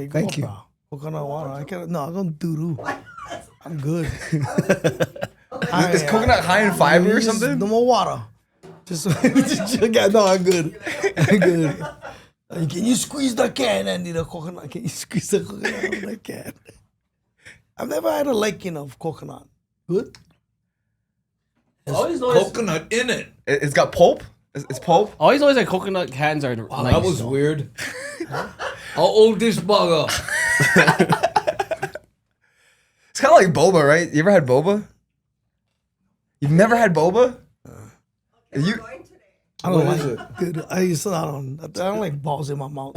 you go, Thank you. bro. Coconut water. I can't. No, I'm gonna doo-doo. I'm good. Is coconut high in fiber or something? No more water. Just no, I'm good. I'm good. Can you squeeze the can, Andy? The coconut. Can you squeeze the coconut out of the can? I've never had a liking of coconut. Good. Always noticed, Coconut in it. It's got pulp? It's pulp? always noticed that coconut cans are Wow, nice. that was weird. How old this bugger? It's kind of like boba, right? You ever had boba? You've never had boba? You I don't What like is it. Good. I don't like balls in my mouth.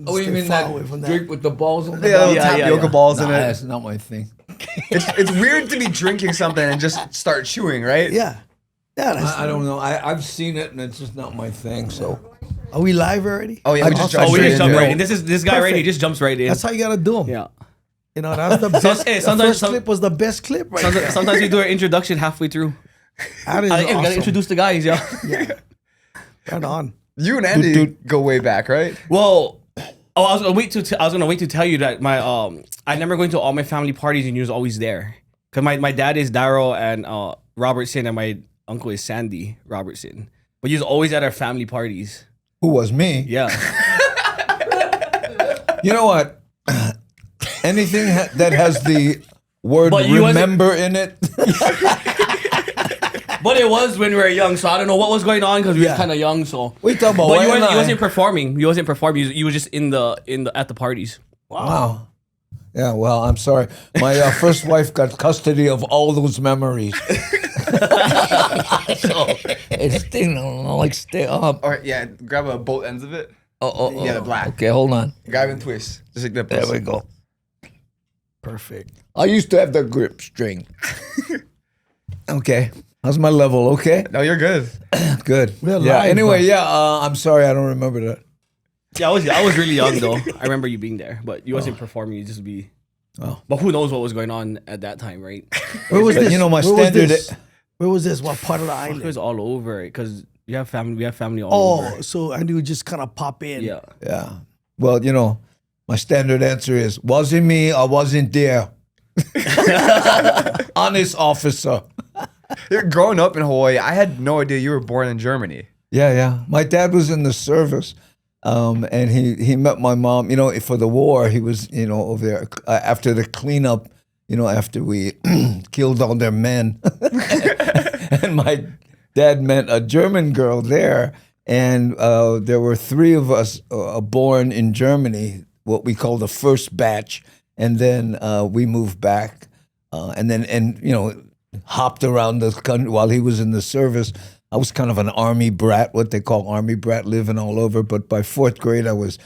Oh, you mean far that away from that. drink with the balls on the little Yeah, yeah, tapioca yeah. balls in Nah, it. that's not my thing. It's weird to be drinking something and just start chewing, right? Yeah. Yeah. That's, I don't know. I've seen it and it's just not my thing. So Are we live already? Oh yeah, we just Oh, jumped we straight just into jump it. right in. This guy right here, he just jumps right in. That's how you gotta do them. Yeah. You know, that's the best. hey, the sometimes first clip was the best clip, right? Sometimes we do our introduction halfway through. That is I think we gotta awesome. introduce the guys, yeah. Right on. You and Andy go way back, right? Well, I was gonna wait to tell you that my I remember going to all my family parties and you was always there. Cause my dad is Daryl and Robertson and my uncle is Sandy Robertson. But you was always at our family parties. who was me? Yeah. You know what? Anything that has the word But you wasn't- remember in it. But it was when we were young, so I don't know what was going on because we were kind of young. So, We talking about but you Wayne and wasn't I. performing. You wasn't performing. You were just in the at the parties. Wow. Yeah, well, I'm sorry. My first wife got custody of all those memories. So it's like stay up. Or yeah, grab both ends of it. Oh, Yeah, the black. Okay, hold on. Grab and twist. Just like that. There we go. Perfect. I used to have the grip string. Okay. How's my level? Okay. No, you're good. Good. We're Yeah. live, Anyway, bro. yeah. I'm sorry. I don't remember that. Yeah, I was really young though. I remember you being there, but you wasn't performing. You just be. Oh. But who knows what was going on at that time, right? Where was But, this? you know, my Where was standard- this? Where was this? What part of the It island? was all over because we have family. We have family all over. Oh, so Andy would just kind of pop in. Yeah. Yeah. Well, you know, my standard answer is wasn't me. I wasn't there. Honest officer. Growing up in Hawaii, I had no idea you were born in Germany. Yeah, yeah. My dad was in the service, and he met my mom. You know, for the war, he was over there after the cleanup. You know, after we killed all their men, and my dad met a German girl there, and there were three of us born in Germany, what we call the first batch, and then we moved back, and hopped around the country while he was in the service. I was kind of an army brat, what they call army brat, living all over. But by fourth grade, I was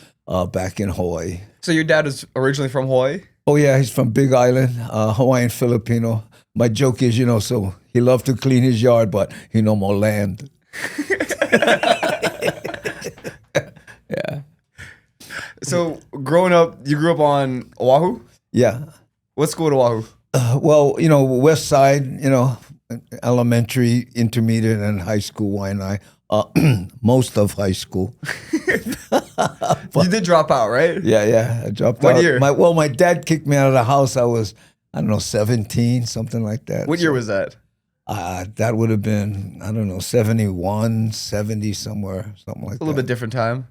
back in Hawaii. So your dad is originally from Hawaii? Oh yeah, he's from Big Island, Hawaiian Filipino. My joke is, so he loved to clean his yard, but he no more land. Yeah. So growing up, you grew up on Oahu? Yeah. What school at Oahu? Well, West Side, elementary, intermediate, and high school, Waianae. Most of high school. You did drop out, right? Yeah. I dropped What out. year? My dad kicked me out of the house. I was, 17, something like that. What year was that? That would have been, 71, 70, somewhere, something like that. A little bit different time.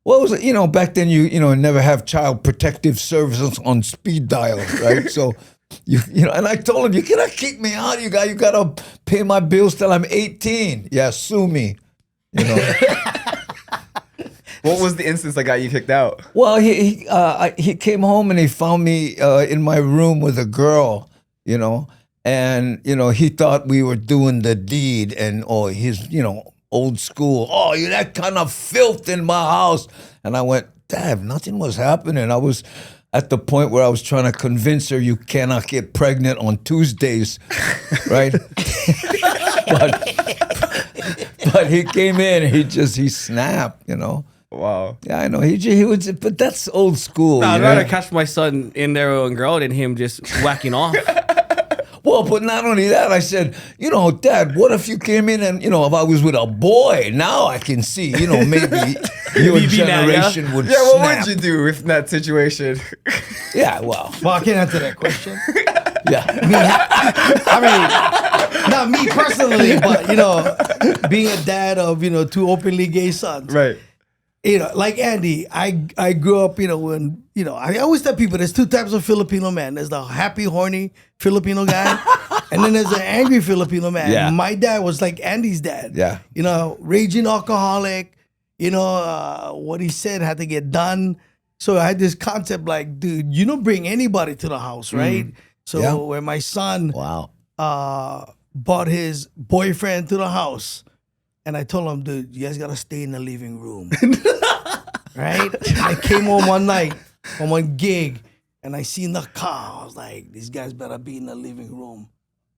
Well, it was, back then you never have child protective services on speed dial, right? So, and I told him, you cannot kick me out. You got to pay my bills till I'm 18. Yeah, sue me. What was the instance that got you kicked out? Well, he came home and he found me in my room with a girl, and he thought we were doing the deed, and he's old school. Oh, you that kind of filth in my house, and I went, Dad, nothing was happening. I was at the point where I was trying to convince her you cannot get pregnant on Tuesdays, right? but he came in and he snapped, Wow. Yeah, I know. He was, but that's old school. I'd you rather know? catch my son in there with a girl than him just whacking off. Well, but not only that, I said, Dad, what if you came in and, if I was with a boy? Now I can see, maybe your generation would Yeah, what snap. would you do if in that situation? Yeah, well, I can't answer that question. yeah. I mean, not me personally, but being a dad of 2 openly gay sons, Right. Like Andy, I grew up, when I always tell people there's 2 types of Filipino men. There's the happy, horny Filipino guy, and then there's the angry Filipino man. Yeah. My dad was like Andy's dad. Yeah. Raging alcoholic. What he said had to get done. So I had this concept like, dude, you don't bring anybody to the house, right? So Yeah. when my son Wow. brought his boyfriend to the house, and I told him, dude, you guys gotta stay in the living room. Right? I came home one night from one gig and I seen the car. I was like, these guys better be in the living room.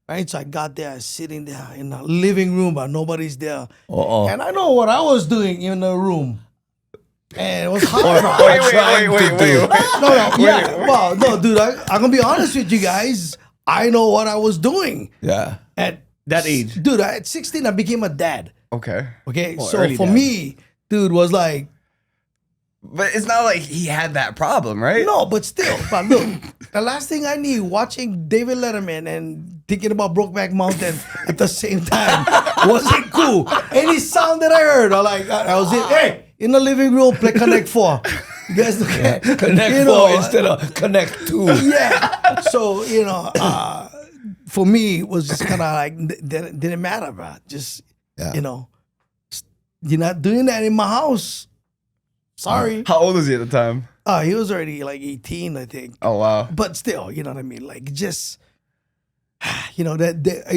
Right? So I got there, I was sitting there in the living room, but nobody's there. Uh-oh. And I know what I was doing in the room. And it was hot. No, dude, I'm gonna be honest with you guys. I know what I was doing. Yeah. At That age. Dude, at 16, I became a dad. Okay. Okay, Well, so early for dad. me, dude, was like, But it's not like he had that problem, right? no, but still. But look, the last thing I need watching David Letterman and thinking about Brokeback Mountain at the same time wasn't cool. Any sound that I heard, I was in the living room, play Connect 4. You guys look at Connect 4 instead of Connect 2. Yeah. So, for me, it was just kind of like, didn't matter, bro. Just, Yeah. you're not doing that in my house. Sorry. How old was he at the time? He was already like 18, I think. Oh wow. But still, you know what I mean? Like, just, we grew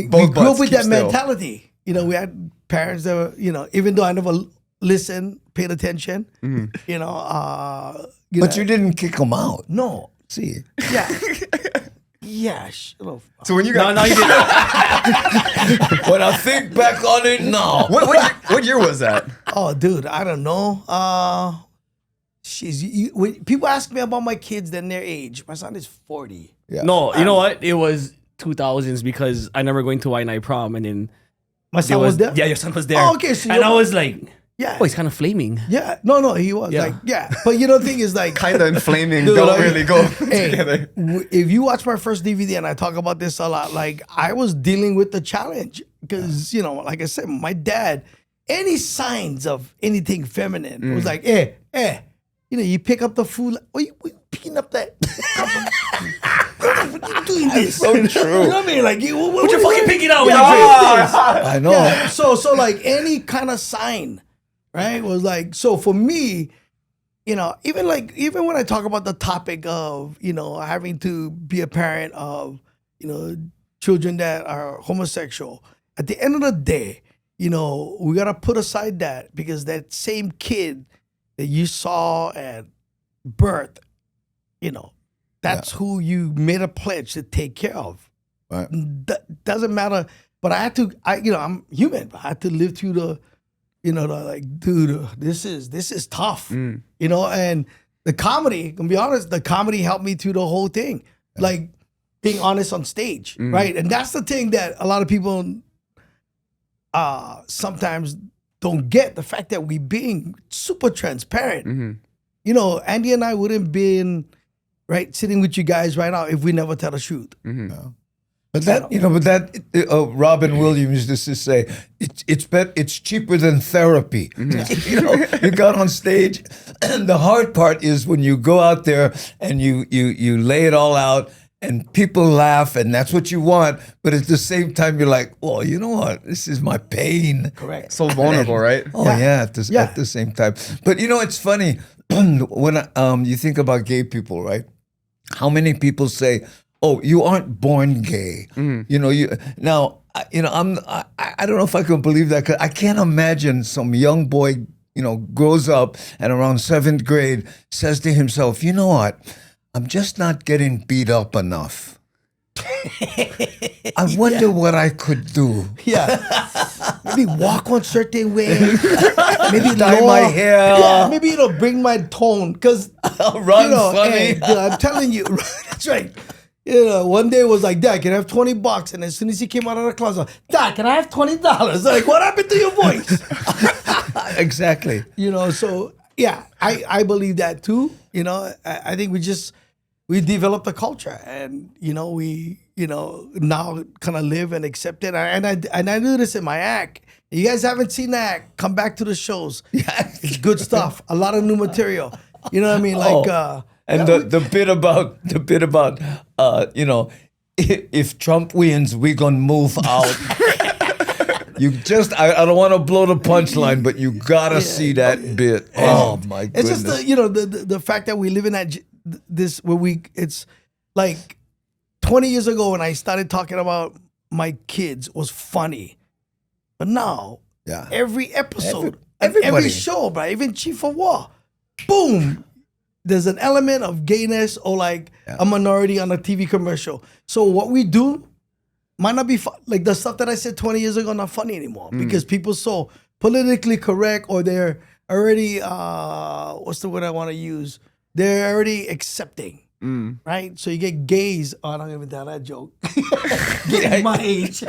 Both up butts, with keep that still. mentality. We had parents that were, even though I never listened, paid attention, But you didn't kick him out. No. See. Yeah. Yeah. So when you got No, you didn't. When I think back on it now. what year was that? Oh, dude, I don't know. When people ask me about my kids, then their age. My son is 40. Yeah. No, you know what? It was 2000s because I remember going to Hawaii night prom and then My son was there? Yeah, your son was there. Oh, okay, so and you're- I was like, Yeah. oh, he's kind of flaming. Yeah. No, he was. Yeah. Like, yeah. But the thing is, like, Kind of inflaming. Dude, Don't like- really go hey, together. if you watch my first DVD, and I talk about this a lot, like, I was dealing with the challenge because, like I said, my dad, any signs of anything feminine was like, you pick up the food, what you picking up that? What you doing this? so true. You know what I mean? Like, what you fucking picking out with Yeah, your face? I know. Yeah. So like any kind of sign, right? Was like, so for me, even when I talk about the topic of, having to be a parent of, children that are homosexual, at the end of the day, we gotta put aside that because that same kid that you saw at birth, that's who you made a pledge to take care of. Right. Doesn't matter. But I had to, I'm human. But I had to live through the, dude, this is tough. And the comedy, gonna be honest, the comedy helped me through the whole thing. Like being honest on stage, right? And that's the thing that a lot of people sometimes don't get, the fact that we being super transparent. Andy and I wouldn't been right sitting with you guys right now if we never tell the truth. But Robin Williams used to say, it's cheaper than therapy. You got on stage, and the hard part is when you go out there and you lay it all out, and people laugh, and that's what you want. But at the same time, you're like, well, you know what? This is my pain. Correct. So vulnerable, right? Oh yeah, at the same time. But it's funny when you think about gay people, right? How many people say, "Oh, you aren't born gay"? I don't know if I can believe that. 'Cause I can't imagine some young boy, grows up and around 7th grade says to himself, "You know what? I'm just not getting beat up enough. I wonder what I could do. Yeah. Maybe walk one certain way. Maybe Dye lower my hair. Yeah, maybe it'll bring my tone. Because I'll run funny." hey, dude, I'm telling you, that's right. You know, one day it was like, Dad, can I have $20? And as soon as he came out of the closet, Dad, can I have $20? Like, what happened to your voice? Exactly. You know, so yeah, I believe that too. You know, I think we developed a culture, and we now kind of live and accept it. And I do this in my act. You guys haven't seen that? Come back to the shows. Yeah, it's good stuff. A lot of new material. You know what I mean? Like, and the bit about if Trump wins, we gonna move out. I don't want to blow the punchline, but you gotta see that bit. Oh my it's goodness! just the fact that we live in this where it's like 20 years ago when I started talking about my kids was funny, but now every episode, every show, bro, even Chief of War, boom, there's an element of gayness or like a minority on a TV commercial. So what we do might not be like the stuff that I said 20 years ago, not funny anymore because people so politically correct, or they're already what's the word I want to use? They're already accepting, right? So you get gays. Oh, I'm not even tell that joke. Get my age.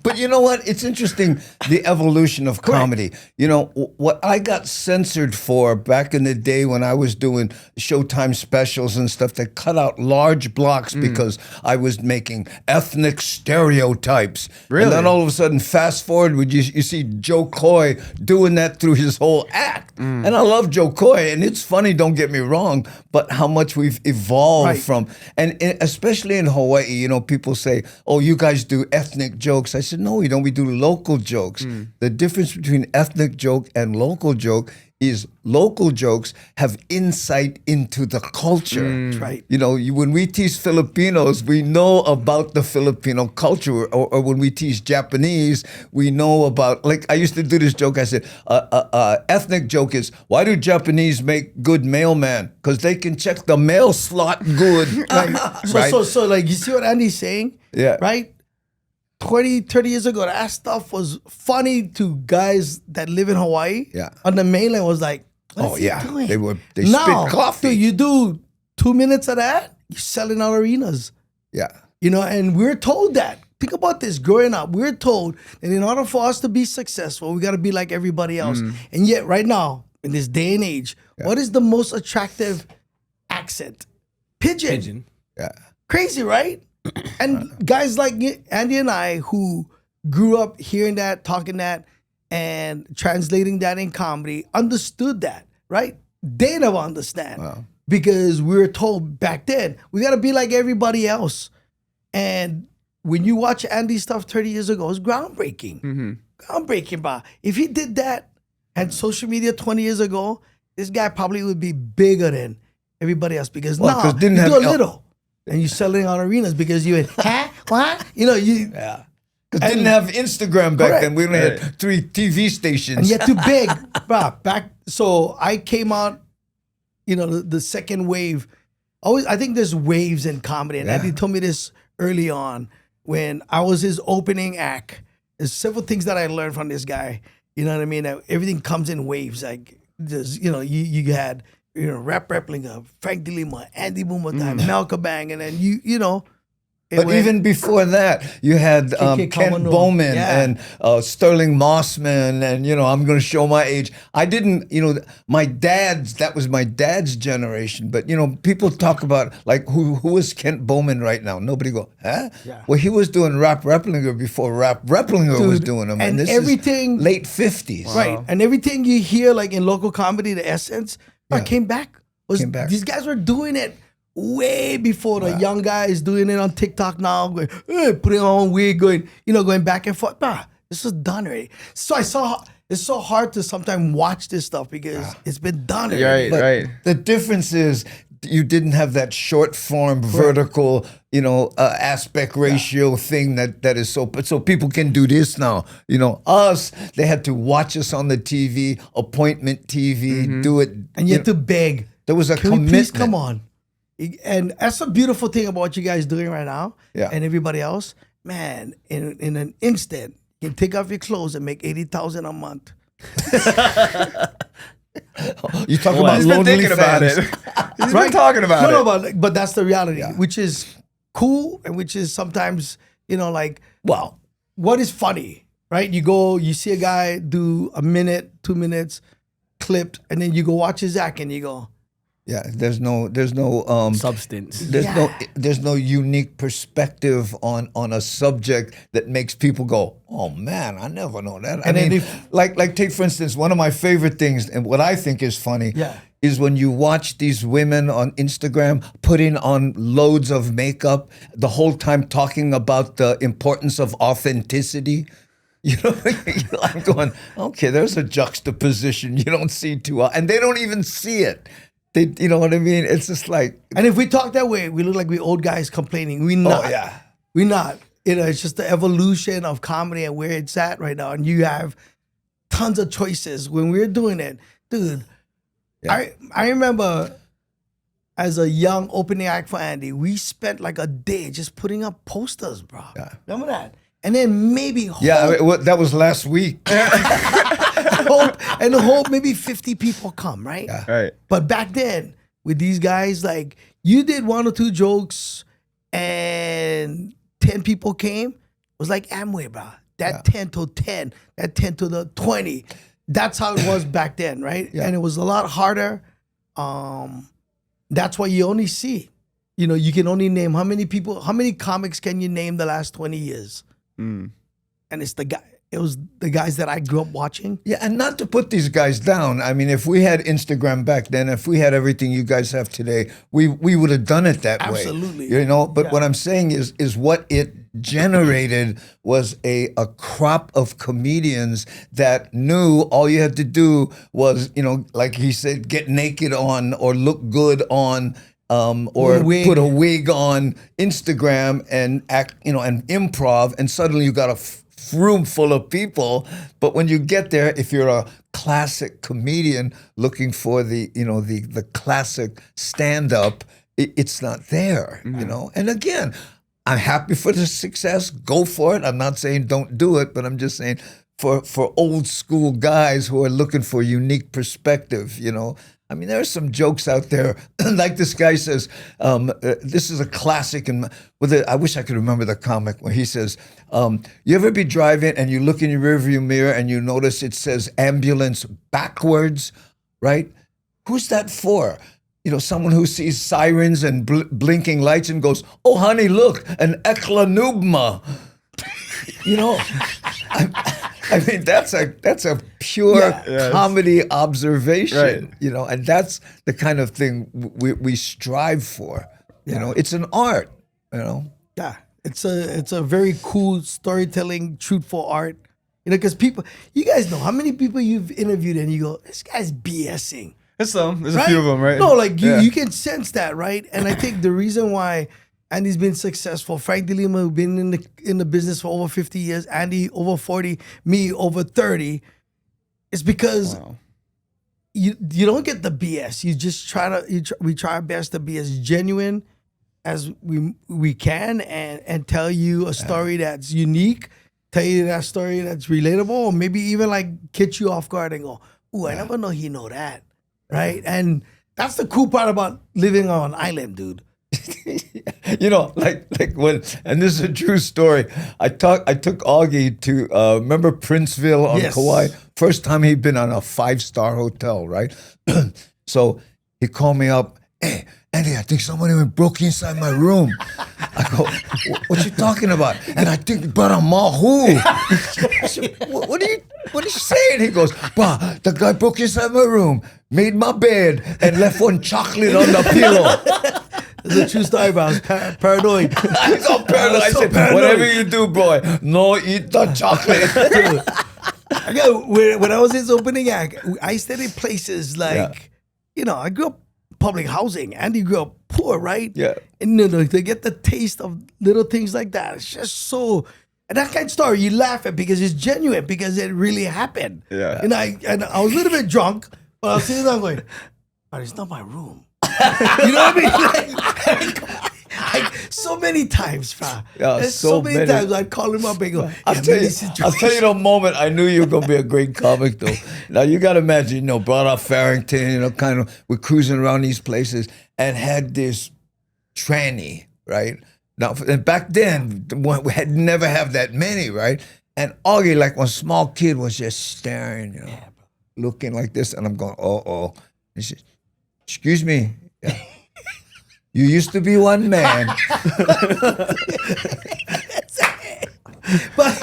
But you know what? It's interesting, the evolution of comedy. You know, what I got censored for back in the day when I was doing Showtime specials and stuff that cut out large blocks because I was making ethnic stereotypes. Really? And then all of a sudden, fast forward, you see Joe Coy doing that through his whole act. And I love Joe Coy, and it's funny, don't get me wrong, but how much we've evolved from, and especially in Hawaii, you know, people say, oh, you guys do ethnic jokes. I said, no, we don't. We do local jokes. The difference between ethnic joke and local joke is local jokes have insight into the culture. Right. You know, when we teach Filipinos, we know about the Filipino culture, or when we teach Japanese, we know about, like, I used to do this joke. I said, ethnic joke is, why do Japanese make good mailman? Because they can check the mail slot good. Right. So like, you see what Andy's saying? Yeah. Right? 20, 30 years ago, that stuff was funny to guys that live in Hawaii. Yeah. On the mainland was like, what's he doing? They now, spit coffee. Dude, you do 2 minutes of that, you're selling out arenas. Yeah. You know, and we're told that. Think about this, growing up, we're told that in order for us to be successful, we got to be like everybody else. And yet, right now, in this day and age, what is the most attractive accent? Pidgin. Yeah. Crazy, right? And guys like Andy and I, who grew up hearing that, talking that, and translating that in comedy, understood that, right? They never understand because we were told back then, we got to be like everybody else. And when you watch Andy's stuff 30 years ago, it's groundbreaking. Groundbreaking, bro. If he did that and social media 20 years ago, this guy probably would be bigger than everybody else because now you do a little. And you're selling on arenas because you had, what? You know, Because didn't have Instagram back then. We only had 3 TV stations. And yet too big. Bro, so I came out, you know, the second wave. I think there's waves in comedy. And Andy told me this early on when I was his opening act. There's several things that I learned from this guy. You know what I mean? Everything comes in waves. Like, there's, you know, you had, you know, Rap Replica, Frank DeLima, Andy Bumatai, Malcolm Bang, and then you know. But even before that, you had Ken Bowman and Sterling Mossman, and, you know, I'm going to show my age. I didn't, you know, that was my dad's generation. But, you know, people talk about, like, who is Kent Bowman right now? Nobody go, huh? Yeah. Well, he was doing Rap Replica before Rap Replica was doing them. And this everything, is late 50s. Right. And everything you hear, like, in local comedy, the essence, came back. These guys were doing it way before the young guys doing it on TikTok now, going, putting on wig, going back and forth. Bah, this was done already. So I saw it's so hard to sometimes watch this stuff because it's been done already. Right. The difference is you didn't have that short form, vertical, you know, aspect ratio thing that is so people can do this now. You know, they had to watch us on the TV, appointment TV, do it. And you have to beg. There was a commitment. Please come on. And that's a beautiful thing about what you guys doing right now and everybody else. Man, in an instant, you can take off your clothes and make $80,000 a month. You talk What? about He's been lonely thinking about fans. it. He's been talking about no, it. No, but that's the reality, which is cool and which is sometimes, like, well, what is funny, right? You see a guy do a minute, 2 minutes, clipped, and then you go watch his act and you go, Yeah, there's no Substance. there's no unique perspective on a subject that makes people go, oh man, I never know that. I And then mean, like take for instance, one of my favorite things and what I think is funny is when you watch these women on Instagram putting on loads of makeup the whole time talking about the importance of authenticity. You know, I'm going, okay, there's a juxtaposition you don't see too often, and they don't even see it. You know what I mean? It's just like, and if we talk that way, we look like we old guys complaining. We not. oh yeah, We're not. It's just the evolution of comedy and where it's at right now. And you have tons of choices. When we're doing it, dude, I remember as a young opening act for Andy, we spent like a day just putting up posters, bro. Yeah. Remember that? And then maybe hope, that was last week. hope maybe 50 people come, right? Yeah. Right. But back then, with these guys, like, you did 1 or 2 jokes and 10 people came. It was like Amway, bro. That 10 to 10, that 10 to the 20. That's how it was back then, right? Yeah. And it was a lot harder. That's why you only see, you can only name how many comics can you name the last 20 years? And it was the guys that I grew up watching. Yeah, and not to put these guys down. I mean, if we had Instagram back then, if we had everything you guys have today, we would have done it that way. Absolutely. But what I'm saying is what it generated was a crop of comedians that knew all you had to do was, like he said, get naked on or look good on or put a wig on Instagram and act, and improv, and suddenly you got a room full of people. But when you get there, if you're a classic comedian looking for the classic stand-up, it's not there, And again, I'm happy for the success. Go for it. I'm not saying don't do it, but I'm just saying for old school guys who are looking for unique perspective, I mean, there are some jokes out there, like this guy says, this is a classic, and I wish I could remember the comic where he says, you ever be driving and you look in your rearview mirror and you notice it says ambulance backwards, right? Who's that for? Someone who sees sirens and blinking lights and goes, oh, honey, look, an eklanubma. I mean, that's a pure comedy observation, right. And that's the kind of thing we strive for. It's an art, Yeah, it's a very cool storytelling, truthful art. Because you guys know how many people you've interviewed and you go, this guy's BSing. There's some. There's Right? a few of them, right? No, like you can sense that, right? And I think the reason why Andy's been successful, Frank DeLima, who's been in the business for over 50 years, Andy over 40, me over 30, is because you don't get the BS. You just we try our best to be as genuine as we can and tell you a story that's unique, tell you that story that's relatable, or maybe even like catch you off guard and go, ooh, I never know he know that. Right? And that's the cool part about living on an island, dude. like when, and this is a true story. I took Augie to remember Princeville on Kauai. First time he'd been on a 5-star hotel, right? So he called me up. Hey, Andy, I think somebody broke inside my room. I go, what you talking about? And I think about a mahu. I said, what are you saying? He goes, bah, the guy broke inside my room, made my bed, and left one chocolate on the pillow. It's a true story, bro. I was paranoid. I was so paranoid. I said, paranoid. whatever you do, boy, no eat the chocolate. When I was his opening act, I stayed in places like, I grew up public housing. Andy grew up poor, right? Yeah. And to get the taste of little things like that, it's just so. And that kind of story, you laugh at because it's genuine, because it really happened. Yeah. And I was a little bit drunk, but I was sitting there going, but it's not my room. You know what I mean? Like, so many times, bro. Yeah, There's so so many many. times I'd call him up and go, I'll tell you the moment I knew you were gonna be a great comic though. Now you gotta imagine, brought up Farrington, kind of we're cruising around these places and had this tranny, right? Now and back then we had never have that many, right? And Augie, like one small kid, was just staring, looking like this, and I'm going, oh. And she said, excuse me. Yeah. You used to be one man. But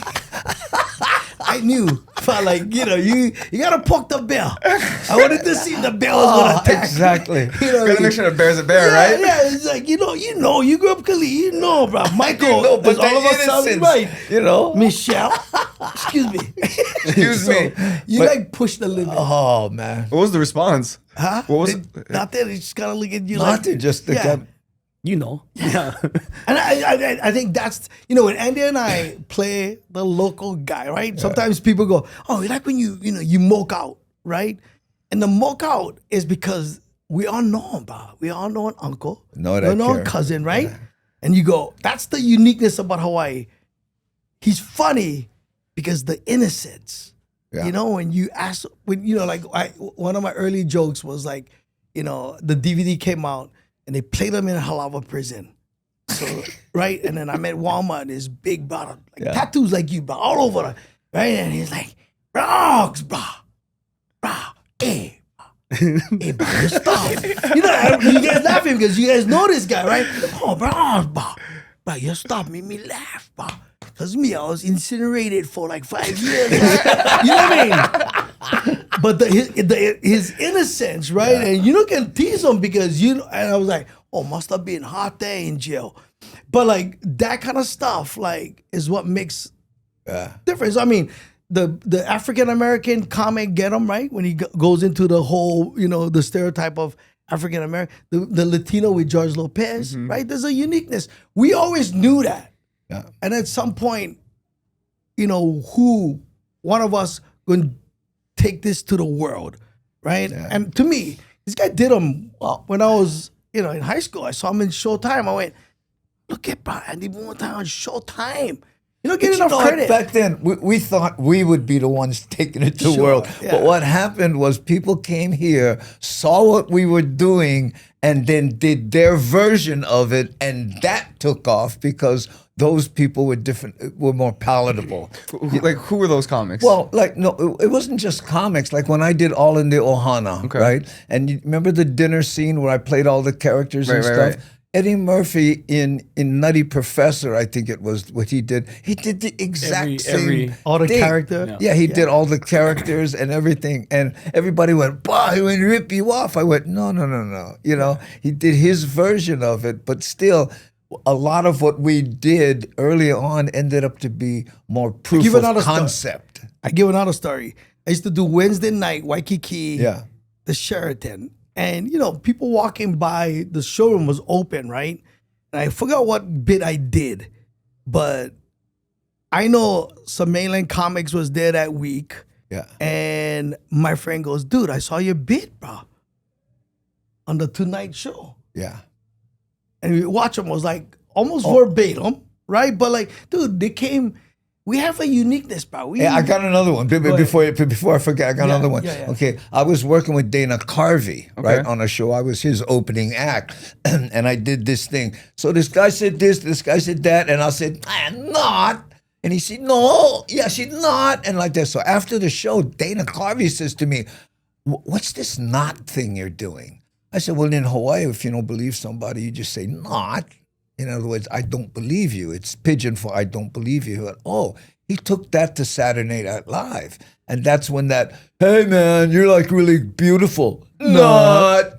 I knew, but like, you gotta poke the bell. I wanted to see if the bell was gonna attack. Exactly. Gotta make sure the bear's a bear, right? Yeah, it's like, you grew up Kali, bro. Michael, No, but is all of us sounding innocence, right. Michelle, excuse me. Excuse me. You But- like push the limit. Oh man. What was the response? Huh? What was Nothing. They just kind of look at you Nothing, like, just the guy. Yeah. And I think that's, when Andy and I play the local guy, right? Sometimes people go, oh, you like when you moke out, right? And the moke out is because we all know him, bro. We all know an uncle. Know we that all know a character. cousin, right? And you go, that's the uniqueness about Hawaii. He's funny because the innocence. Yeah. When you ask, one of my early jokes was like, the DVD came out and they played them in Halawa prison. So, right? And then I'm at Walmart, this big brother, tattoos like you, bro, all over, right? And he's like, Bronx, bro, hey, hey, bro, you stop. You guys laughing because you guys know this guy, right? Oh, bro, you stop, made me laugh, bro. Because I was incinerated for like 5 years. You know what I mean? But his innocence, right? And you can tease him because and I was like, oh, must have been hot there in jail. But like that kind of stuff, like, is what makes difference. I mean, the African American comic get him, right? When he goes into the whole, the stereotype of African American, the Latino with George Lopez, right? There's a uniqueness. We always knew that. Yeah. And at some point, who one of us going to take this to the world, right? Yeah. And to me, this guy did them when I was, in high school. I saw him in Showtime. I went, look at Andy Bumatai on Showtime. You don't get enough credit. Back then, we thought we would be the ones taking it to the Sure, world. yeah. But what happened was people came here, saw what we were doing, and then did their version of it, and that took off because those people were more palatable. Like, who were those comics? Well, no, it wasn't just comics. Like when I did All in the Ohana, right? And you remember the dinner scene where I played all the characters and stuff? Right. Eddie Murphy in Nutty Professor, I think it was what he did. He did the exact same all the thing. character. Yeah, he did all the characters and everything. And everybody went, bah, he went rip you off. I went, no. He did his version of it, but still, a lot of what we did early on ended up to be more proof of concept. I give another story. I used to do Wednesday night, Waikiki, the Sheraton. And, people walking by, the showroom was open, right? And I forgot what bit I did. But I know some mainland comics was there that week. Yeah. And my friend goes, dude, I saw your bit, bro, on the Tonight Show. Yeah. And we watch them, was like almost verbatim, right? But like, dude, we have a uniqueness, bro. Yeah, I got another one. Before I forget, I got another one. Yeah. Okay, I was working with Dana Carvey, right, on a show. I was his opening act, and I did this thing. So this guy said this guy said that, and I said, I'm not. And he said, no, yeah, she's not, and like that. So after the show, Dana Carvey says to me, what's this not thing you're doing? I said, well, in Hawaii, if you don't believe somebody, you just say not. In other words, I don't believe you. It's pidgin for I don't believe you. He went, he took that to Saturday Night Live. And that's when hey man, you're like really beautiful. Not.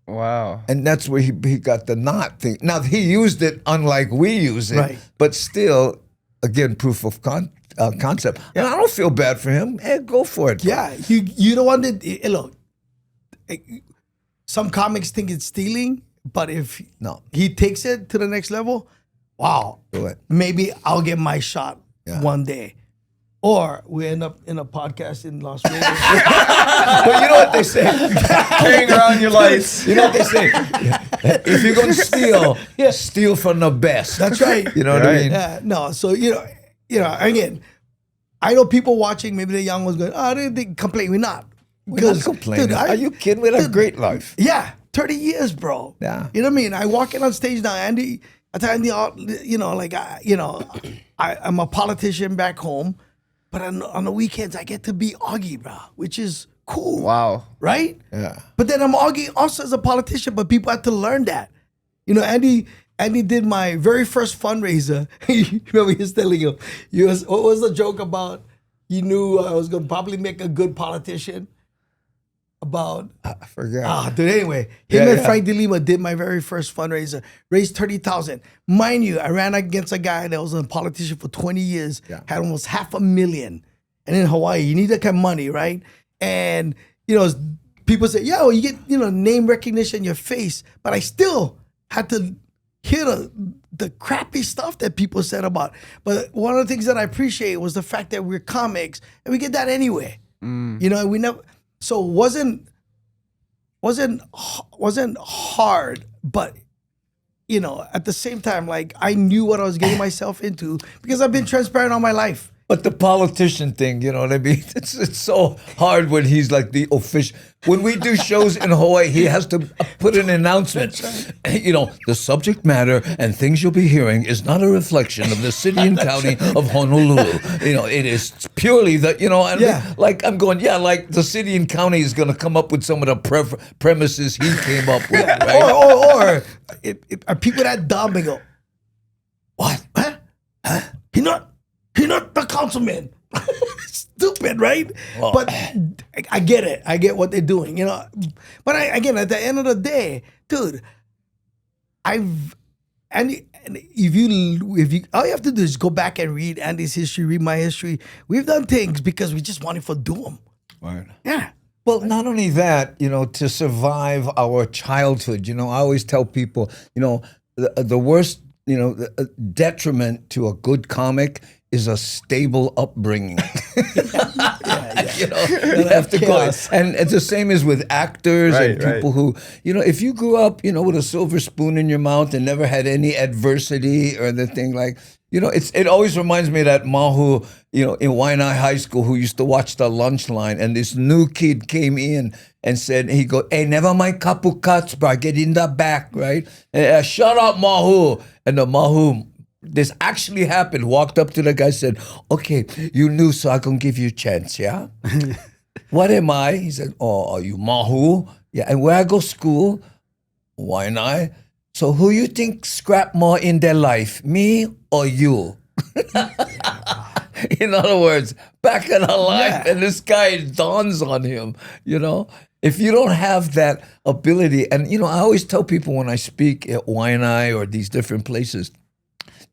Wow. And that's where he got the not thing. Now, he used it unlike we use it, Right. but still, again, proof of concept. And I don't feel bad for him. Hey, go for it. Yeah, you don't want to, look, some comics think it's stealing, but if he takes it to the next level, wow, Do it. maybe I'll get my shot Yeah. one day. or we end up in a podcast in Las Vegas. But you know what they say? Carrying around your lights. You know what they say? If you're gonna steal from the best. That's right. You know what I mean? Yeah, no. So you know, again, I know people watching. Maybe the young ones going, "Oh, they complain." We're not. We're not complaining. dude, Are you kidding? We had a great life. Yeah, 30 years, bro. Yeah. You know what I mean? I walk in on stage now, Andy. I tell Andy, you know, like I'm a politician back home, but on the weekends I get to be Augie, bro, which is cool. Wow. Right? Yeah. But then I'm Augie also as a politician, but people have to learn that. You know, Andy did my very first fundraiser. You remember he was telling him, what was the joke about? He knew I was going to probably make a good politician. About I forgot. dude. Anyway, Frank DeLima did my very first fundraiser, raised $30,000. Mind you, I ran against a guy that was a politician for 20 years, had almost $500,000. And in Hawaii, you need that kind of money, right? And you know, people say, "Yo, you get name recognition in your face," but I still had to hear the crappy stuff that people said about. But one of the things that I appreciate was the fact that we're comics and we get that anyway. You know, we never. So wasn't hard, but you know, at the same time, like I knew what I was getting myself into because I've been transparent all my life. But the politician thing, you know what I mean? It's so hard when he's like the official. When we do shows in Hawaii, he has to put an announcement. You know, the subject matter and things you'll be hearing is not a reflection of the city and county of Honolulu. You know, it is purely the, you know, and like I'm going, like the city and county is going to come up with some of the premises he came up with. Right? Or people that dumb and go, what? Huh? He not the councilman. Stupid, right? Oh. But I get it. I get what they're doing, you know. But again, at the end of the day, dude, and if you all you have to do is go back and read Andy's history, read my history. We've done things because we just wanted to do them. Right. Yeah. Well, not only that, you know, to survive our childhood, you know, I always tell people, you know, the worst, you know, detriment to a good comic is a stable upbringing. You know, you have to go. And it's the same as with actors and people who, you know, if you grew up, you know, with a silver spoon in your mouth and never had any adversity or the thing like, you know, it always reminds me of that Mahu, you know, in Waianae High School who used to watch the lunch line, and this new kid came in and said, he go, "Hey, never mind kapu cuts, bro, get in the back," right? And, shut up, Mahu. And the Mahu, this actually happened, walked up to the guy, said, "Okay, you knew, so I can give you a chance, yeah?" "What am I?" He said, "Oh, are you Mahu?" "Yeah, and where I go school?" "Waianae." "So who you think scrap more in their life, me or you?" In other words, back in our life, and this guy dawns on him, you know? If you don't have that ability, and you know, I always tell people when I speak at Waianae or these different places,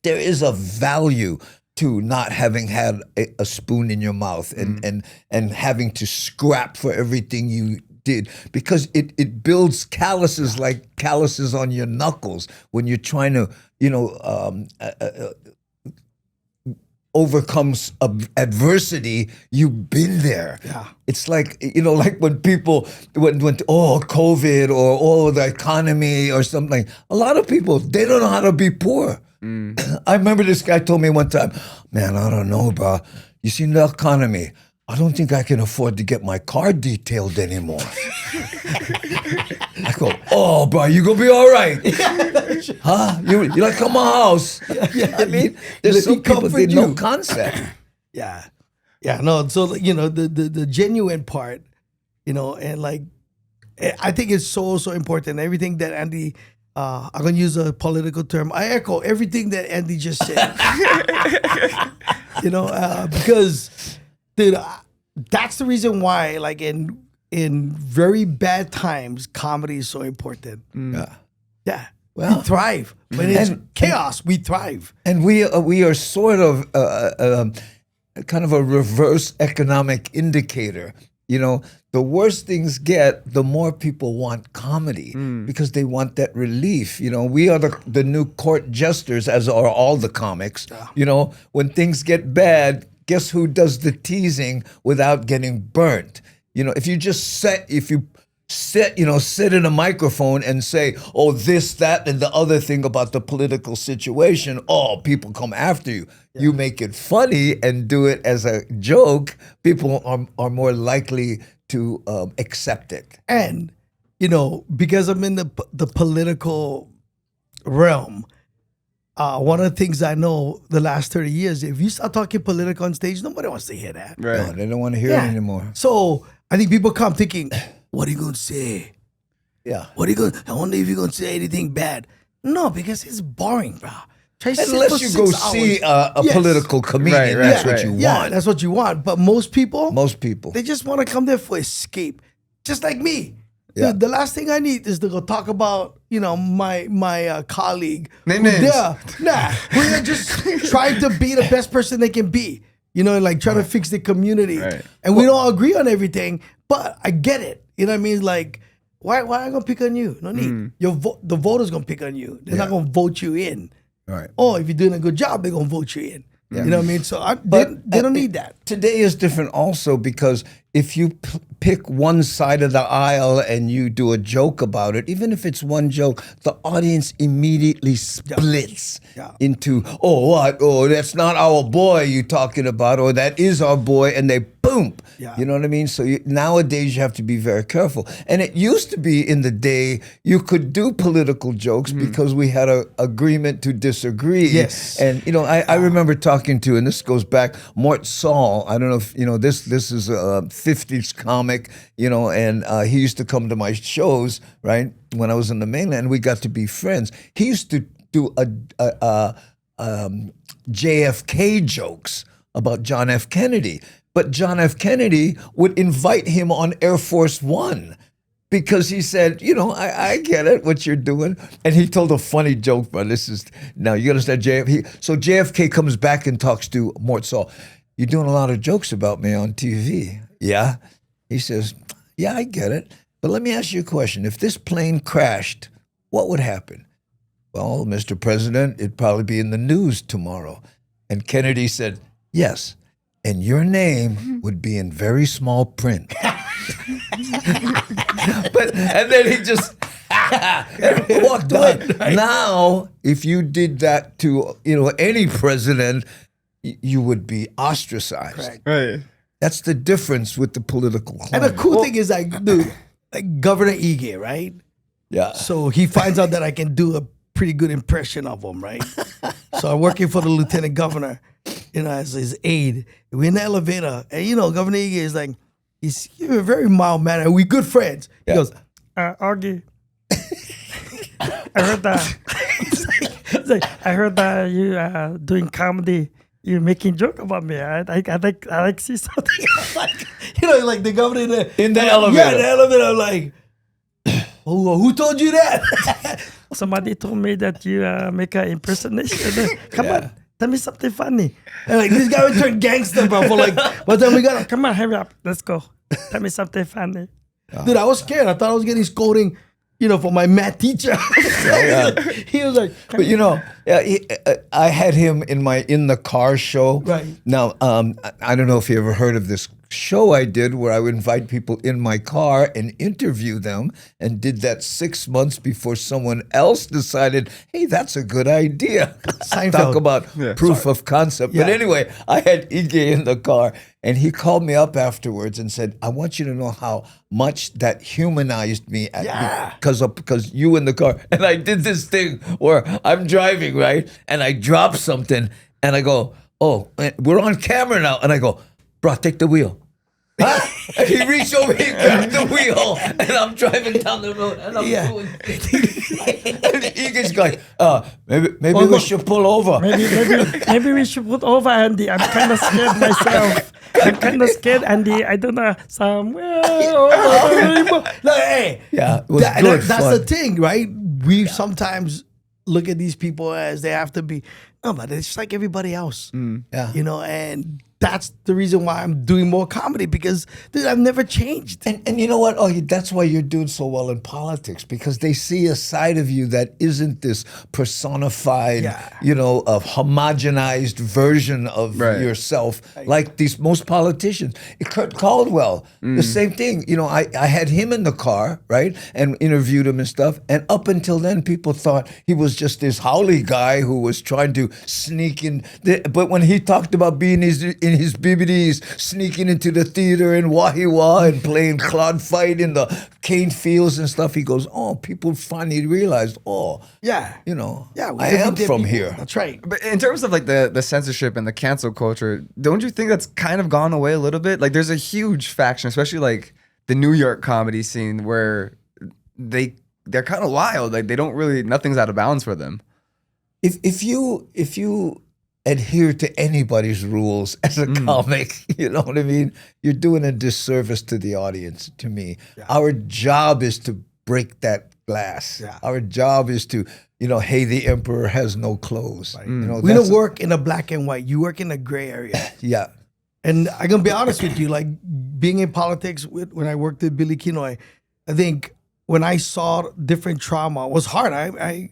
there is a value to not having had a spoon in your mouth and having to scrap for everything you did, because it builds calluses like calluses on your knuckles when you're trying to, you know, overcomes adversity. You've been there. Yeah. It's like, you know, like when people went COVID or the economy or something. A lot of people, they don't know how to be poor. I remember this guy told me one time, "Man, I don't know, bro. You see the economy, I don't think I can afford to get my car detailed anymore." I go, "Oh, bro, you gonna be all right." Huh? You like, come my house. I mean, there's some people, they no concept. Yeah. No, so, you know, the genuine part, you know, and like, I think it's so important. Everything that Andy, I'm going to use a political term. I echo everything that Andy just said. You know, because, dude, that's the reason why, like, in very bad times, comedy is so important. Yeah. Well, we thrive. When it's chaos, we thrive. And we are sort of kind of a reverse economic indicator. You know, the worse things get, the more people want comedy because they want that relief. You know, we are the new court jesters, as are all the comics. You know, when things get bad, guess who does the teasing without getting burnt? You know, if you sit in a microphone and say, oh, this, that, and the other thing about the political situation, oh, people come after you. Yeah. You make it funny and do it as a joke, people are more likely to accept it. And, you know, because I'm in the political realm, one of the things I know the last 30 years, if you start talking political on stage, nobody wants to hear that. Right. No, they don't want to hear it anymore. So I think people come thinking, what are you going to say? Yeah. I wonder if you're going to say anything bad. No, because it's boring, bro. Unless you go see a political comedian, Right, that's what right. you want. Yeah, that's what you want. But most people, They they just want to come there for escape. Just like me. Yeah. The last thing I need is to go talk about, you know, my colleague. Name names. We're just trying to be the best person they can be. You know, like trying to fix the community. Right. And we don't agree on everything, but I get it. You know what I mean? Like, why am I gonna pick on you? No need. The voters gonna pick on you. They're not gonna vote you in. Right. Or if you're doing a good job, they're gonna vote you in. Yeah. You know what I mean? So they don't need that. Today is different also because if you pick one side of the aisle and you do a joke about it, even if it's one joke, the audience immediately splits into, oh, what? Oh, that's not our boy you talking about, or that is our boy, and they boom. Yeah. You know what I mean? So nowadays you have to be very careful. And it used to be in the day you could do political jokes because we had an agreement to disagree. Yes. And, you know, I remember talking to, and this goes back, Mort Saul. I don't know if, you know, this is a 50s comic, you know, and he used to come to my shows, right, when I was in the mainland. We got to be friends. He used to do JFK jokes about John F. Kennedy. But John F. Kennedy would invite him on Air Force One because he said, you know, I get it, what you're doing. And he told a funny joke, but now you understand JFK. So JFK comes back and talks to Mort Saul. You're doing a lot of jokes about me on TV. Yeah. He says, yeah, I get it. But let me ask you a question. If this plane crashed, what would happen? Well, Mr. President, it'd probably be in the news tomorrow. And Kennedy said, yes. And your name would be in very small print. And then he just walked away. Right. Now, if you did that to, you know, any president, you would be ostracized. Correct. Right. That's the difference with the political climate. And the cool thing is, like, dude, like Governor Augie, right? Yeah. So he finds out that I can do a pretty good impression of him, right? So I'm working for the lieutenant governor, you know, as his aide. We're in the elevator, and you know, Governor Augie is like, he's a very mild manner. We good friends. Yeah. He goes, Augie, I heard that. He's like, I heard that you doing comedy. You're making joke about me. I like see something. Like, you know, like the governor in the elevator. Yeah, in the elevator. I'm like, who told you that? Somebody told me that you make an impersonation. Come on, tell me something funny. And like this guy would turn gangster, bro. For like, by the time we got, come on, hurry up, let's go. Tell me something funny. Dude, I was scared. I thought I was getting scolding, you know, for my math teacher. He was like, but you know, I had him in the car show. Right. Now, I don't know if you ever heard of this show I did where I would invite people in my car and interview them, and did that 6 months before someone else decided, hey, that's a good idea. Talk about proof of concept. Yeah. But anyway, I had Ige in the car, and he called me up afterwards and said, I want you to know how much that humanized me because you in the car. And I did this thing where I'm driving, right? And I drop something and I go, oh, we're on camera now. And I go, bro, take the wheel. Huh? And he reached over, he grabbed the wheel, and I'm driving down the road, and I'm doing and Ige's going, maybe we should pull over. Maybe we should put over, Andy. I'm kind of scared myself. I'm kind of scared, Andy. I don't know. Like, hey, Yeah, it was good that's fun. the thing, right? We sometimes look at these people as they have to be. No, but it's like everybody else. Yeah. You know, and that's the reason why I'm doing more comedy because, dude, I've never changed. And you know what? Oh, that's why you're doing so well in politics, because they see a side of you that isn't this personified, you know, a homogenized version of yourself, like these most politicians. Kurt Caldwell, the same thing. You know, I had him in the car, right, and interviewed him and stuff. And up until then, people thought he was just this Howley guy who was trying to sneak in. But when he talked about being in his BBDs, sneaking into the theater in Wahiwa and playing Claude Fight in the cane fields and stuff, he goes, oh, people finally realized, you know, I am from here. That's right. But in terms of like the censorship and the cancel culture, don't you think that's kind of gone away a little bit? Like there's a huge faction, especially like the New York comedy scene, where they're kind of wild. Like they don't really, nothing's out of bounds for them. If you adhere to anybody's rules as a comic, you know what I mean? You're doing a disservice to the audience, to me. Yeah. Our job is to break that glass. Yeah. Our job is to, you know, hey, the emperor has no clothes. Right. You know, we don't work in a black and white. You work in a gray area. Yeah. And I'm going to be honest with you, like being in politics, when I worked with Billy Kenoy, I think when I saw different trauma, it was hard. I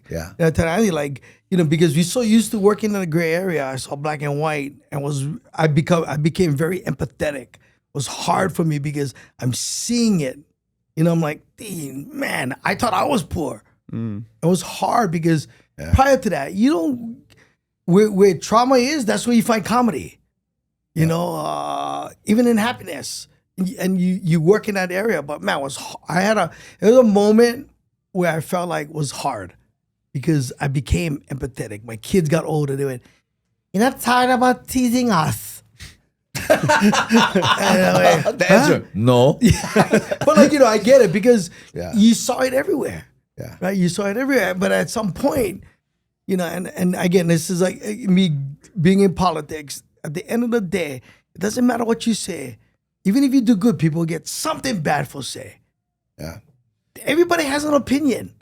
tell Andy, like, you know, because we're so used to working in a gray area, I saw black and white, and I became very empathetic. It was hard for me because I'm seeing it. You know, I'm like, man, I thought I was poor. It was hard because prior to that, you don't, where trauma is, that's where you find comedy. You know, even in happiness. And you work in that area, but man, there was a moment where I felt like it was hard because I became empathetic. My kids got older. They went, "You're not tired about teasing us?" The answer, no. But like, you know, I get it because you saw it everywhere. Yeah. Right? You saw it everywhere. But at some point, you know, and again, this is like me being in politics. At the end of the day, it doesn't matter what you say. Even if you do good, people get something bad for say. Yeah. Everybody has an opinion.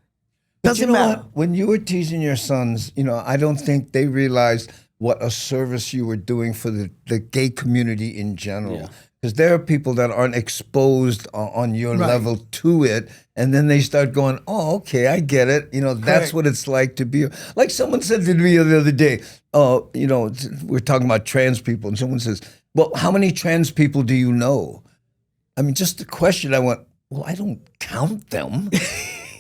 Doesn't matter. What? When you were teasing your sons, you know, I don't think they realized what a service you were doing for the gay community in general. Because there are people that aren't exposed on your level to it, and then they start going, oh, okay, I get it. You know, that's what it's like to be. Like someone said to me the other day, you know, we're talking about trans people, and someone says, well, how many trans people do you know? I mean, just the question, I went, well, I don't count them.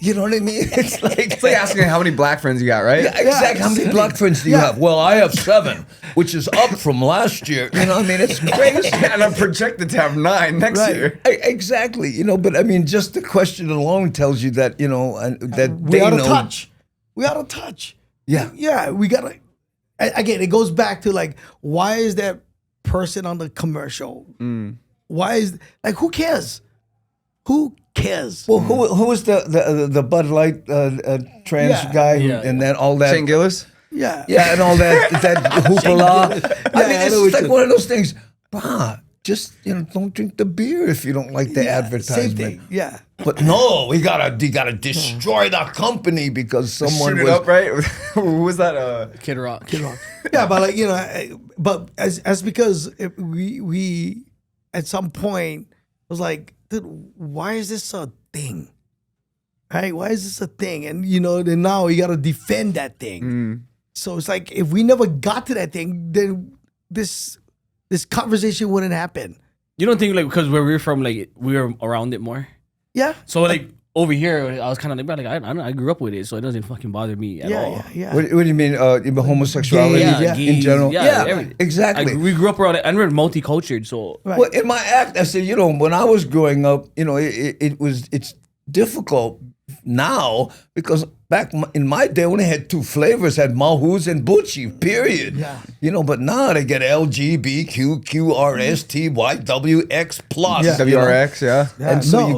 You know what I mean? It's like asking how many black friends you got, right? Yeah, exactly. How many black friends do you have? Well, I have 7, which is up from last year. You know what I mean? It's crazy. And I'm projected to have 9 next year. Exactly. You know, but I mean, just the question alone tells you that, you know, that we ought to touch. We ought to touch. Yeah. Yeah, we got to. Again, it goes back to like, why is that person on the commercial? Why is, like, who cares? Who cares? Well, who was the Bud Light trans guy and then all that? Shane Gillis? Yeah, and all that hoopla. I mean, it's like one of those things. Just, you know, don't drink the beer if you don't like the advertisement. Same thing. Yeah. But no, you gotta destroy the company because someone Shoot it up, right? Who was that? Kid Rock. Yeah, but like, you know, but as because we at some point was like, dude, why is this a thing? Right? Why is this a thing? And you know, then now you gotta defend that thing. So it's like if we never got to that thing, then this conversation wouldn't happen. You don't think like because where we're from, like we were around it more? Yeah. So like over here, I was kind of like, I grew up with it, so it doesn't fucking bother me at all. Yeah. What do you mean? Homosexuality in general? Yeah, exactly. We grew up around it, and we're multicultural, so. Right. Well, in my act, I said, you know, when I was growing up, you know, it's difficult now because back in my day, we only had 2 flavors, had Mahous and Bucci, period. Yeah. You know, but now they get LGBTQ, QRSTYWX plus. WRX, And so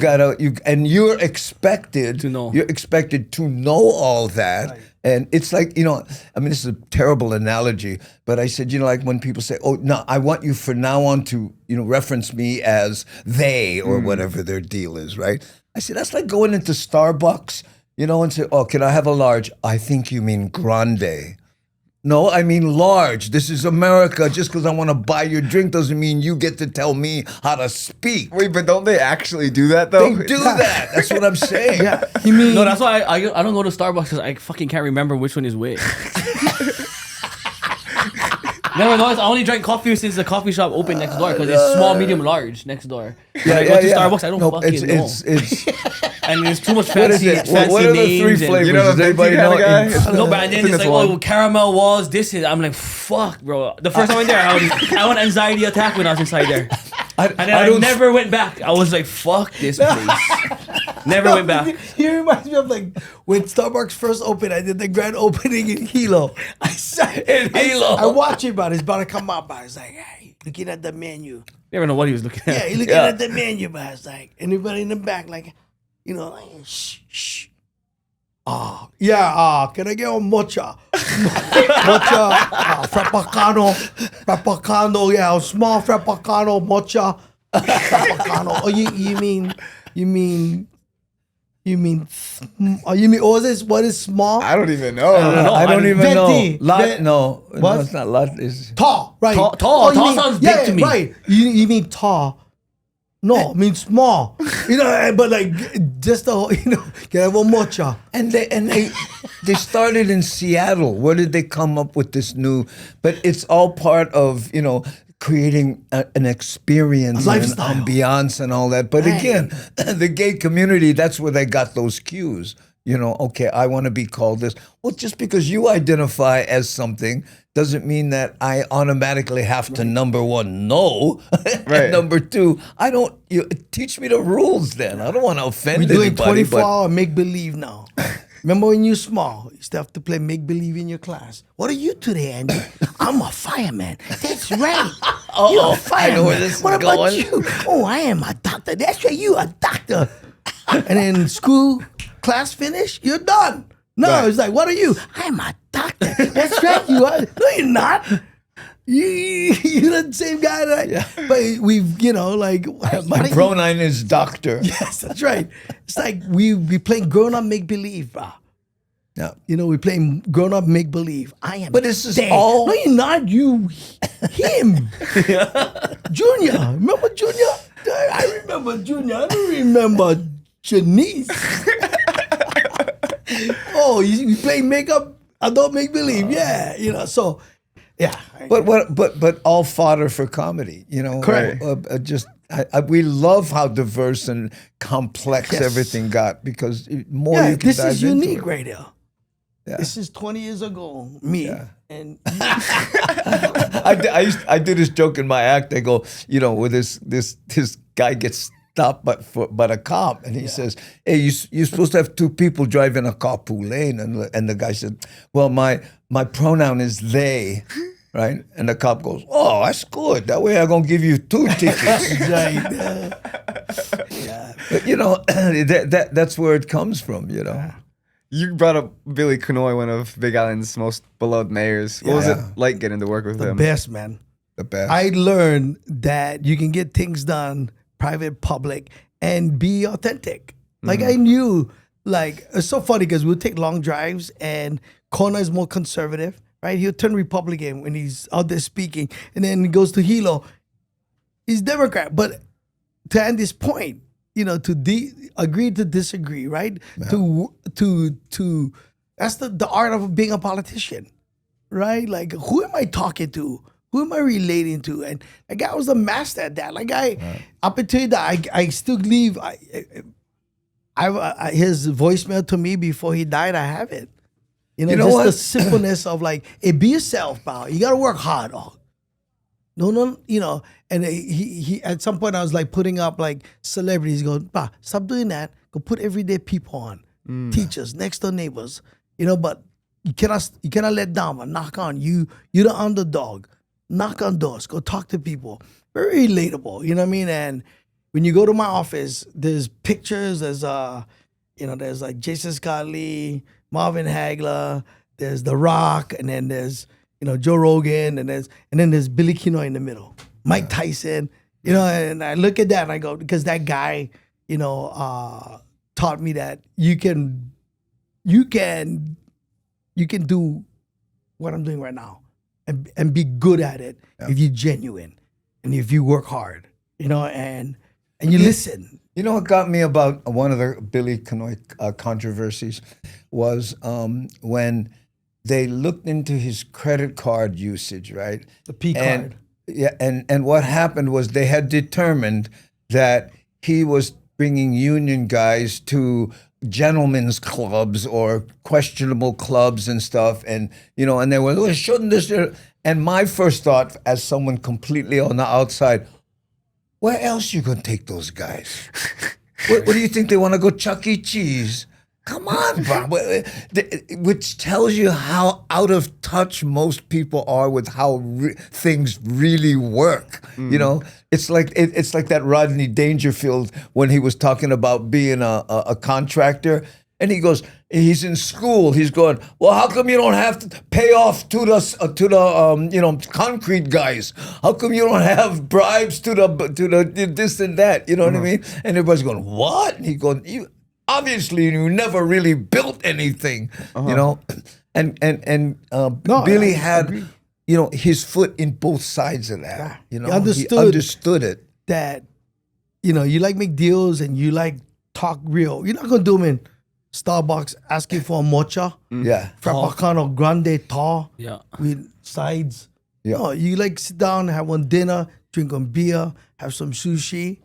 you're expected to know. You're expected to know all that. Right. And it's like, you know, I mean, this is a terrible analogy, but I said, you know, like when people say, oh, no, I want you from now on to, you know, reference me as they or whatever their deal is, right? I said, that's like going into Starbucks, you know, and say, oh, can I have a large? I think you mean grande. No, I mean large. This is America. Just because I want to buy your drink doesn't mean you get to tell me how to speak. Wait, but don't they actually do that though? They do that. That's what I'm saying. Yeah, you mean No, that's why I don't go to Starbucks because I fucking can't remember which one is which. Never noticed. I only drank coffee since the coffee shop opened next door because it's small, medium, large next door. When I go to Starbucks, I don't fucking know. It's And there's too much what is fancy, it? fancy What are the names. three and- flavors? You know the Does anybody venti kinda know? guy? No, but and then think it's it's like, one. oh, caramel walls, this is. I'm like, fuck, bro. The first time I went there, I went anxiety attack when I was inside there. And then I never went back. I was like, fuck this place. Never went back. He reminds me of like when Starbucks first opened. I did the grand opening in Hilo. I watch it, but it's about to come out. But it's like, hey, looking at the menu. You never know what he was looking at. Yeah, he looking at the menu, but it's like anybody in the back, like, you know, like, shh, shh. Can I get a mocha? Mocha, frappuccino, yeah, a small frappuccino, mocha, frappuccino. Oh, you mean, what is small? I don't even know. I don't even Venti. know. No, What? it's not lot. It's Tall, right? Tall you mean- sounds big to me. Right. You mean tall. No, it means small. You know, but like just the whole, you know, can I have a mocha? and they started in Seattle. Where did they come up with this new? But it's all part of creating an experience, A and lifestyle. an ambiance, and all that. But Right. again, the gay community, that's where they got those cues. Okay, I want to be called this. Well, just because you identify as something doesn't mean that I automatically have to, number one, know. Right. And number two, I don't, teach me the rules then. I don't want to offend We're doing anybody. 24-hour make-believe now. Remember when you were small, you used to have to play make-believe in your class. What are you today, Andy? I'm a fireman. That's right. You're a fireman. I know where this is what about going. you? Oh, I am a doctor. That's right, you a doctor. And then school, class finish, you're done. No, Right. it's like, what are you? I'm a doctor. That's right, you are. No, you're not. You're the same guy that but we've, like My pronoun is doctor. Yes, that's right. It's like we playing grown up make believe, bro. Yeah. We playing grown up make believe. I am. But this is Dan. all- No, you're not. You, him, Junior. Remember Junior? I remember Junior. I don't remember Janice. Oh, you play makeup, adult make believe. Yeah, So, yeah. But all fodder for comedy, Correct. We love how diverse and complex Yes. everything got because more Yeah, you can this dive is into unique it. right here. Yeah. This is 20 years ago, me. And I do this joke in my act. I go, where this guy gets stopped by a cop, and he says, "Hey, you're supposed to have two people driving a carpool lane," and the guy said, "Well, my pronoun is they." Right? And the cop goes, "Oh, that's good. That way I'm going to give you 2 tickets." But, that's where it comes from, You brought up Billy Kenoy, one of Big Island's most beloved mayors. What was it Yeah. like getting to work with the him? best, man. The best. I learned that you can get things done, private, public, and be authentic. Like I knew, it's so funny because we'll take long drives and Kona is more conservative, right? He'll turn Republican when he's out there speaking. And then he goes to Hilo, he's Democrat. But to Andy's point, to agree to disagree, right? To that's the art of being a politician, right? Like, who am I talking to? Who am I relating to? And like, I was a master at that. Like, up until that, I still leave. His voicemail to me before he died, I have it. Just what? the simpleness of like, hey, be yourself, pal. You gotta work hard. Oh. No, and he at some point I was like putting up like celebrities. He goes, "Pa, stop doing that. Go put everyday people on, teachers, next door neighbors. But you cannot let down. But knock on you. You're the underdog. Knock on doors. Go talk to people. Very relatable. You know what I mean? And when you go to my office, there's pictures. There's there's like Jason Scott Lee, Marvin Hagler. There's The Rock, and then there's Joe Rogan, and then there's Billy Kenoy in the middle, Mike Tyson, and I look at that and I go, because that guy, taught me that you can do what I'm doing right now, and be good at it if you're genuine and if you work hard, you know, and you listen. You know what got me about one of the Billy Kenoy controversies was when they looked into his credit card usage, right? The P card. Yeah, and what happened was they had determined that he was bringing union guys to gentlemen's clubs or questionable clubs and stuff, and you know, and they were, well, shouldn't this? And my first thought, as someone completely on the outside, where else you gonna take those guys? What do you think they want to go Chuck E. Cheese? Come on, bro. Which tells you how out of touch most people are with how things really work. You know, it's like that Rodney Dangerfield when he was talking about being a contractor, and he goes, he's in school. He's going, well, how come you don't have to pay off to the concrete guys? How come you don't have bribes to the this and that? You know what I mean? And everybody's going, what? And he going, obviously, you never really built anything, you know, and Billy had, you know, his foot in both sides of that. You know, he understood it. That, you know, you like make deals and you like talk real. You're not gonna do them in Starbucks asking for a mocha, Frappuccino Grande tall, with sides. Yeah. No, you like sit down, have one dinner, drink one beer, have some sushi.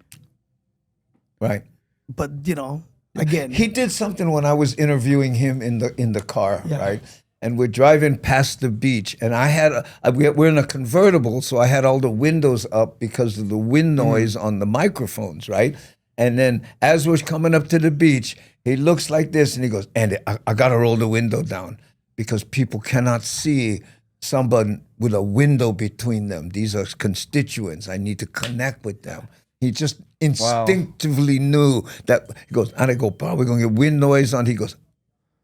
Right. But you know. Again, he did something when I was interviewing him in the car, right? And we're driving past the beach, and I had we're in a convertible, so I had all the windows up because of the wind noise on the microphones, right? And then as we're coming up to the beach, he looks like this, and he goes, "Andy, I gotta roll the window down because people cannot see somebody with a window between them. These are constituents. I need to connect with them." He just instinctively knew that. He goes, and I go, probably going to get wind noise on. He goes,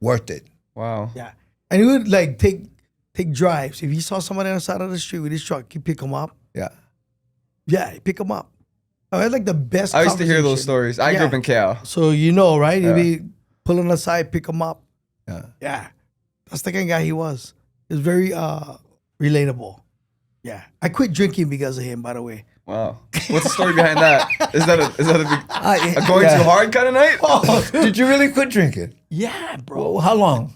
worth it. Wow. Yeah. And he would like take drives. If he saw somebody on the side of the street with his truck, he'd pick him up. Yeah. Yeah, he'd pick him up. I had like the best I used to hear those stories. I grew up in KL. So you know, right? He'd be pulling aside, pick him up. Yeah. Yeah. That's the kind of guy he was. He was very relatable. Yeah. I quit drinking because of him, by the way. Wow. What's the story behind that? Is that a going too hard kind of night? Oh, did you really quit drinking? Yeah, bro. Well, how long?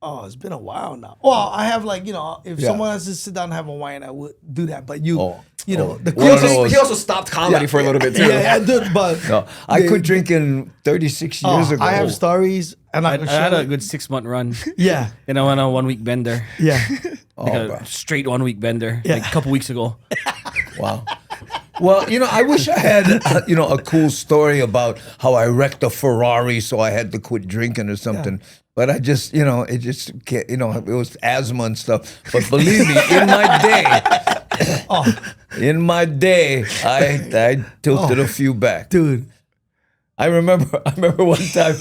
Oh, it's been a while now. Well, I have like, you know, if someone has to sit down and have a wine, I would do that. But you know, he also stopped comedy for a little bit too. Yeah, I did, but no, I quit drinking 36 years ago. I have stories, and I had a good 6-month run. Yeah. And I went on a 1-week bender. Yeah. Like a straight 1-week bender, like a couple weeks ago. Wow. Well, you know, I wish I had, a cool story about how I wrecked a Ferrari, so I had to quit drinking or something. Yeah. But I just, it just, it was asthma and stuff. But believe me, in my day, I tilted a few back. Dude. I remember one time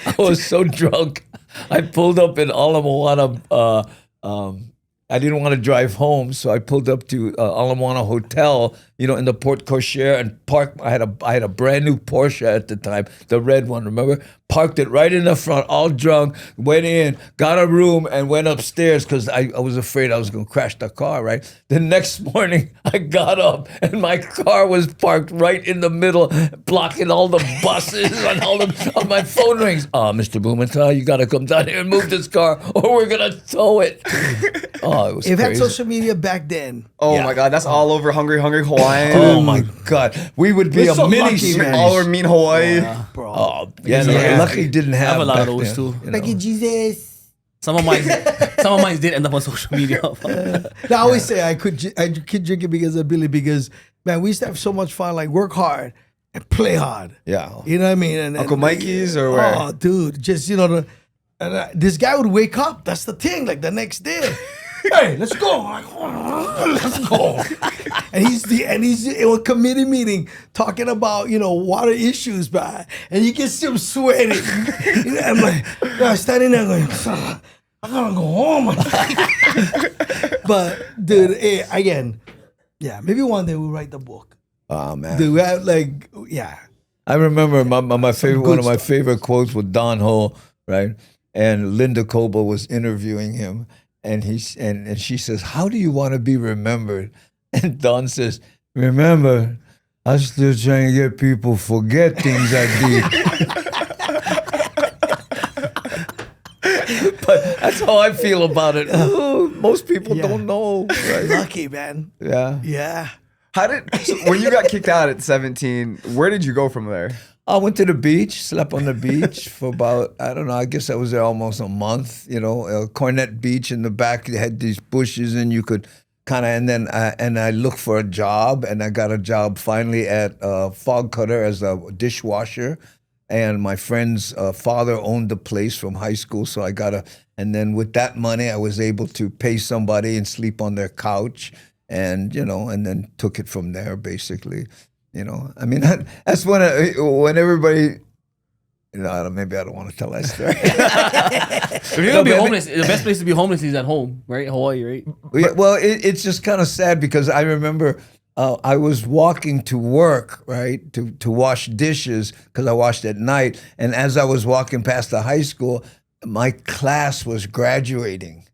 I was so drunk, I pulled up in Ala Moana. I didn't want to drive home, so I pulled up to Ala Moana Hotel, in the Port Cochere and parked. I had a brand new Porsche at the time, the red one, remember? Parked it right in the front, all drunk, went in, got a room, and went upstairs because I was afraid I was going to crash the car, right? The next morning, I got up, and my car was parked right in the middle, blocking all the buses and all my phone rings. Mr. Bumatai, you got to come down here and move this car, or we're going to tow it. Oh, it was If crazy. had social media back then. Oh my God, that's all over Hungry Hawaiian. Oh my God, we would be We're a so mini lucky, series. man. All over mean Hawaii. Bro. Oh, Yeah. lucky didn't I have have a lot of back those then, too. Thank you, Jesus. Some of mine did end up on social media. I always say I quit drinking because of Billy, because, man, we used to have so much fun, like work hard and play hard. Yeah. You know what I mean? And Uncle Mikey's or where? Oh, dude, just, this guy would wake up. That's the thing, like the next day. Hey, let's go. I'm like, oh, let's go. and he's in a committee meeting talking about, water issues, man. And you can see him sweating. I'm like, standing there going, I gotta go home. But, dude, again, maybe one day we'll write the book. Oh man. Dude, I remember my favorite one of my favorite quotes with Don Ho, right? And Linda Coble was interviewing him. and and she says, "How do you want to be remembered?" And Don says, "Remember, I'm still trying to get people forget things I did." But that's how I feel about it. Ooh, most people don't know. Right? Lucky, man. Yeah. Yeah. When you got kicked out at 17, where did you go from there? I went to the beach, slept on the beach for about, I don't know, I guess I was there almost a month, Cornet Beach in the back, they had these bushes and you could kind of, and I looked for a job and I got a job finally at Fog Cutter as a dishwasher. And my friend's father owned the place from high school, so and then with that money, I was able to pay somebody and sleep on their couch and, and then took it from there basically. I mean, that's when everybody, maybe I don't want to tell that story. If you're gonna be homeless, the best place to be homeless is at home, right? Hawaii, right? Yeah, well, it's just kind of sad because I remember I was walking to work, right, to wash dishes because I washed at night. And as I was walking past the high school, my class was graduating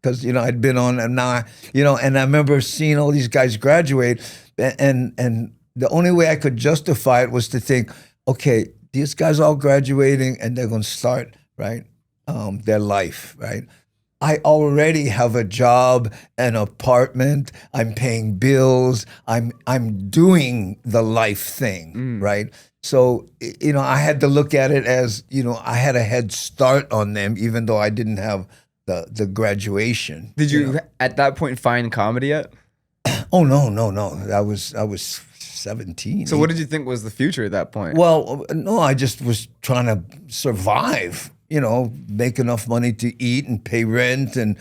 because, I'd been on and now, and I remember seeing all these guys graduate and the only way I could justify it was to think, okay, these guys all graduating and they're going to start, right, their life, right? I already have a job, an apartment, I'm paying bills, I'm doing the life thing, right? So, I had to look at it as, I had a head start on them even though I didn't have the graduation. Did you at that point find comedy yet? Oh, no. I was 17. So what did you think was the future at that point? Well, no, I just was trying to survive, make enough money to eat and pay rent and,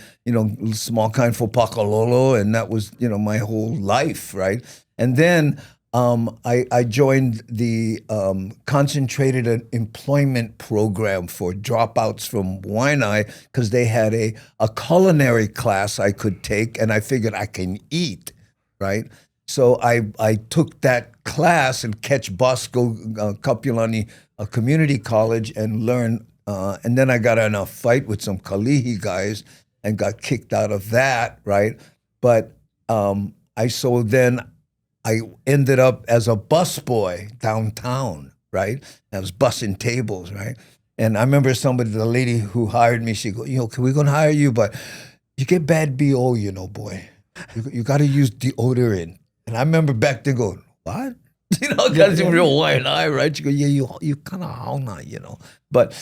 small kind for pakalolo. And that was, my whole life, right? And then I joined the concentrated employment program for dropouts from Waianae because they had a culinary class I could take and I figured I can eat, right? So I took that class and catch bus, go Kapulani Community College and learn. And then I got in a fight with some Kalihi guys and got kicked out of that, right? But then I ended up as a busboy downtown, right? I was bussing tables, right? And I remember the lady who hired me, she go, we're gonna hire you, but you get bad BO, boy. You got to use deodorant. And I remember back then going, what? Because in real Waianae, right? You go, yeah, you kind of hauna, But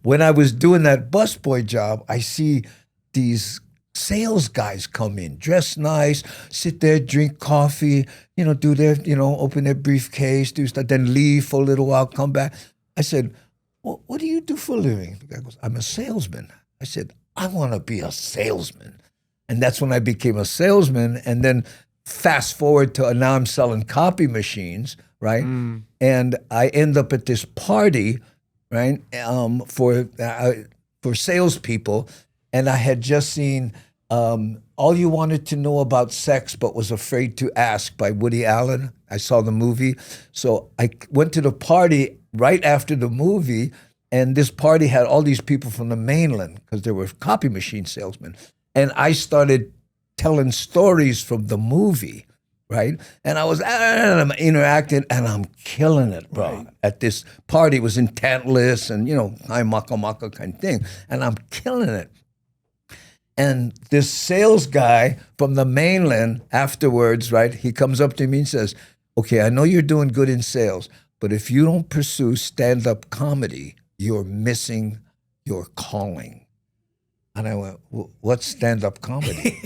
when I was doing that busboy job, I see these sales guys come in, dress nice, sit there, drink coffee, do their, open their briefcase, do stuff, then leave for a little while, come back. I said, well, what do you do for a living? The guy goes, I'm a salesman. I said, I want to be a salesman. And that's when I became a salesman. And then fast forward to now I'm selling copy machines, right? And I end up at this party, right, for salespeople. And I had just seen All You Wanted to Know About Sex But Was Afraid to Ask by Woody Allen. I saw the movie. So I went to the party right after the movie, and this party had all these people from the mainland because they were copy machine salesmen. And I started telling stories from the movie, right? And I was I'm interacting, and I'm killing it, bro. Right. At this party, it was in Tantalus and, high maka kind of thing. And I'm killing it. And this sales guy from the mainland afterwards, right, he comes up to me and says, okay, I know you're doing good in sales, but if you don't pursue stand-up comedy, you're missing your calling. And I went, what's stand-up comedy?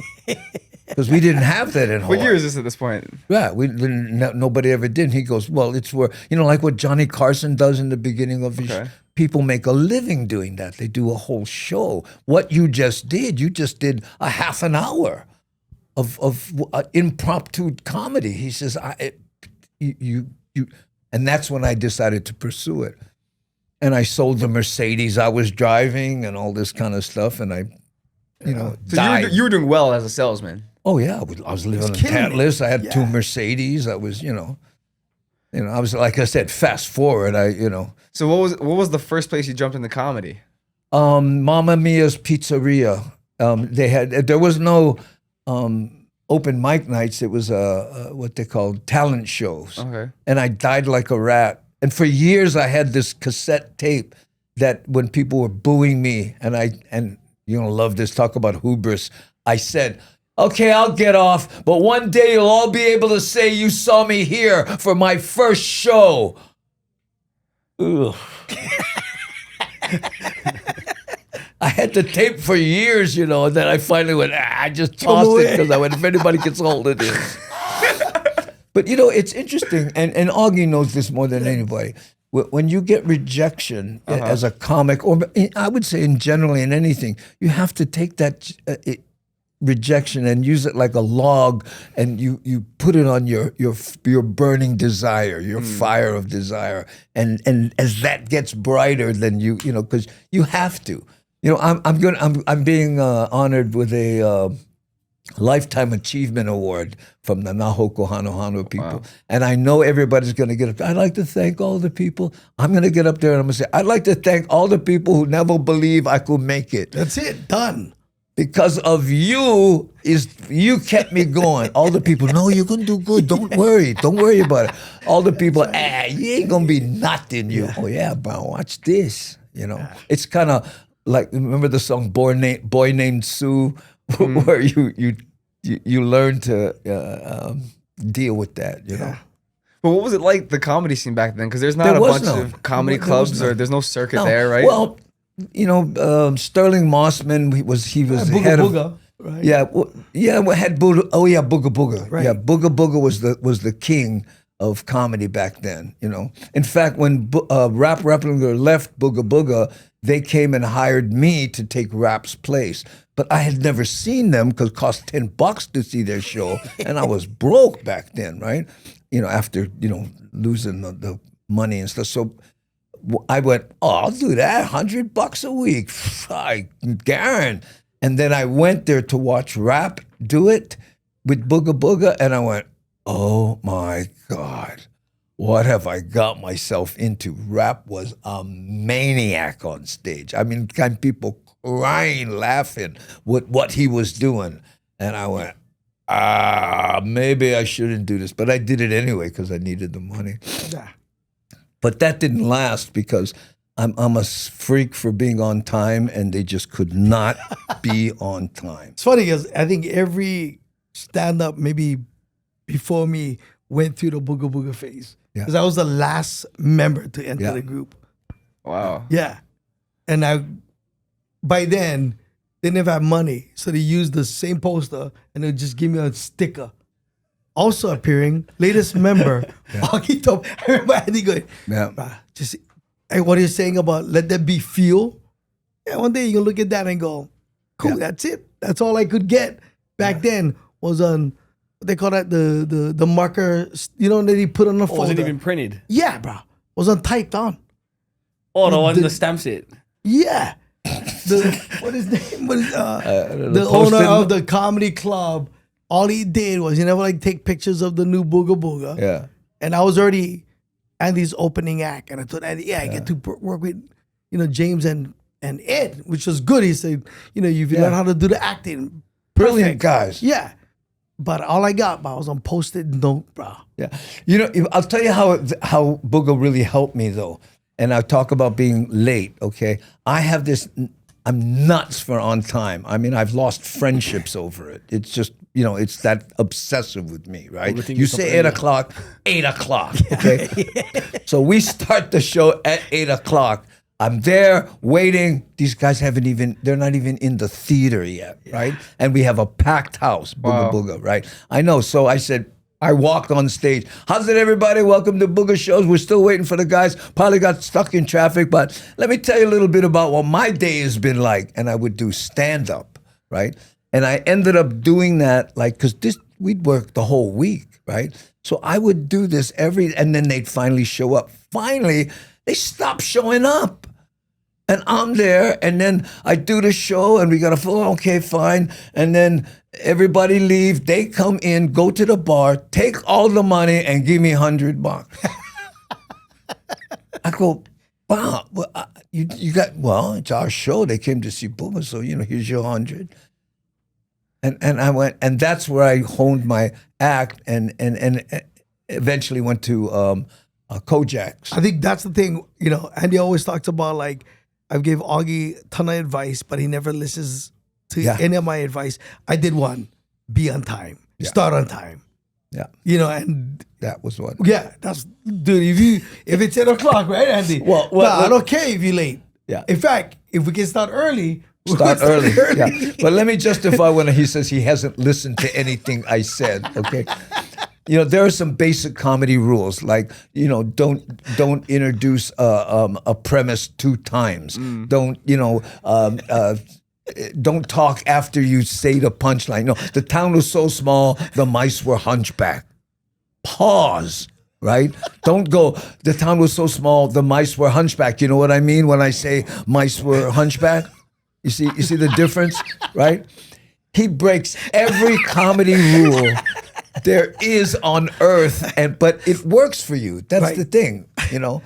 Because we didn't have that in Hawaii. What year is this at this point? Yeah, nobody ever did. And he goes, well, it's where, like what Johnny Carson does in the beginning of his people make a living doing that. They do a whole show. What you just did a half an hour of impromptu comedy. He says, you, and that's when I decided to pursue it. And I sold the Mercedes I was driving and all this kind of stuff. And I, so died. you were doing well as a salesman. Oh yeah, I was living in Tantalus. I had 2 Mercedes. I was, I was, like I said, fast forward. So what was the first place you jumped into comedy? Mamma Mia's Pizzeria There was no open mic nights. It was what they called talent shows. Okay. And I died like a rat. And for years I had this cassette tape that when people were booing me, and you're gonna love this, talk about hubris, I said, okay, I'll get off, but one day you'll all be able to say you saw me here for my first show. Ugh. I had the tape for years, and then I finally went, I just tossed it because I went, if anybody gets hold of this. But, it's interesting, and Augie knows this more than anybody. When you get rejection as a comic, or I would say in generally in anything, you have to take that rejection and use it like a log, and you put it on your burning desire, your fire of desire, and as that gets brighter, then because you have to. I'm being honored with a Lifetime Achievement Award from the Nahoko Hanohano people. Wow. And I know everybody's going to get up. I'd like to thank all the people. I'm going to get up there and I'm going to say, I'd like to thank all the people who never believed I could make it. That's it. Done. Because of you kept me going. All the people, no, you're going to do good. Don't worry. Don't worry about it. All the people, you ain't going to be nothing. Oh, yeah, bro, watch this. It's kind of like, remember the song Boy Named Sue? Where you learn to deal with that, know. Well, what was it like, the comedy scene back then? Because there's not a bunch of comedy clubs, or there's no circuit there, right? Well, Sterling Mossman, he was the head of Booga, right? We had Booga. Oh yeah, Booga Booga. Right. Yeah, Booga Booga was the king of comedy back then. In fact, when Rap Replinger left Booga Booga, they came and hired me to take Rap's place. But I had never seen them because it cost $10 to see their show, and I was broke back then, right? After losing the money and stuff. So I went, I'll do that, $100 a week, I guarantee. And then I went there to watch Rap do it with Booga Booga, and I went, oh my God, what have I got myself into? Rap was a maniac on stage. I mean, kind of people crying, laughing with what he was doing. And I went, maybe I shouldn't do this. But I did it anyway because I needed the money. But that didn't last because I'm a freak for being on time, and they just could not be on time. It's funny because I think every stand-up maybe before me went through the Booga Booga phase. Because I was the last member to enter the group. Wow. Yeah. And by then, they never had money. So they used the same poster and they would just give me a sticker. Also appearing, latest member, Augie told, I remember Andy going, just, hey, what are you saying about let that be feel? Yeah, one day you can look at that and go, cool, that's it. That's all I could get back then was on, what they call that, the marker, that he put on the folder. Wasn't even printed. Yeah, bro. Was on typed on. Oh, the one that stamps it. Yeah. What is his name? The owner of the comedy club, all he did was he never take pictures of the new Booga Booga. Yeah. And I was already Andy's opening act. And I told Andy, I get to work with, James and Ed, which was good. He said, if you learn how to do the acting. Brilliant guys. Yeah. But all I got, I was on Post-it note, bro. Yeah. I'll tell you how Booga really helped me, though. And I talk about being late, okay? I have this, I'm nuts for on time. I mean, I've lost friendships over it. It's just, it's that obsessive with me, right? You say 8 o'clock, 8 o'clock, okay? So we start the show at 8 o'clock. I'm there waiting. These guys they're not even in the theater yet, right? And we have a packed house, Booga Booga, right? I know. So I said, I walked on stage. How's it, everybody? Welcome to Booga Shows. We're still waiting for the guys. Probably got stuck in traffic, but let me tell you a little bit about what my day has been like. And I would do stand-up, right? And I ended up doing that, because we'd work the whole week, right? So I would do this and then they'd finally show up. Finally, they stopped showing up. And I'm there, and then I do the show, and we got okay, fine. And then everybody leave. They come in, go to the bar, take all the money, and give me $100. I go, wow, you got, it's our show. They came to see Booga, so, here's your 100. And I went, and that's where I honed my act, and eventually went to Kojak's. I think that's the thing. You know, Andy always talks about like, I gave Augie a ton of advice, but he never listens to any of my advice. I did one: be on time, start on time. Yeah, you know, and that was one. Yeah, that's dude. If it's 8 o'clock, right, Andy? Well, I don't care if you're late. Yeah. In fact, if we can start early. Start early. Yeah. But let me justify when he says he hasn't listened to anything I said. Okay. You know, there are some basic comedy rules, like, you know, don't introduce a premise 2 times. Don't, you know, don't talk after you say the punchline. No, the town was so small, the mice were hunchback. Pause. Right? Don't go, the town was so small, the mice were hunchback. You know what I mean when I say mice were hunchback? You see the difference, right? He breaks every comedy rule there is on earth, but it works for you. That's the thing, you know.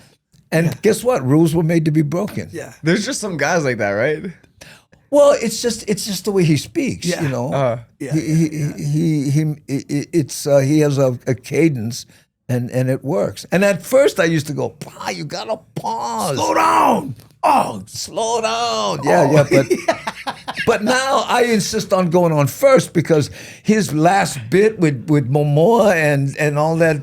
And guess what? Rules were made to be broken. Yeah. There's just some guys like that, right? Well, it's just the way he speaks, you know. He has a cadence, and it works. And at first I used to go, you gotta pause. Slow down. Oh, slow down. But now I insist on going on first, because his last bit with Momoa and all that,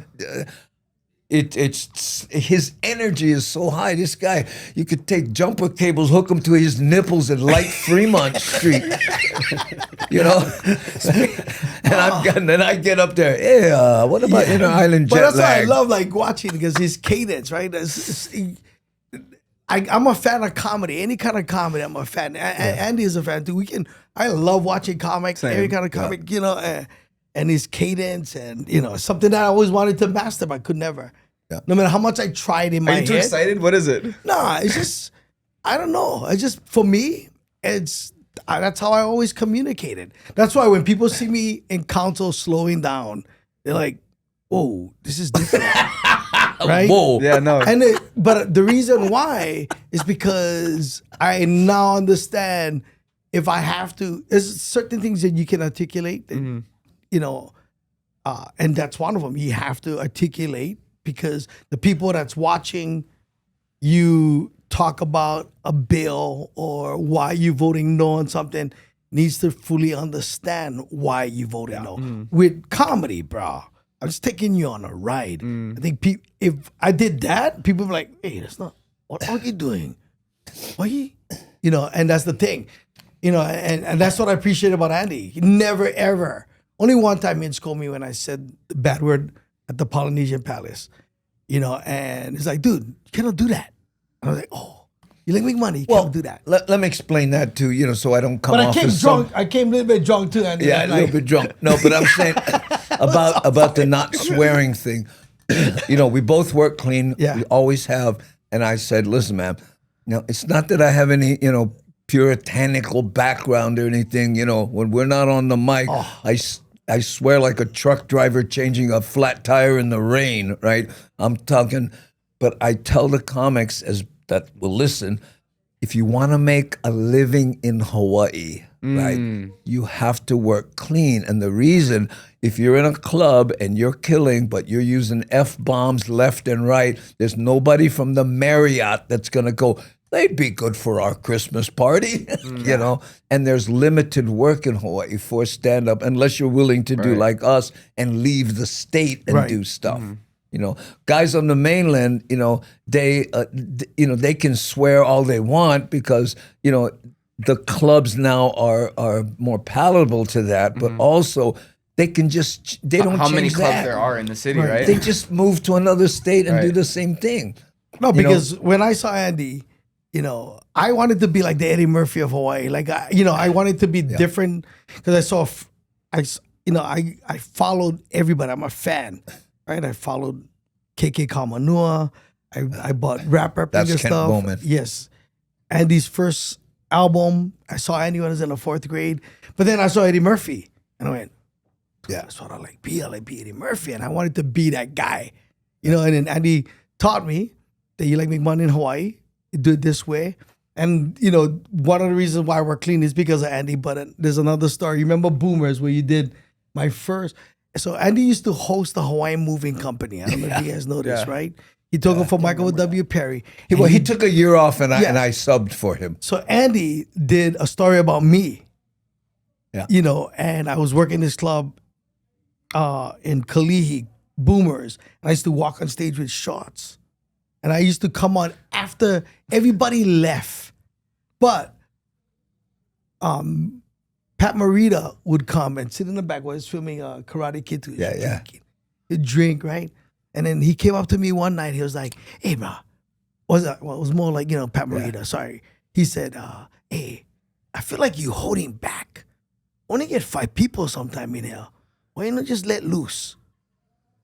it's his energy is so high. This guy, you could take jumper cables, hook them to his nipples, and light Fremont Street. You know, and then I get up there. Hey, what about Inter Island jet lag? But that's why I love like watching, because his cadence, right? I'm a fan of comedy, any kind of comedy. I'm a fan. Andy is a fan too. I love watching comics, every kind of comic, you know, and his cadence, and you know, something that I always wanted to master, but I could never. Yeah. No matter how much I tried in my head. Are you too excited? What is it? Nah, it's just, I don't know. It's just, for me, that's how I always communicated. That's why when people see me in council slowing down, they're like, whoa, this is different. Right? Whoa. Yeah, no. But the reason why is because I now understand, if I have to, there's certain things that you can articulate, that, you know, and that's one of them. You have to articulate, because the people that's watching you talk about a bill or why you're voting no on something needs to fully understand why you voted no. With comedy, bro, I'm just taking you on a ride. I think if I did that, people would be like, hey, that's not, what are you doing? Why you know, and that's the thing. You know, and that's what I appreciate about Andy. He never, ever. Only one time he scolded me when I said the bad word at the Polynesian Palace. You know, and he's like, dude, you cannot do that. And I was like, oh, you like make money, you can't do that. Let me explain that too, you know, so I don't come off But I came as drunk. I came a little bit drunk too. Andy. a little bit drunk. No, but I'm saying about the not swearing thing. You know, we both work clean. Yeah. We always have. And I said, listen, man, you know, it's not that I have any, you know, puritanical background or anything. You know, when we're not on the mic, I swear like a truck driver changing a flat tire in the rain, right? I'm talking, but I tell the comics that will listen, if you want to make a living in Hawaii, right, you have to work clean. And the reason, if you're in a club and you're killing, but you're using F-bombs left and right, there's nobody from the Marriott that's going to go, they'd be good for our Christmas party, you know? And there's limited work in Hawaii for stand-up, unless you're willing to do like us and leave the state and do stuff. You know, guys on the mainland, you know, they can swear all they want, because, you know, the clubs now are more palatable to that, but also they can just, they don't How change many clubs that. there are in the city, right? They just move to another state and do the same thing. No, because when I saw Andy, you know, I wanted to be like the Eddie Murphy of Hawaii. Like, I wanted to be different, because I saw, I followed everybody. I'm a fan, right? I followed KK Kamanua. I bought rap and That's Kent stuff. Bowman. Yes. Andy's first album, I saw Andy when I was in the 4th grade. But then I saw Eddie Murphy, and I went, that's what I like be Eddie Murphy. And I wanted to be that guy, you know. And then Andy taught me that you like make money in Hawaii, you do it this way. And you know, one of the reasons why we're clean is because of Andy. But there's another story. You remember Boomers where you did my first? So Andy used to host the Hawaiian Moving Company. I don't know if you guys know this, right? He took it for Michael W. Perry. He took a year off, and I subbed for him. So Andy did a story about me. Yeah. You know, and I was working this club in Kalihi, Boomers, and I used to walk on stage with shorts. And I used to come on after everybody left. But Pat Morita would come and sit in the back while I was filming Karate Kid 2. He'd drink, right? And then he came up to me one night. He was like, hey, bro. Well, it was more like, you know, Pat Morita, sorry. He said, hey, I feel like you holding back. Only get 5 people sometime in here. Why you not just let loose?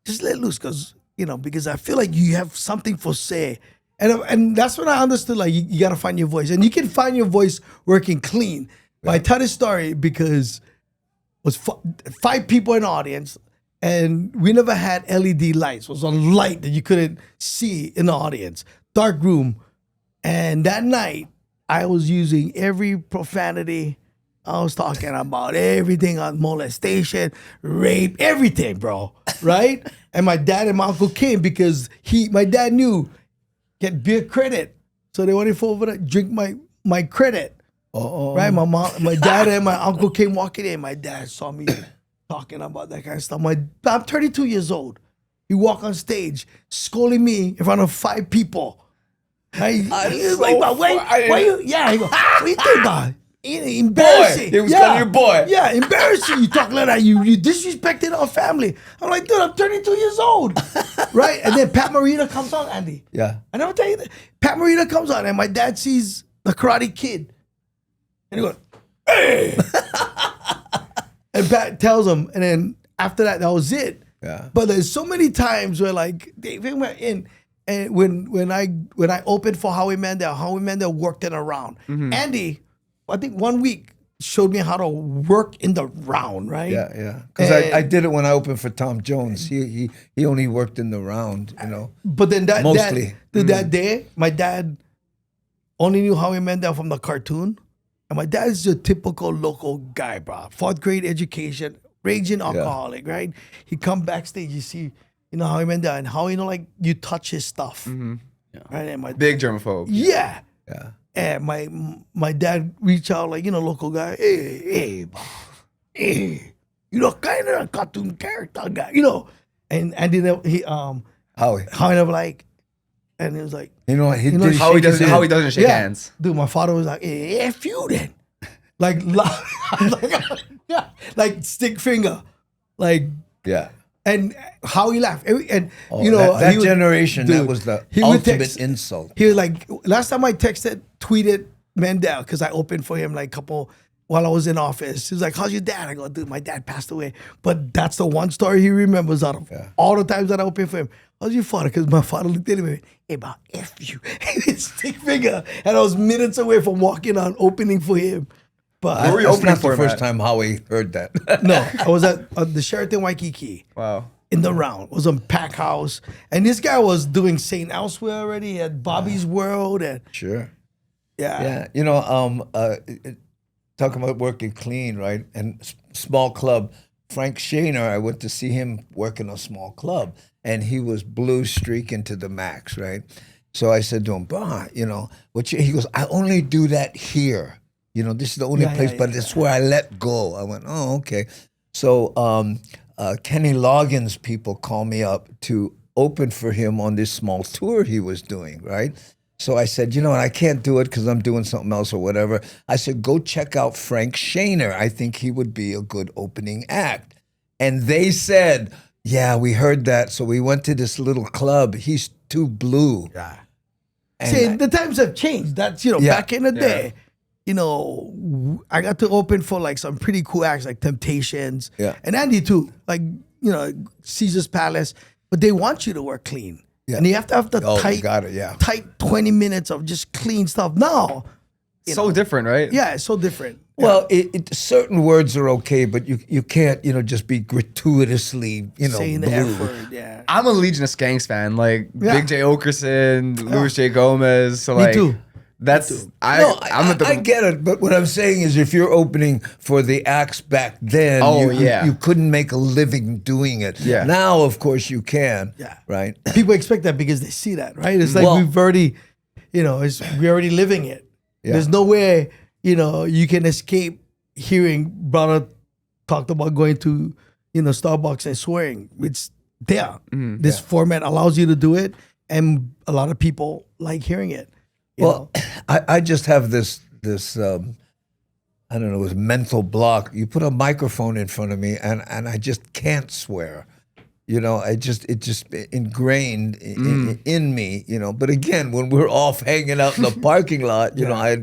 Just let loose, because I feel like you have something for say. And that's when I understood, like, you got to find your voice. And you can find your voice working clean. But I tell this story because it was 5 people in the audience, and we never had LED lights. It was a light that you couldn't see in the audience. Dark room. And that night, I was using every profanity. I was talking about everything on molestation, rape, everything, bro. Right? And my dad and my uncle came because my dad knew get beer credit. So they wanted for over to drink my credit. Right? My dad and my uncle came walking in. My dad saw me talking about that kind of stuff. I'm 32 years old. He walked on stage scolding me in front of 5 people. He was like, why you? Yeah, he go, what you think about? Embarrassing. Boy. He was calling you boy. Yeah, embarrassing. You talk like that. You disrespected our family. I'm like, dude, I'm 32 years old. Right? And then Pat Morita comes on, Andy. Yeah. I never tell you that. Pat Morita comes on, and my dad sees the Karate Kid. And he goes, hey! And Pat tells him, and then after that was it. Yeah. But there's so many times where, like, they went in, and when I opened for Howie Mandel worked in a round. Andy, I think 1 week, showed me how to work in the round, right? Yeah. Because I did it when I opened for Tom Jones. He only worked in the round, you know. But then Mostly. that day, my dad only knew Howie Mandel from the cartoon. And my dad is a typical local guy, bro. 4th grade education, raging alcoholic, right? He come backstage, you see, you know, Howie Mandel, and how, you know, like, you touch his stuff. Right? And my Big germaphobe. Yeah. Yeah. And my dad reached out, like, you know, local guy, hey, you know, kind of a cartoon character guy, you know. And then Howie never like, and he was like, How he doesn't shake hands. Dude, my father was like, hey, F you then. Like, like stick finger. Like, yeah. And how he laughed. And, that generation, that was the ultimate insult. He was like, last time I tweeted Mandel, because I opened for him like while I was in office. He was like, how's your dad? I go, dude, my dad passed away. But that's the one story he remembers out of all the times that I opened for him. How's your father? Because my father looked at him and went, hey, about F you. His stick finger. And I was minutes away from walking on opening for him. But Where were you that's opening not for, the first Matt? time Howie heard that. no, I was at the Sheraton Waikiki. Wow. In the round. It was on Pack House. And this guy was doing St. Elsewhere already. He had Bobby's World. And Sure. yeah. Yeah. You know, talking about working clean, right? And small club. Frank Shaner, I went to see him work in a small club, and he was blue streaking to the max, right? So I said to him, "Bah, you know, he goes, I only do that here. You know, this is the only place, but it's where I let go." I went, "Oh, okay." So Kenny Loggins people called me up to open for him on this small tour he was doing, right? So I said, you know what, I can't do it because I'm doing something else or whatever. I said, go check out Frank Shaner. I think he would be a good opening act. And they said, yeah, we heard that. So we went to this little club. He's too blue. Yeah. And See, the times have changed. That's, back in the day, I got to open for like some pretty cool acts like Temptations. Yeah. And Andy too. Like, Caesar's Palace. But they want you to work clean. Yeah. And you have to have the tight 20 minutes of just clean stuff. Now, so different, right? Yeah, it's so different. Well, certain words are okay, but you can't, just be gratuitously, saying blue. the F word. Yeah. I'm a Legion of Skanks fan, like Big J. Okerson, Louis J. Gomez. So Me too. That's I get it, but what I'm saying is, if you're opening for the acts back then, you couldn't make a living doing it. Yeah. Now, of course, you can. Yeah. Right. People expect that because they see that, right? It's like we've already, we're already living it. Yeah. There's no way, you can escape hearing brother talked about going to, Starbucks and swearing. It's there. This format allows you to do it, and a lot of people like hearing it. You know? I just have this I don't know, this mental block. You put a microphone in front of me, and I just can't swear. It just ingrained in me. But again, when we're off hanging out in the parking lot,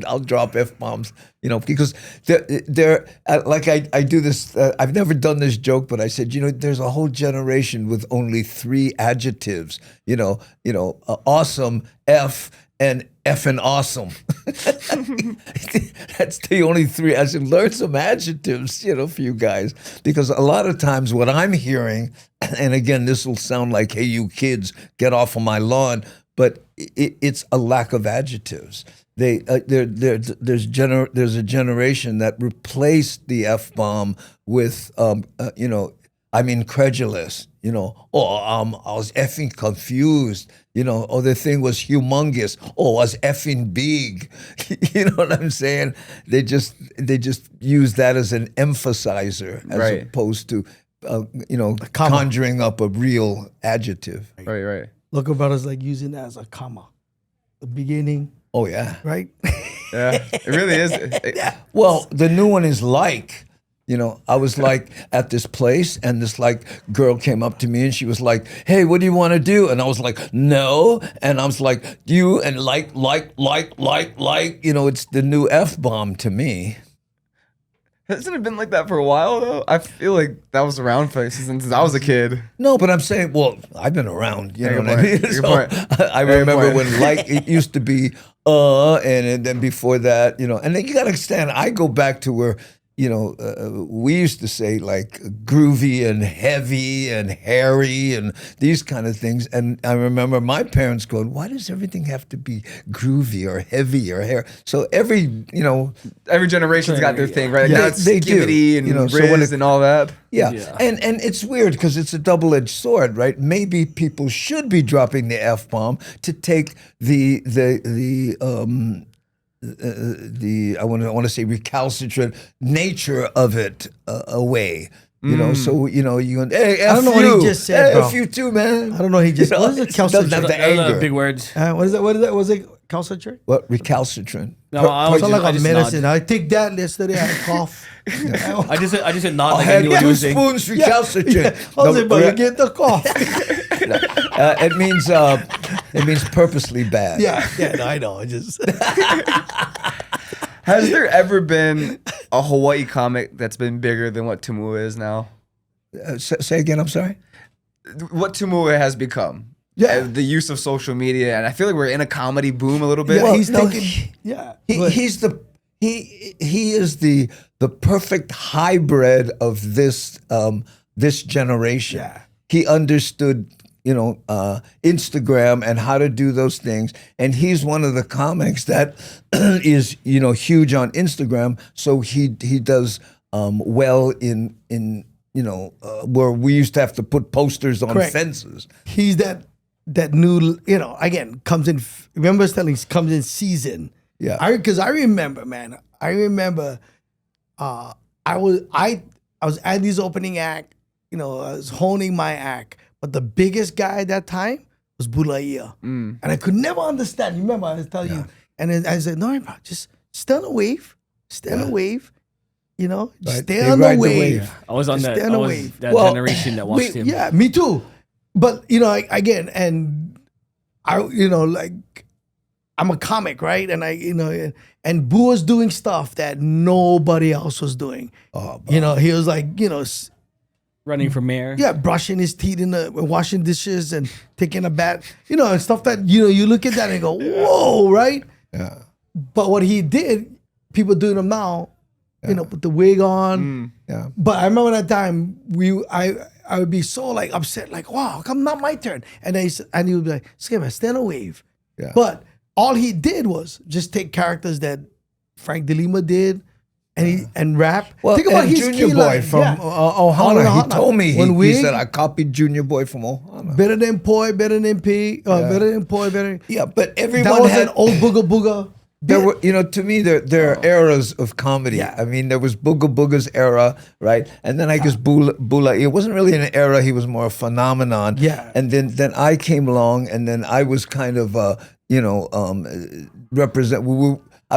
I'll drop F-bombs. Because they're like I do this. I've never done this joke, but I said, there's a whole generation with only 3 adjectives. Awesome, F, and effing awesome. That's the only 3. I should learn some adjectives, for you guys, because a lot of times what I'm hearing, and again, this will sound like, hey, you kids, get off of my lawn, but it's a lack of adjectives. There's a generation that replaced the F-bomb with, I'm incredulous. I was effing confused. The thing was humongous. I was effing big. You know what I'm saying? They just use that as an emphasizer as opposed to, conjuring up a real adjective. Right. Local brothers like using that as a comma. The beginning. Oh, yeah. Right? Yeah, it really is. Well, the new one is like. I was like at this place, and this girl came up to me, and she was like, "Hey, what do you want to do?" And I was like, "No." And I was like, "You," and like. It's the new F-bomb to me. Hasn't it been like that for a while though? I feel like that was around since I was a kid. No, but I'm saying, I've been around. You know what I mean? Good So point. I remember when it used to be and then before that, and then you got to understand. I go back to where. We used to say like groovy and heavy and hairy and these kind of things. And I remember my parents going, why does everything have to be groovy or heavy or hair? So every generation's got their thing, right? Yeah, Now it's they do. skibbity and Riz and all that. Yeah. And it's weird because it's a double-edged sword, right? Maybe people should be dropping the F-bomb to take the I want to say recalcitrant nature of it away. So you go, hey, F I don't know you. what he just said, Hey, bro. F you too, man. I don't know. He just what is it? Doesn't have the anger. Big words. What is that? Was it calcitrant? What recalcitrant? No, I always Sound just, like I a just medicine. nod. I take that yesterday. I cough. I just said nod I like I had knew what he 2 was saying. spoons recalcitrant. I was like, but you get the cough. It means purposely bad. No, I know. I just Has there ever been a Hawaii comic that's been bigger than what Tumua is now? Say again. I'm sorry. What Tumua has become. Yeah. The use of social media, and I feel like we're in a comedy boom a little bit. Yeah, He is the perfect hybrid of this generation. Yeah. He understood Instagram and how to do those things, and he's one of the comics that is huge on Instagram. So he does well in where we used to have to put posters on fences. he's that new, again, comes in. Remember, telling comes in season. Yeah. Because I remember, man. I was Andy's opening act. I was honing my act, but the biggest guy at that time was Bulaia, and I could never understand. You remember I was telling you, and then I said, "No, bro, just stay on the wave, stay on the wave." Just stay on the wave. I was on Just that. stay on I the was wave. that generation that watched him. Yeah, me too. But again, and I'm a comic, right? And and Boo was doing stuff that nobody else was doing. Oh, He was like, Running for mayor. yeah, brushing his teeth washing dishes and taking a bath, and stuff that you look at that and go, whoa, right? Yeah. But what he did, people doing them now, put the wig on. Yeah. But I remember that time I would be so like upset, like, wow, how come not my turn? And then he would be like, Skipper, stay on a wave. Yeah. But all he did was just take characters that Frank DeLima did and rap. Well, Think about and his Junior key Boy line. from Yeah. Ohana. He told me, When he said, I copied Junior Boy from Ohana. better than Poi, better than P, better than Poi, better. Yeah, but everyone That was had an old booga booga. There were, to me, there are eras of comedy. Yeah. I mean, there was Booga Booga's era, right? And then I guess Bula, it wasn't really an era. He was more a phenomenon. Yeah. And then I came along, and then I was kind of, I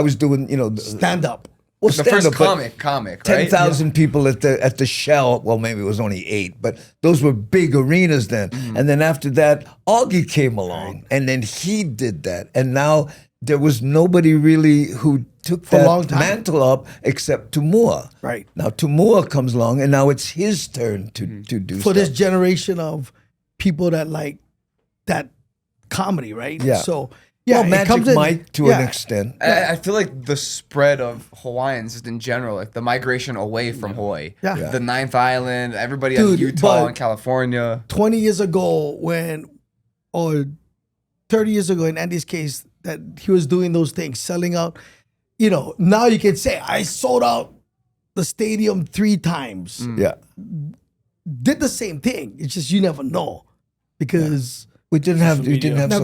was doing, Stand up. well, The first stand-up, but comic, right? 10,000 people at the Shell. Well, maybe it was only 8, but those were big arenas then. Mm-hmm. And then after that, Augie came along, and then he did that. And now there was nobody really who took For a that long time. mantle up except Tumua. Right. Now Tumua comes along, and now it's his turn to do For stuff. this generation of people that like that comedy, right? Yeah. So, yeah, well, it Magic comes in- Mike to an extent. I feel like the spread of Hawaiians just in general, like the migration away from Hawaii, Yeah. Yeah. the Ninth Island, everybody Dude, in Utah but- and California. 20 years ago or 30 years ago in Andy's case, that he was doing those things, selling out, now you can say, I sold out the stadium 3 times. Yeah. Did the same thing. It's just you never know because We didn't have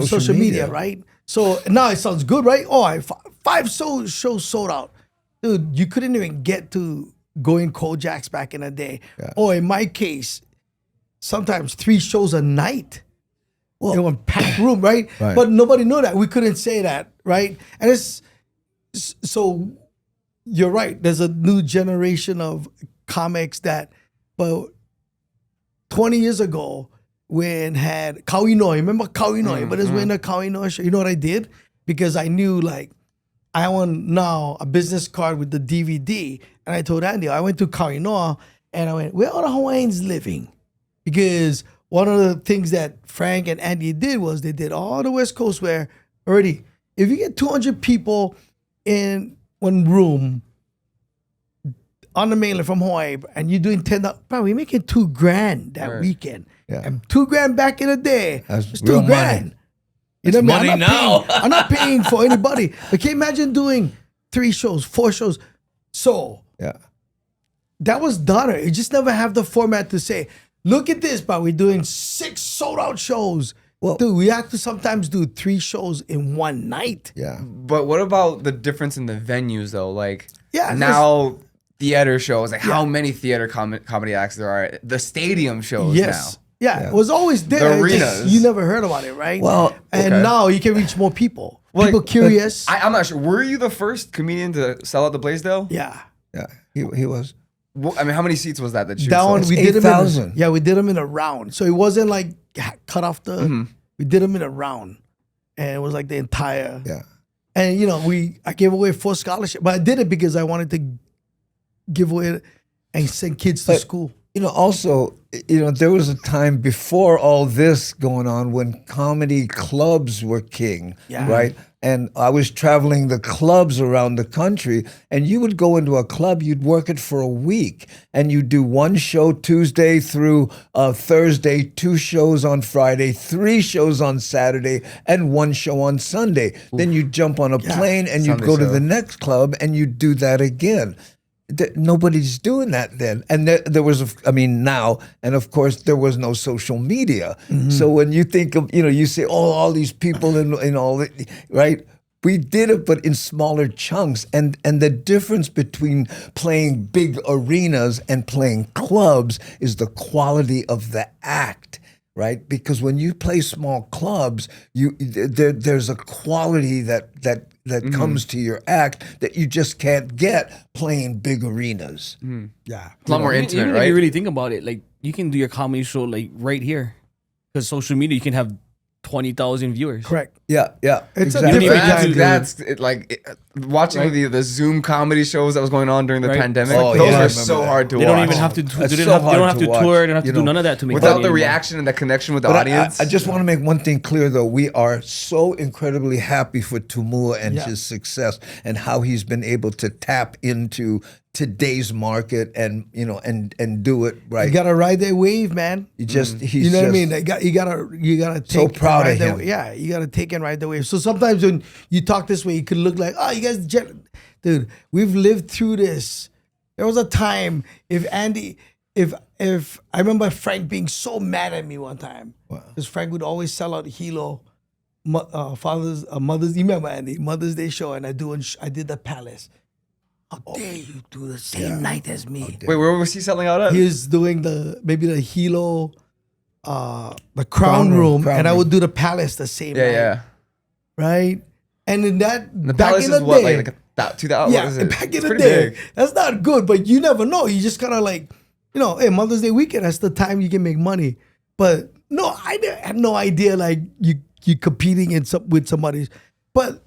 social media, right? So now it sounds good, right? Oh, 5 shows sold out. Dude, you couldn't even get to going Kojak's back in the day. Yeah. Or in my case, sometimes 3 shows a night. Well, in one packed room, right? Right. But nobody knew that. We couldn't say that, right? And so you're right. There's a new generation of comics but 20 years ago, when had Kenoy, remember Kenoy? But it's when the Kenoy show. You know what I did? Because I knew I want now a business card with the DVD. And I told Andy, I went to Kenoy and I went, where are the Hawaiians living? Because one of the things that Frank and Andy did was they did all the West Coast where already, if you get 200 people in one room on the mainland from Hawaii and you're doing $10, bro, we're making $2,000 that weekend. Yeah. And $2,000 back in the day, That's it's real $2,000. money. You know what I money mean? now. I'm not paying for anybody. But can you imagine doing 3 shows, 4 shows? So Yeah. that was done. It just never have the format to say, look at this, but we're doing 6 sold out shows. Well- dude, we have to sometimes do 3 shows in one night. Yeah. But what about the difference in the venues though? Like Yeah, now theater shows, like how many theater comedy acts there are. The stadium shows Yes. now. Yeah, it was always there. The It's just arenas. you never heard about it, right? Well, and okay. now you can reach more people. Like, People curious. I'm not sure. Were you the first comedian to sell out the Blaisdell? yeah. Yeah. He was. I mean, how many seats was that you That sold? one we did them 8,000. in. Yeah, we did them in a round. So it wasn't like cut off the. Mm-hmm. We did them in a round, and it was like the entire. Yeah. And I gave away 4 scholarships, but I did it because I wanted to give away and send kids to But- school. Also, there was a time before all this going on when comedy clubs were king, Yeah. right? And I was traveling the clubs around the country, and you would go into a club, you'd work it for a week, and you'd do 1 show Tuesday through Thursday, 2 shows on Friday, 3 shows on Saturday, and 1 show on Sunday. Then you'd jump on a plane and you'd Sunday go to show. the next club and you'd do that again. Nobody's doing that then. And there was, now, and of course, there was no social media. So when you think of, you say, all these people in all the, right? We did it, but in smaller chunks. And the difference between playing big arenas and playing clubs is the quality of the act. Right, because when you play small clubs, there's a quality that comes to your act that you just can't get playing big arenas. Yeah. It's a lot more Even intimate, if right? you really think about it, like you can do your comedy show like right here, because social media you can have 20,000 viewers. Correct. Yeah, It's a exactly. different That's, time, dude. that's it, like watching the Zoom comedy shows that was going on during the pandemic. Oh, Those yeah, I are remember so that. hard to They watch. don't even have to. That's They so don't hard have to to watch, tour. They don't have to you do know. none of that to make without money the anymore. reaction and the connection with the But audience. I just want to make one thing clear, though. We are so incredibly happy for Tumua and his success and how he's been able to tap into today's market and and do it right. You gotta ride that wave, man. He's You know what I mean? just- You gotta take So proud and of ride him. that- Yeah, you gotta take and ride the wave. So sometimes when you talk this way, you could look like, oh, you guys, dude, we've lived through this. There was a time if I remember Frank being so mad at me one time because Frank would always sell out Hilo, Mother's. You remember Andy Mother's Day show, and I did the Palace. How dare you do the same night as me? Wait, where was he selling out at? He was doing maybe the Hilo, the Crown Room, and I would do the Palace the same night. Yeah. Right? And in that, The back Palace in is the what, day, like 2,000? yeah, What is it? back in It's the pretty day, big. that's not good, but you never know. You just kind of like, hey, Mother's Day weekend, that's the time you can make money. But no, I had no idea like you competing with somebody. But,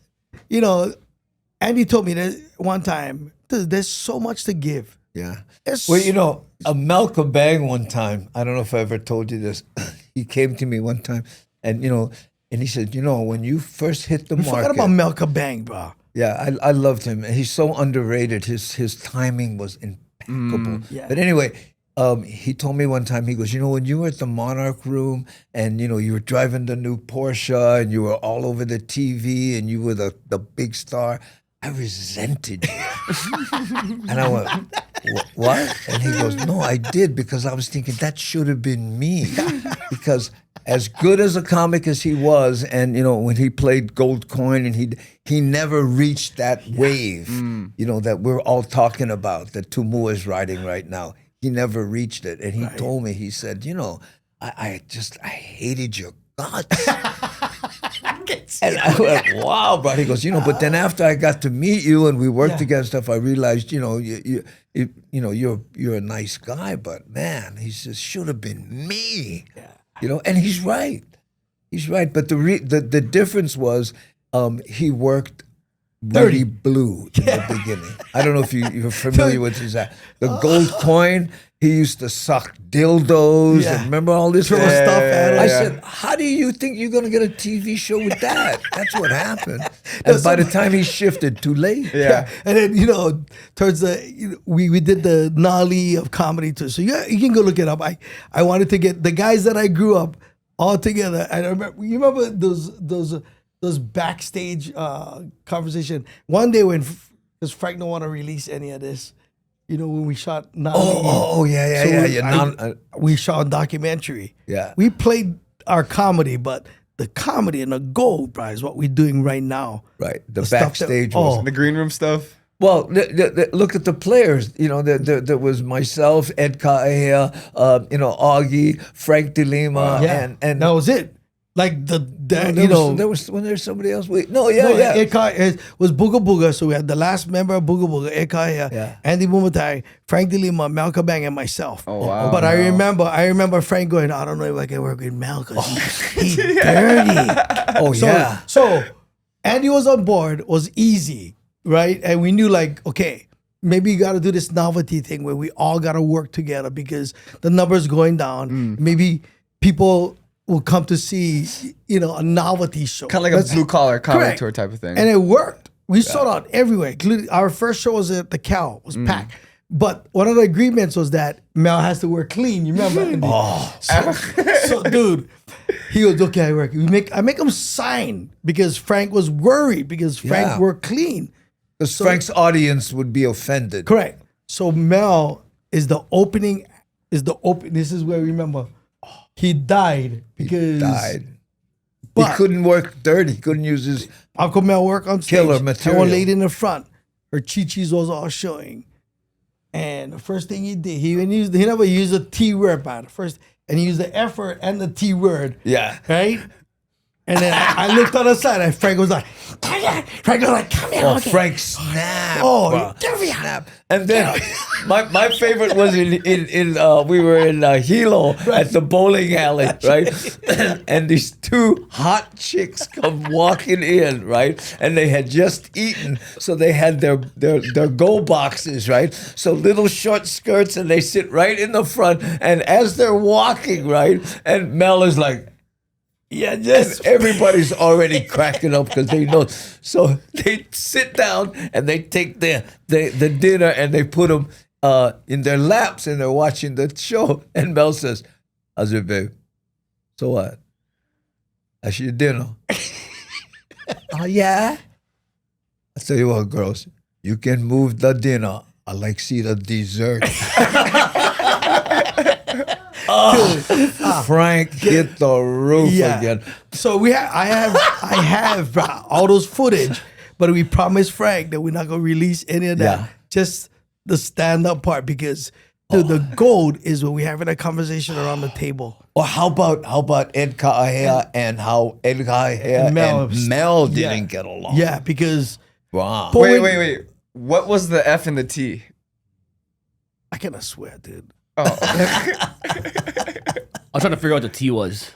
Andy told me that one time, there's so much to give. Yeah. There's Well, Malcolm Bang one time, I don't know if I ever told you this. He came to me one time and, and he said, when you first hit the I market. forgot about Melka Bang, bro. Yeah, I loved him. He's so underrated. His timing was impeccable. Yeah. But anyway, he told me one time, he goes, when you were at the Monarch Room and, you were driving the new Porsche and you were all over the TV and you were the big star, I resented you. And I went, what? And he goes, no, I did, because I was thinking that should have been me. Because as good as a comic as he was, and when he played Gold Coin, and he never reached that wave, that we're all talking about, that Tumu is riding right now. He never reached it. And he told me, he said, I hated your guts. And I went, wow, bro. He goes, but then after I got to meet you and we worked together and stuff, I realized, you're a nice guy, but man, he says, should have been me. And he's right. He's right. But the difference was he worked Dirty Blue in the beginning. I don't know if you're familiar with his act. The Gold Coin, he used to suck dildos and remember all this Throw stuff at him. I said, how do you think you're going to get a TV show with that? That's what happened. And by the time he shifted, too late. Yeah. And then, towards we did the Nali of comedy too. So you can go look it up. I wanted to get the guys that I grew up all together. And I remember those backstage conversation. One day because Frank don't want to release any of this, when we shot Nali. Oh, yeah. We shot a documentary. Yeah. We played our comedy, but the comedy and the gold, bro, is what we're doing right now. Right. The stuff that- backstage was. oh. The green room stuff. Well, look at the players. There was myself, Ed Kaea, Augie, Frank DeLima, and that was it. Like there's somebody else. It was Booga Booga. So we had the last member of Booga Booga, Eka, Andy Bumatai, Frank DeLima, Malcolm Bang, and myself. Oh, wow. But I remember Frank going, I don't know if I can work with Mal because he's dirty. Oh, yeah. So Andy was on board, was easy, right? And we knew like, okay, maybe you got to do this novelty thing where we all got to work together because the numbers going down. Maybe people will come to see, a novelty show. Kind of like a blue collar comedy Correct. tour type of thing. And it worked. We sold out everywhere, including our first show was at the Cal, was packed. But one of the agreements was that Mel has to work clean. You remember? So dude, he goes, okay, I work. I make him sign because Frank was worried because Frank worked clean. Because Frank's audience would be offended. Correct. So Mel is the opening. This is where we remember. He died because He couldn't work dirty. He couldn't use his Uncle Mel worked on stage. killer Had material. one lady in the front. Her chi-chis was all showing. And the first thing he did, he never used a T word, man. And he used the F word and the T word. Yeah. Right? And then I looked on the side, and Frank was like, come here. Frank was like, come here. Oh, okay. Frank snapped. Oh, bro. come here. Snap. And then my favorite was in we were in Hilo at the bowling alley, right? And these two hot chicks come walking in, right? And they had just eaten, so they had their go boxes, right? So little short skirts, and they sit right in the front. And as they're walking, right, and Mel is like, yeah, just everybody's already cracking up because they know. So they sit down and they take the dinner and they put them in their laps and they're watching the show. And Mel says, "How's it, babe? So what? That's your dinner." Oh yeah. I tell you what, girls, you can move the dinner. I like see the dessert. Frank hit the roof again. So I have all those footage, but we promised Frank that we're not gonna release any of that. Yeah. Just the stand-up part because the gold is when we're having a conversation around the table. Or how about Ed Kahea and how Ed Kahea and Mel didn't get along? Yeah, because Wow. Wait. What was the F and the T? I cannot swear, dude. Oh. I'm trying to figure out what the T was.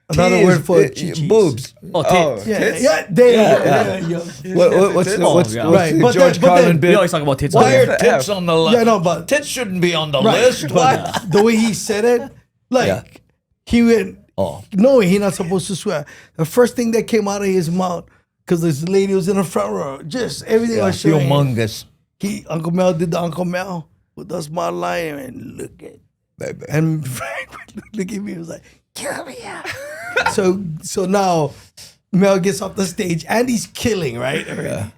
Another T word is, for chi-chis. boobs. Oh, tits. Yeah, Tits? yeah, there you go. Yeah. What's yeah. the Right, but George then- but Carlin then- We bit? always talk about tits. Why on are here. tits on the list? Yeah, no, but tits shouldn't be on the right, list. but What? the way he said it, like Yeah. he went, Oh. knowing he not supposed to swear. The first thing that came out of his mouth, because this lady was in the front row, just everything was showing. Humongous. Uncle Mel did the Uncle Mel with the smart line and look at, Baby. and Frank look at me, he was like, kill me out. so now Mel gets off the stage and he's killing, right? Yeah.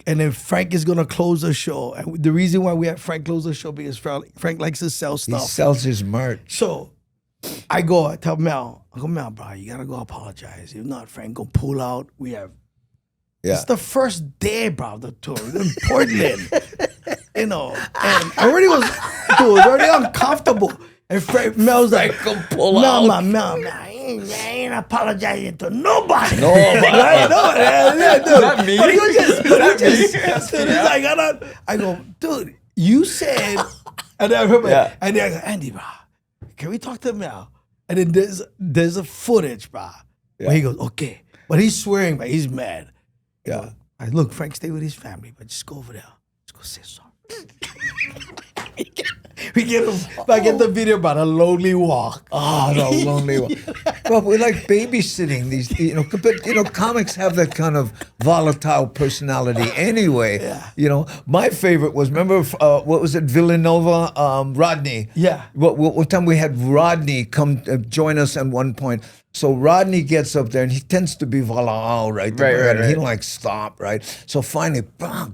And then Frank is gonna close the show. And the reason why we have Frank close the show because Frank likes to sell He stuff. sells his merch. So I tell Mel, Uncle Mel, bro, you gotta go apologize. If not, Frank gonna pull out. Yeah. It's the first day, bro, of the tour in Portland. And I already was already uncomfortable. And Mel's like, pull Mel, out. Mel, I ain't apologizing to nobody. Nobody. Right? No, dude. Not me. But he was just That's dude, it's like, I go, dude, you said, and then I remember, and then I go, Andy, bro, can we talk to Mel? And then there's a footage, bro, where he goes, okay. But he's swearing, but he's mad. Yeah. I look, Frank, stay with his family, but just go over there. Just go say sorry. I get the video about a lonely walk. Oh, the lonely one. Well, we're like babysitting these, but comics have that kind of volatile personality anyway. Yeah. My favorite was, remember, what was it, Villanova, Rodney? Yeah. One time we had Rodney come join us at one point. So Rodney gets up there and he tends to be volatile, right? He don't like stop, right? So finally,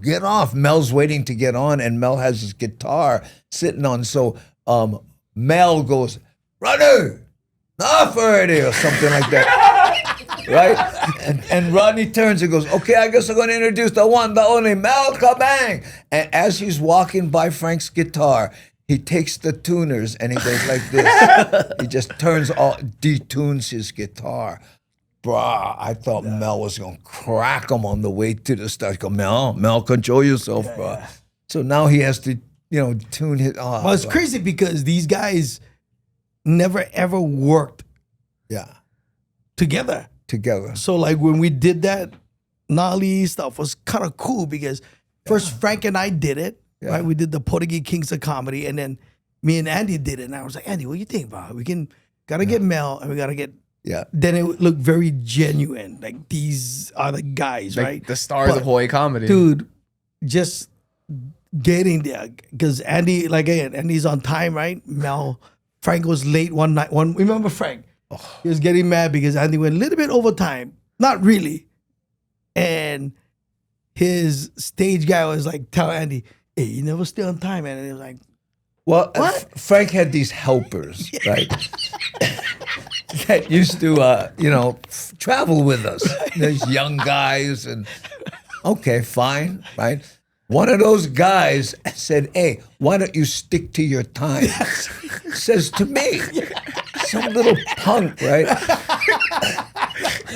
get off. Mel's waiting to get on and Mel has his guitar sitting on. So Mel goes, Rodney, enough already, or something like that. Right? And Rodney turns and goes, okay, I guess I'm going to introduce the one, the only Mel Kabang. And as he's walking by Frank's guitar, he takes the tuners and he goes like this. He just detunes his guitar. Bruh, I thought Mel was going to crack him on the way to the start. Go, Mel, control yourself, bruh. Yeah. So now he has to, tune his. Oh, Well, it's crazy because these guys never ever worked together. So like when we did that Nali stuff was kind of cool because first Frank and I did it. Right, we did the Portuguese Kings of Comedy, and then me and Andy did it. And I was like, Andy, what do you think, bro? Gotta get Mel, and we gotta get. Yeah. Then it would look very genuine. Like these are the guys, Like right? the stars of Hawaii comedy. Dude, just getting there because Andy, like again, Andy's on time, right? Frank was late one night. Remember Frank? He was getting mad because Andy went a little bit over time. Not really, and his stage guy was like, tell Andy, hey, you never stay on time, man. And he was like, Well, What? Frank had these helpers, right? That used to, travel with us. There's young guys and, okay, fine, right? One of those guys said, hey, why don't you stick to your time? Says to me, some little punk, right?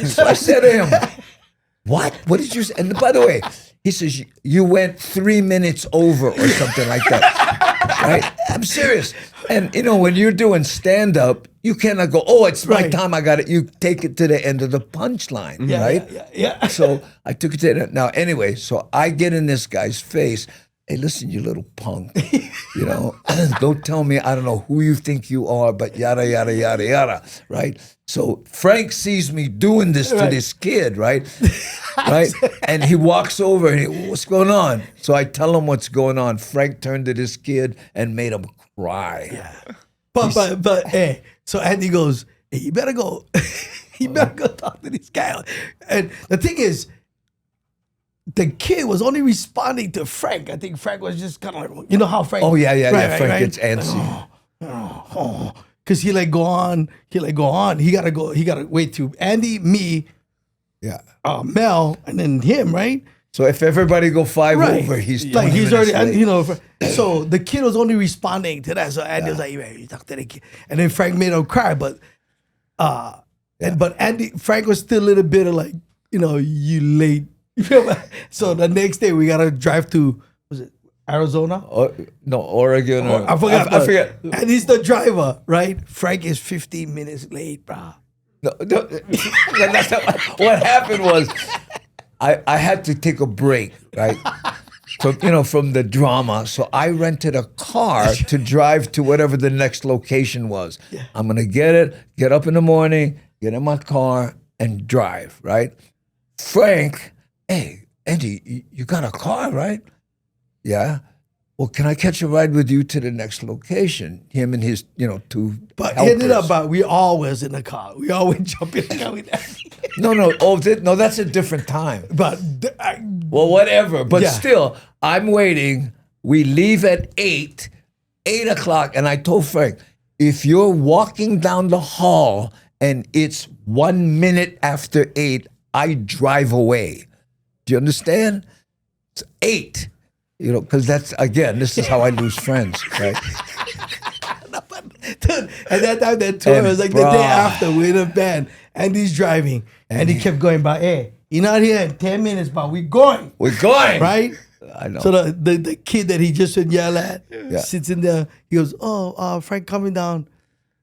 So I said to him, what? What did you say? And by the way, he says, you went 3 minutes over or something like that. Right? I'm serious. And, you know, when you're doing stand-up, you cannot go, oh, it's my Right. time, I got it. You take it to the end of the punchline, Yeah, right? yeah. So I took it to the Now, anyway, so I get in this guy's face. Hey, listen, you little punk. You know, don't tell me I don't know who you think you are, but yada, yada, yada, yada, right? So Frank sees me doing this to Right. this kid, right? Right? And he walks over and he, what's going on? So I tell him what's going on. Frank turned to this kid and made him cry. But hey, so Andy goes, hey, you better go. You better go talk to this guy. And the thing is, the kid was only responding to Frank. I think Frank was just kind of like, you know how Frank. Oh, yeah. Right, Frank right. gets antsy. Because he like go on. He gotta go. He gotta wait to Andy, me, Yeah. Mel, and then him, right? So if everybody go 5 Right. over, he's like 20 he's minutes already, late. you know. So the kid was only responding to that. So Andy was like, "Man, you talk to the kid," and then Frank made him cry. But Frank was still a little bit of like, you know, you late. You feel me? So the next day we gotta drive to, was it Arizona? No, Oregon. Or, I forgot. I forget. And he's the driver, right? Frank is 15 minutes late, bro. No, that's not, what happened was I had to take a break, right? From the drama. So I rented a car to drive to whatever the next location was. Yeah. I'm gonna get up in the morning, get in my car, and drive, right? Frank, hey, Andy, you got a car, right? Yeah. Well, can I catch a ride with you to the next location? Him and his, two But helpers. ended up, we always in the car. We always jump in the car with that. No, that's a different time. But Well, whatever. But Yeah. still, I'm waiting. We leave at 8 o'clock. And I told Frank, if you're walking down the hall and it's 1 minute after 8, I drive away. Do you understand? It's 8. Because this is how I lose friends, right? Dude, at that time, that tour was like the day after we're in a band. And he's driving. And he kept going by, hey, you're not here in 10 minutes, but we're going. We're going. Right? I know. So the kid that he just would yell at sits in there. He goes, Frank coming down.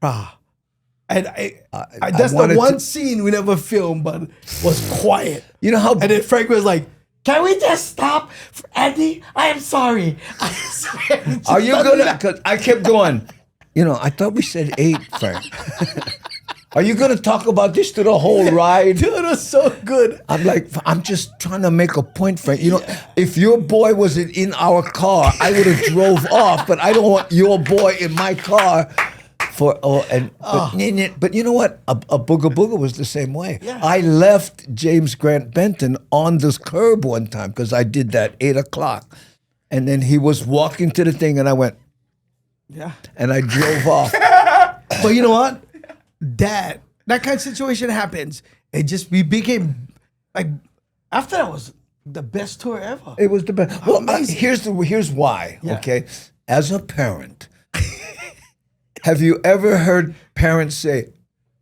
And that's the one scene we never filmed, but was quiet. You know how... And then Frank was like, can we just stop? Andy, I am sorry. Are you gonna? Because I kept going. I thought we said 8, Frank. Are you gonna talk about this to the whole ride? Dude, it was so good. I'm like, I'm just trying to make a point, Frank. If your boy wasn't in our car, I would have drove off. But I don't want your boy in my car. But you know what? A Booga Booga was the same way. Yeah. I left James Grant Benton on this curb one time because I did that 8 o'clock. And then he was walking to the thing and I went, Yeah. and I drove off. But you know what? That kind of situation happens. We became, like, after that was the best tour ever. It was the best. Well, Amazing. here's why, Yeah. okay? As a parent, have you ever heard parents say,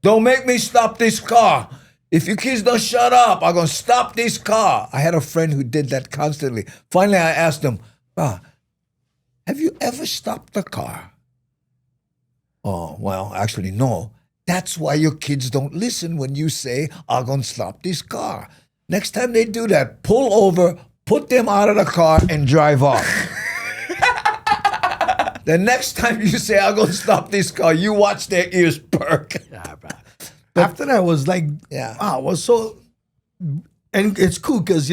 don't make me stop this car. If you kids don't shut up, I'm going to stop this car. I had a friend who did that constantly. Finally, I asked him, have you ever stopped the car? Oh, well, actually, no. That's why your kids don't listen when you say, I'm going to stop this car. Next time they do that, pull over, put them out of the car, and drive off. The next time you say, I'm going to stop this car, you watch their ears perk. Yeah, bro. After that was like, wow, it was so, and it's cool because,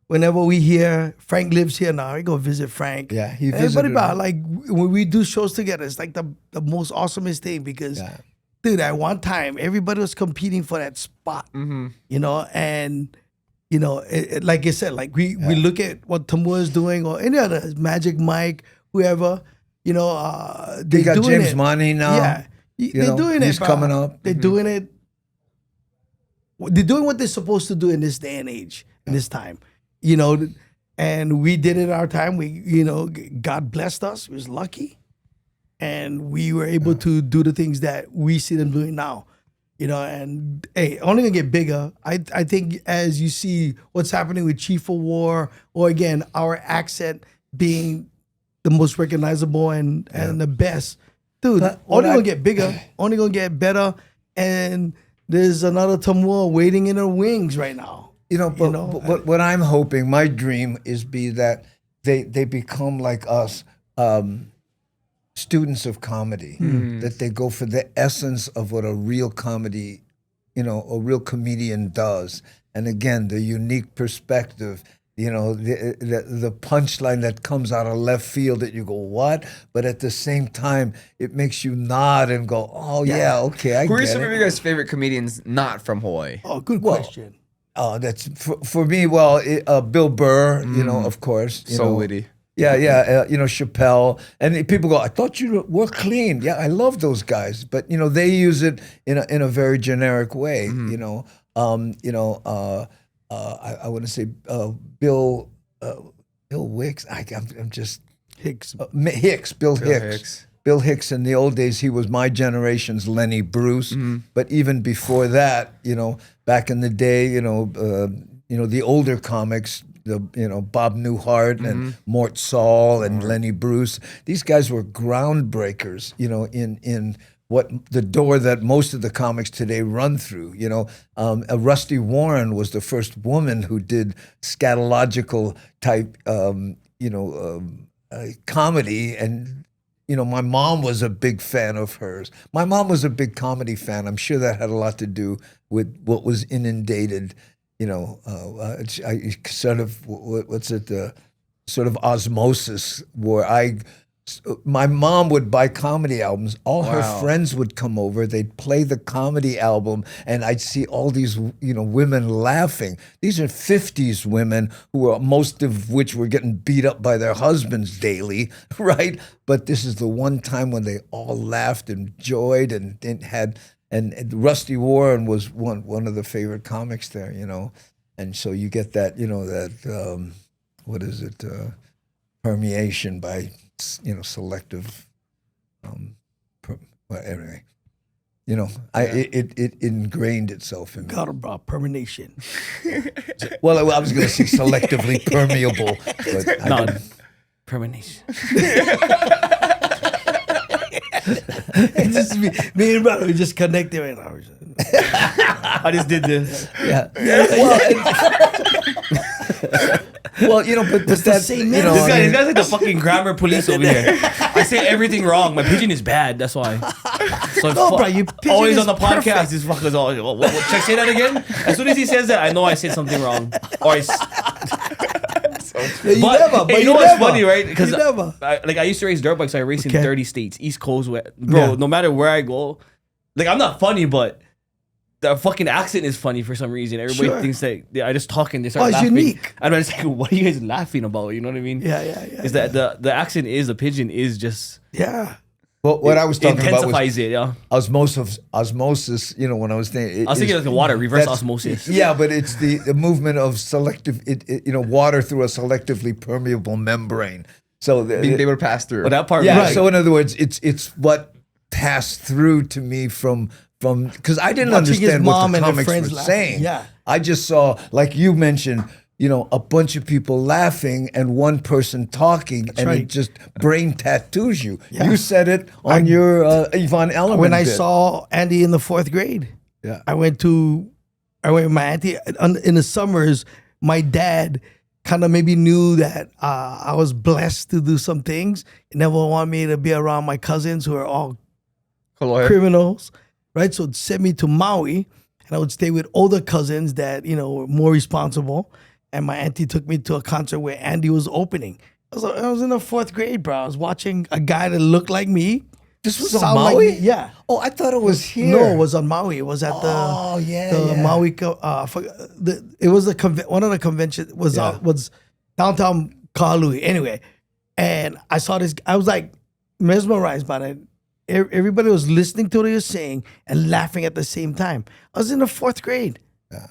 whenever we hear, Frank lives here now, we go visit Frank. Yeah, he Everybody, visited bro, him. like when we do shows together, it's like the most awesomest thing because, dude, at one time, everybody was competing for that spot, and, like I said, like we look at what Tamua is doing or any other, Magic Mike, whoever, they got doing James it. Money now. Yeah. They're doing it. He's bro. coming up. They're doing it. They're doing what they're supposed to do in this day and age, in this time. And we did it our time. We, God blessed us. We was lucky. And we were able to do the things that we see them doing now. You know, and hey, only gonna get bigger. I think as you see what's happening with Chief of War, or again, our accent being the most recognizable and the best, dude, only gonna get bigger, only gonna get better, and there's another Tamua waiting in the wings right now. But what I'm hoping, my dream is be that they become like us, students of comedy, that they go for the essence of what a real comedy, a real comedian does. And again, the unique perspective, the punchline that comes out of left field that you go, what? But at the same time, it makes you nod and go, oh yeah, okay, I Who are get some of it. your guys' favorite comedians not from Hawaii? Oh, good question. That's for me. Well, Bill Burr, of course. So witty. Yeah, Chappelle, and people go, I thought you were clean. Yeah, I love those guys, but they use it in a very generic way. I want to say Bill Wicks. I'm just Hicks. Bill Hicks. Bill Hicks, in the old days, he was my generation's Lenny Bruce. But even before that, back in the day, the older comics, Bob Newhart and Mort Saul and Lenny Bruce, these guys were groundbreakers, in what the door that most of the comics today run through. Rusty Warren was the first woman who did scatological type, comedy, and my mom was a big fan of hers. My mom was a big comedy fan. I'm sure that had a lot to do with what was inundated. I sort of sort of osmosis where my mom would buy comedy albums. All her friends would come over. They'd play the comedy album, and I'd see all these, women laughing. These are 50s women most of which were getting beat up by their husbands daily, right? But this is the one time when they all laughed and enjoyed and had. And Rusty Warren was one of the favorite comics there, and so you get that, permeation by, selective. Anyway, it ingrained itself in me. Got about permeation. Well, I was going to say selectively permeable, but No, permanation. It's just me and brother, we just connected right now. I just did this. yeah. Well, but the that, same you man. know, This I guy, mean- this guy's like the fucking grammar police over here. I say everything wrong. My pigeon is bad. That's why. So No, bro, your pigeon always is on the podcast. perfect. This fucker's all. What, check, say that again. As soon as he says that, I know I said something wrong. Or You but never, but hey, you know you what's never. funny, right? Because You never. I used to race dirt bikes. So I race in Okay. 30 states, East Coast, bro. Yeah. No matter where I go, like I'm not funny, but the fucking accent is funny for some reason. Everybody Sure. thinks that I just talk and they start it's laughing. unique. And I'm just like, what are you guys laughing about? You know what I mean? Yeah. Is that the accent is the pigeon is just Yeah. Well, what I was talking about was intensifies it, yeah. osmosis. When I was thinking, I was thinking like the water, reverse osmosis. Yeah, but it's the movement of selective, water through a selectively permeable membrane. So Being able to pass through. But that part, yeah. right. So in other words, it's what passed through to me from because I didn't Watching his understand mom what and the her comics friends were laughing. saying. Yeah. I just saw, like you mentioned, a bunch of people laughing and one person talking, and right. it just brain tattoos you. Yeah. You said it on your Yvonne Elliman When I bit. saw Andy in the 4th grade, Yeah. I went with my auntie in the summers. My dad kind of maybe knew that I was blessed to do some things. He never wanted me to be around my cousins who are all criminals, right? So it sent me to Maui, and I would stay with older cousins that were more responsible. And my auntie took me to a concert where Andy was opening. I was in the 4th grade, bro. I was watching a guy that looked like me. This was on sound like Maui? me. Yeah. Oh, I thought it was here. No, it was on Maui. It was at the Maui. It was one of the conventions was downtown Kahului. Anyway, and I saw this. I was like mesmerized by it. Everybody was listening to what he was saying and laughing at the same time. I was in the 4th grade.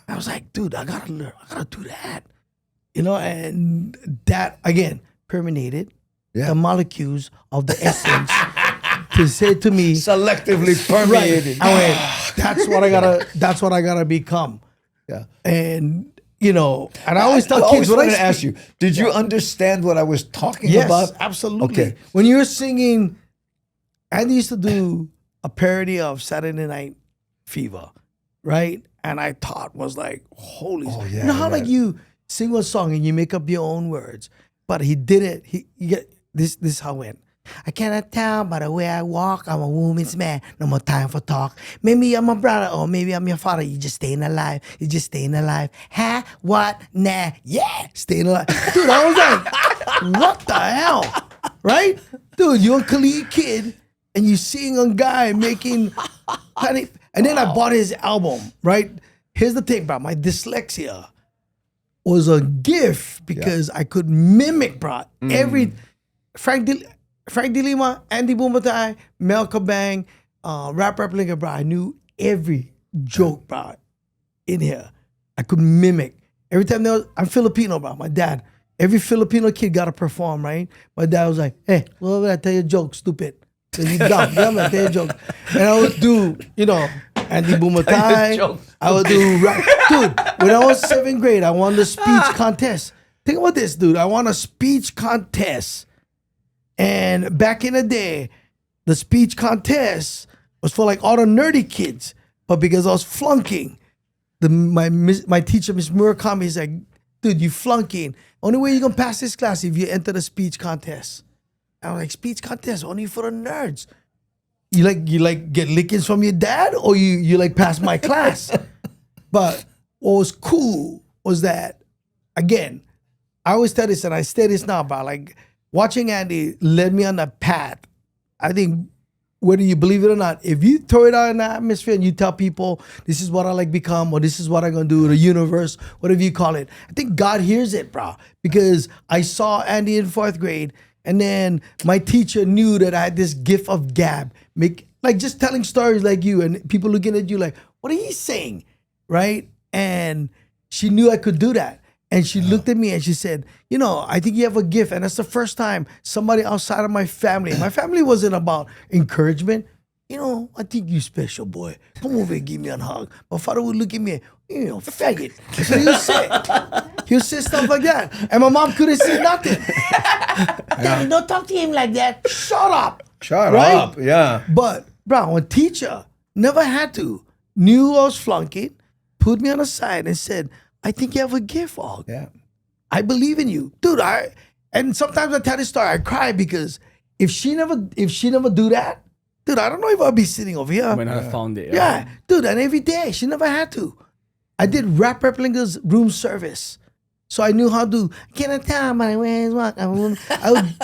I was like, dude, I gotta learn. I gotta do that. And that again permeated the molecules of the essence to say to me. Selectively permeated. Right. I went, that's what I gotta become. Yeah. And you know, and I always tell I kids when wanted I to ask you, did you understand what I was talking yes, about? absolutely. Okay. When you're singing, Andy used to do a parody of Saturday Night Fever, right? And I thought was like, holy, Oh, you yeah, know how yeah. like you sing a song and you make up your own words, but he did it. You get this. This how it went. I cannot tell by the way I walk. I'm a woman's man. No more time for talk. Maybe I'm a brother or maybe I'm your father. You just staying alive. You just staying alive. Huh? What? Nah. Yeah. Staying alive. Dude, I was like, what the hell? Right? Dude, you're a Khalid kid and you seeing a guy making honey. And then I bought his album, right? Here's the thing, bro. My dyslexia was a gift because I could mimic, bro. Every Frank De Lima, Andy Bumatai, Mel Kabang, Rap Replica, bro. I knew every joke, bro, in here. I could mimic. Every time I'm Filipino, bro. My dad, every Filipino kid got to perform, right? My dad was like, hey, go over there, tell your joke, stupid. Cause you dumb. Tell your joke. And I would do, you know, Andy Bumatai. I would do rap. Dude, when I was 7th grade, I won the speech contest. Think about this, dude. I won a speech contest. And back in the day, the speech contest was for like all the nerdy kids. But because I was flunking, my teacher, Miss Murakami, is like, dude, you flunking. Only way you're gonna pass this class if you enter the speech contest. And I'm like, speech contest only for the nerds. You like get lickings from your dad, or you like pass my class. But what was cool was that, again, I always tell this and I say this now, but like watching Andy led me on that path. I think whether you believe it or not, if you throw it out in the atmosphere and you tell people this is what I like become or this is what I'm gonna do, the universe, whatever you call it, I think God hears it, bro. Because I saw Andy in 4th grade, and then my teacher knew that I had this gift of gab, like just telling stories like you, and people looking at you like, what are you saying, right? And she knew I could do that. And she looked at me and she said, you know, I think you have a gift. And that's the first time somebody outside of my family wasn't about encouragement. You know, I think you special, boy. Come over and give me a hug. My father would look at me, you know, faggot. So he'll say stuff like that. And my mom couldn't say nothing. Daddy, don't talk to him like that. Shut up. Shut Right? up. Yeah. But, bro, a teacher never had to, knew I was flunking, put me on the side and said, I think you have a gift, Augie. Yeah. I believe in you. Dude, and sometimes I tell this story, I cry because if she never do that, dude, I don't know if I'll be sitting over here. When I found it. Yeah, dude, and every day, she never had to. I did Rap Replinga's room service. So I knew how to, can I tell my ways walk? I would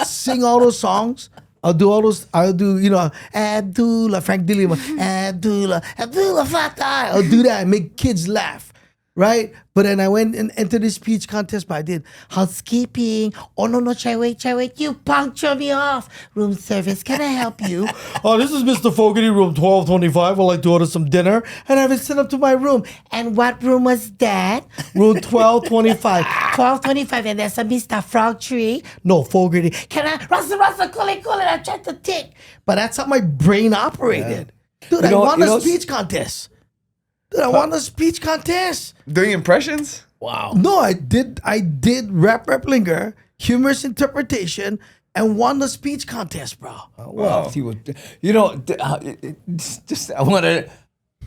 sing all those songs. I'll do, you know, Abdullah, Frank De Lima, Abdullah Fatah. I'll do that and make kids laugh, right? But then I went and entered this speech contest, but I did housekeeping. Oh, no, try wait. You puncture me off. Room service, can I help you? Oh, this is Mr. Fogarty, room 1225. I'd like to order some dinner and have it sent up to my room. And what room was that? Room 1225. 1225, and there's a Mr. Frog Tree. No, Fogarty. Can I? Russell, cool it. I tried to tick. But that's how my brain operated. Dude, I won a speech contest. Doing impressions? Wow. No, I did Rap Replinger, humorous interpretation, and won the speech contest, bro. Well, he was, you know,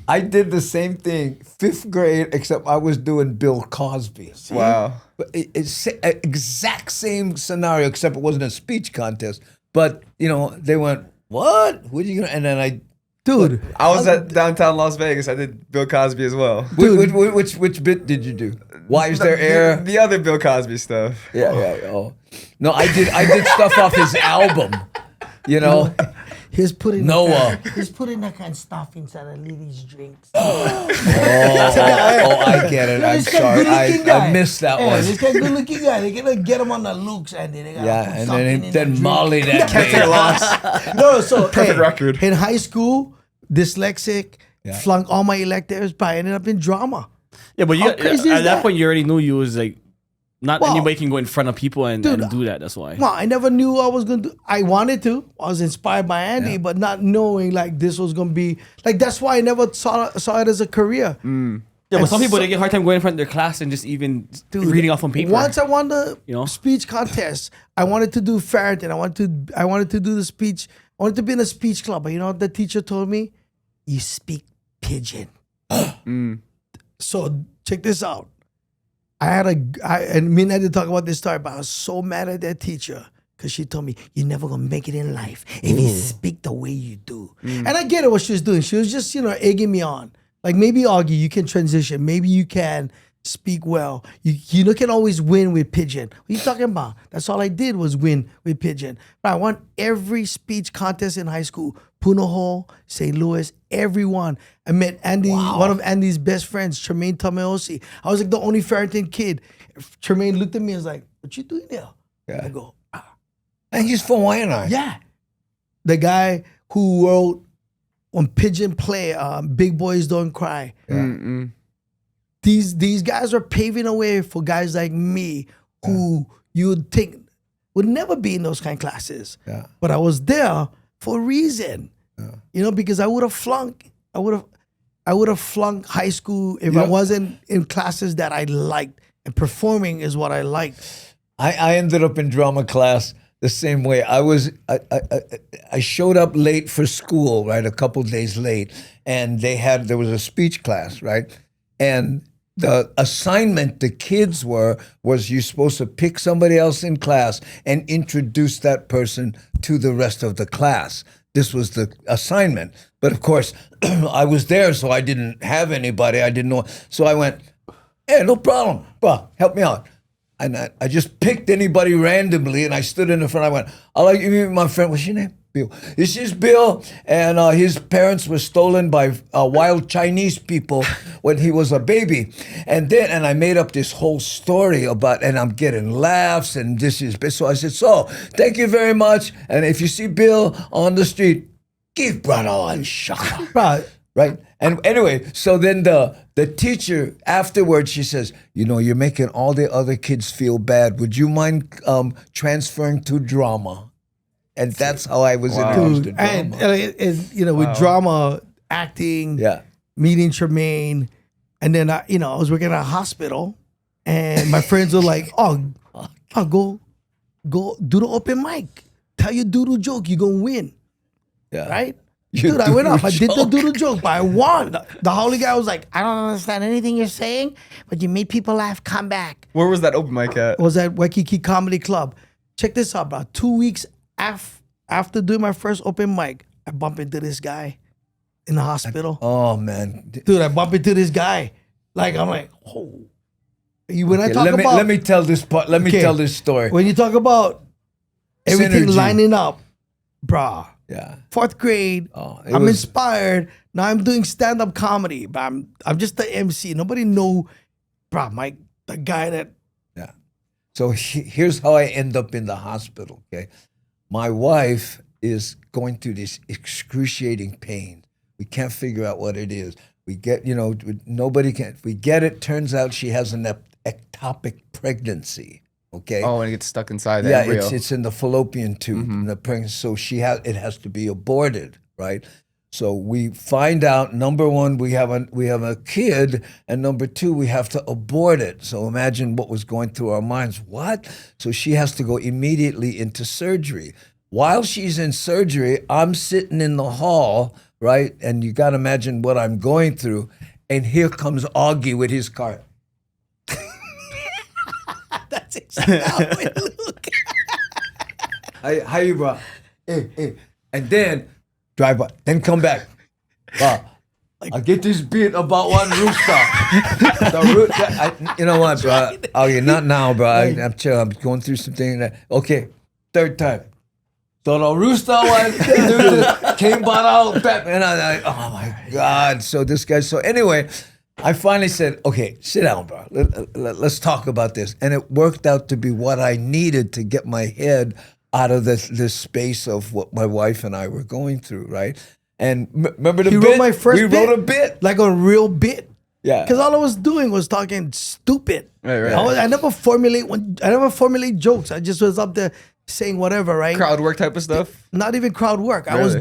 I did the same thing, 5th grade, except I was doing Bill Cosby. Wow. But it's exact same scenario, except it wasn't a speech contest. But, you know, they went, what? What are you going to, and then Dude, I was at downtown Las Vegas. I did Bill Cosby as well. which bit did you do? Why is there air? The other Bill Cosby stuff. Yeah. Oh. No, I did stuff off his album. You know? he's putting Noah. He's putting that kind of stuff inside of ladies' drinks. Oh, I get it. I'm sorry. I missed that one. This guy good-looking guy. They're gonna get him on the looks, and they gotta put and something then Molly that Can't take a day. loss. No, so Perfect record. In high school, dyslexic, flunked all my electives, but I ended up in drama. Yeah, but How crazy is at that that? point, you already knew you was like Not Well, anybody can go in front of people and do that. That's why. Well, I never knew I was going to. I wanted to. I was inspired by Andy, but not knowing like this was going to be like. That's why I never saw it as a career. Yeah, but some people they get a hard time going in front of their class and just even reading off on paper. Once I won the You know? speech contest, I wanted to do Farrington. I wanted to do the speech. I wanted to be in a speech club. But you know what the teacher told me? You speak pidgin. So check this out. And me and I did talk about this story, but I was so mad at that teacher because she told me, you're never going to make it in life if you speak the way you do. And I get it what she was doing. She was just, egging me on. Like maybe, Augie, you can transition. Maybe you can speak well. You can always win with pidgin. What are you talking about? That's all I did was win with pidgin. But I won every speech contest in high school. Punahou, St. Louis, everyone. I met Andy, one of Andy's best friends, Tremaine Tamaosi. I was like the only Farrington kid. Tremaine looked at me and was like, what you doing there? Yeah. I go, And he's from Hawaiian. yeah. The guy who wrote on Pigeon Play, Big Boys Don't Cry. These guys are paving a way for guys like me who you would think would never be in those kind of classes. Yeah. But I was there for a reason. Because I would have flunked. I would have flunked high school if I wasn't in classes that I liked. And performing is what I liked. I ended up in drama class the same way. I showed up late for school, right, a couple days late, and there was a speech class, right? And the assignment the kids was you're supposed to pick somebody else in class and introduce that person to the rest of the class. This was the assignment. But of course, I was there, so I didn't have anybody. I didn't know. So I went, hey, no problem. Bro, help me out. And I just picked anybody randomly, and I stood in the front. I went, I'd like you to meet my friend. What's your name? Bill. This is Bill, and his parents were stolen by wild Chinese people when he was a baby. And I made up this whole story about, and I'm getting laughs, and this is, so I said, so, thank you very much. And if you see Bill on the street, give brother a shot. Right? And anyway, so then the teacher afterwards, she says, you're making all the other kids feel bad. Would you mind transferring to drama? And that's how I was introduced to drama. And with drama, acting, meeting Tremaine, and then I was working at a hospital, and my friends were like, "Oh, go do the open mic. Tell your doodle joke, you're gonna win." Yeah. Right? Dude, I went up. I did the doodle joke, but I won. The holy guy was like, "I don't understand anything you're saying, but you made people laugh. Come back." Where was that open mic at? It was at Waikiki Comedy Club. Check this out, bro. 2 weeks after doing my first open mic, I bump into this guy in the hospital. Oh man, dude, I bump into this guy. Like I'm like, oh. Let me tell this part. Let me tell this story. When you talk about everything Synergy. lining up, brah. Yeah. 4th grade. I'm inspired. Now I'm doing stand-up comedy, but I'm just the MC. Nobody know, brah, the guy that. Yeah. So here's how I end up in the hospital. Okay. My wife is going through this excruciating pain. We can't figure out what it is. We get, nobody can. We get it. Turns out she has an ectopic pregnancy. Okay. Oh, and it gets stuck inside the yeah, embryo. it's in the fallopian tube. In the pregnancy, so it has to be aborted, right? So we find out, number one, we have a kid, and number two, we have to abort it. So imagine what was going through our minds. What? So she has to go immediately into surgery. While she's in surgery, I'm sitting in the hall, right? And you got to imagine what I'm going through. And here comes Augie with his car. That's exactly how it look. How you, bro? Hey. And then drive by, then come back. I get this bit about one rooster. You know what, bro? Okay, not now, bro. I'm chill. I'm going through something. Okay, 3rd time. So the rooster one came out, and I'm like, oh my God. So this guy, anyway, I finally said, okay, sit down, bro. Let's talk about this. And it worked out to be what I needed to get my head out of this space of what my wife and I were going through, right? And remember the bit? Wrote my first we bit? wrote a bit. Like a real bit. Yeah. Because all I was doing was talking stupid. Right. I never formulate jokes. I just was up there saying whatever, right? Crowd work type of stuff. Not even crowd work. I was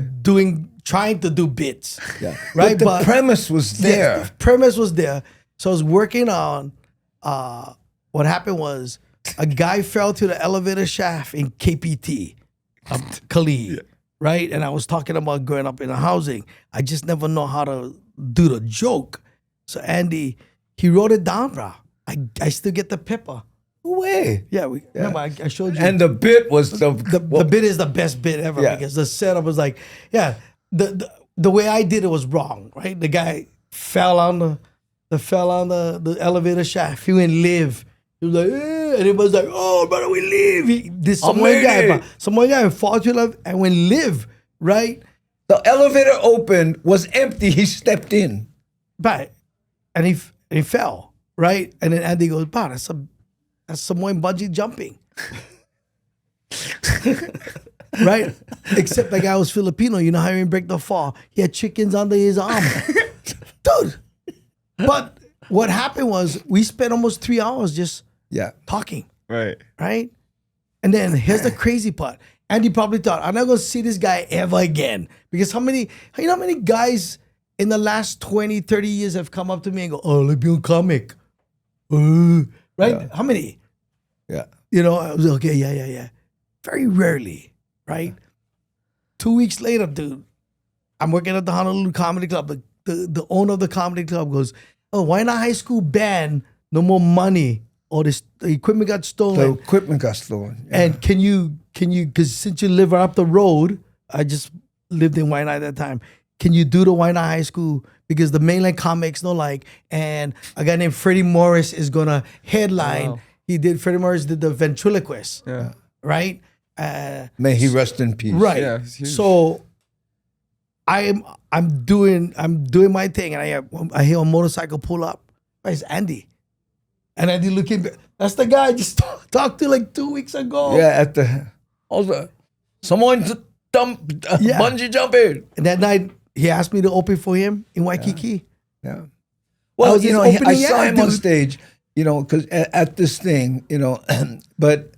trying to do bits. Yeah. Right. But the premise was there. Yeah, the premise was there. So I was working on. What happened was a guy fell to the elevator shaft in KPT, Kali, right? And I was talking about growing up in a housing. I just never know how to do the joke. So Andy, he wrote it down, bro. I still get the pepper. No way. Yeah, remember I showed you. And the bit was the bit is the best bit ever because the setup was like, the way I did it was wrong, right? The guy fell on the elevator shaft. He went live. He was like, and it was like, oh, brother, we live. Some one guy fall to love and went live, right? The elevator opened, was empty. He stepped in. Right. And he fell, right? And then Andy goes, "Bah, that's someone bungee jumping." Right? Except the guy was Filipino. You know how he didn't break the fall? He had chickens under his arm. Dude. But what happened was we spent almost 3 hours just talking. Right. Right? And then here's the crazy part. Andy probably thought, I'm not going to see this guy ever again. Because how many guys in the last 20, 30 years have come up to me and go, oh, let me be a comic. Right? Yeah. How many? Yeah. You know, I was like, okay, yeah. Very rarely, right? 2 weeks later, dude, I'm working at the Honolulu Comedy Club. The owner of the comedy club goes, oh, why not high school band? No more money. Or the equipment got stolen. The equipment got stolen. Yeah. And can you, because since you live right up the road, I just lived in Waianae at that time. Can you do the Waianae High School? Because the mainland comics know and a guy named Freddie Morris is going to headline. Oh, wow. Freddie Morris did the ventriloquist. Yeah. Right? May he rest in peace. Right. Yeah, so I'm doing my thing, and I hear a motorcycle pull up. It's Andy. And Andy looking, that's the guy I just talked to like 2 weeks ago. Yeah, someone bungee jumping. And that night, he asked me to open for him in Waikiki. Yeah. Well, I saw him on dude. stage, because at this thing, but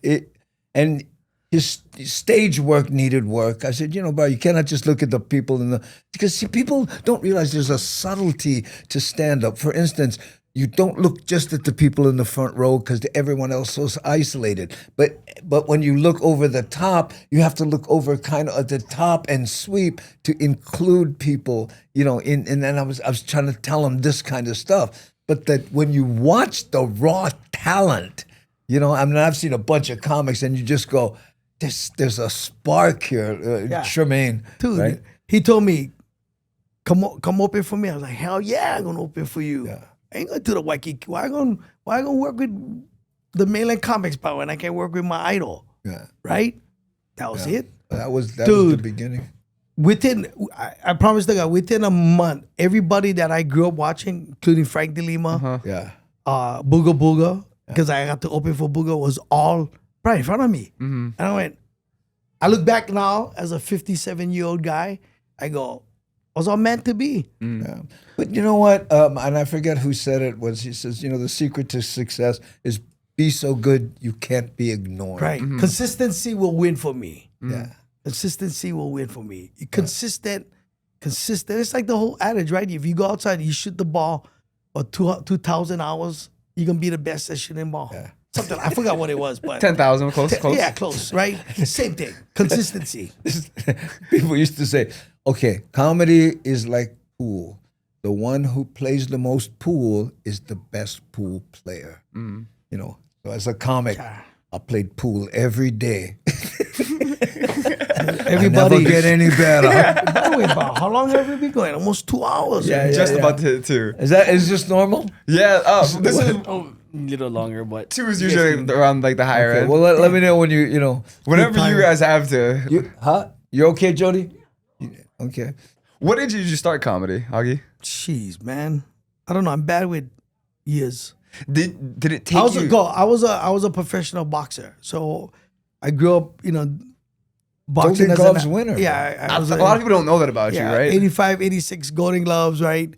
his stage work needed work. I said, bro, you cannot just look at the people because see, people don't realize there's a subtlety to stand up. For instance, you don't look just at the people in the front row because everyone else is isolated. But when you look over the top, you have to look over kind of at the top and sweep to include people, and then I was trying to tell them this kind of stuff. But that when you watch the raw talent, I've seen a bunch of comics and you just go, there's a spark here, Tremaine. Dude, right? He told me, come open for me. I was like, hell yeah, I'm going to open for you. Yeah. I ain't going to do the Waikiki. Why I going to work with the mainland comics power when I can work with my idol? Yeah. Right? That was it. That was the beginning. I promise the guy, within a month, everybody that I grew up watching, including Frank De Lima, Booga Booga, because I got to open for Booga, was all right in front of me. Mm-hmm. And I look back now as a 57-year-old guy, I go, was all meant to be. Mm. Yeah. But you know what? And I forget who said it. He says, the secret to success is be so good you can't be ignored. Right. Mm-hmm. Consistency will win for me. Mm-hmm. Yeah. Consistency will win for me. Consistent. It's like the whole adage, right? If you go outside, you shoot the ball for 2,000 hours, you're going to be the best at shooting ball. Yeah. Something, I forgot what it was, but 10,000, close. Yeah, close, right? Same thing. Consistency. People used to say, okay, comedy is like pool. The one who plays the most pool is the best pool player. Mm. So as a comic, I played pool every day. Everybody never get any better. By the way, Bob, how long have we been going? Almost 2 hours. Yeah, just about to 2. Is this normal? Yeah. This is a little longer, but 2 is usually around like the higher end. Well, let me know when whenever you guys have to. You okay, Jody? Okay. What age did you start comedy, Augie? Jeez, man. I don't know. I'm bad with years. Did it take I was a professional boxer. So I grew up, boxing Golden Gloves winner. Yeah. A lot of people don't know that about you, right? 85, 86 Golden Gloves, right?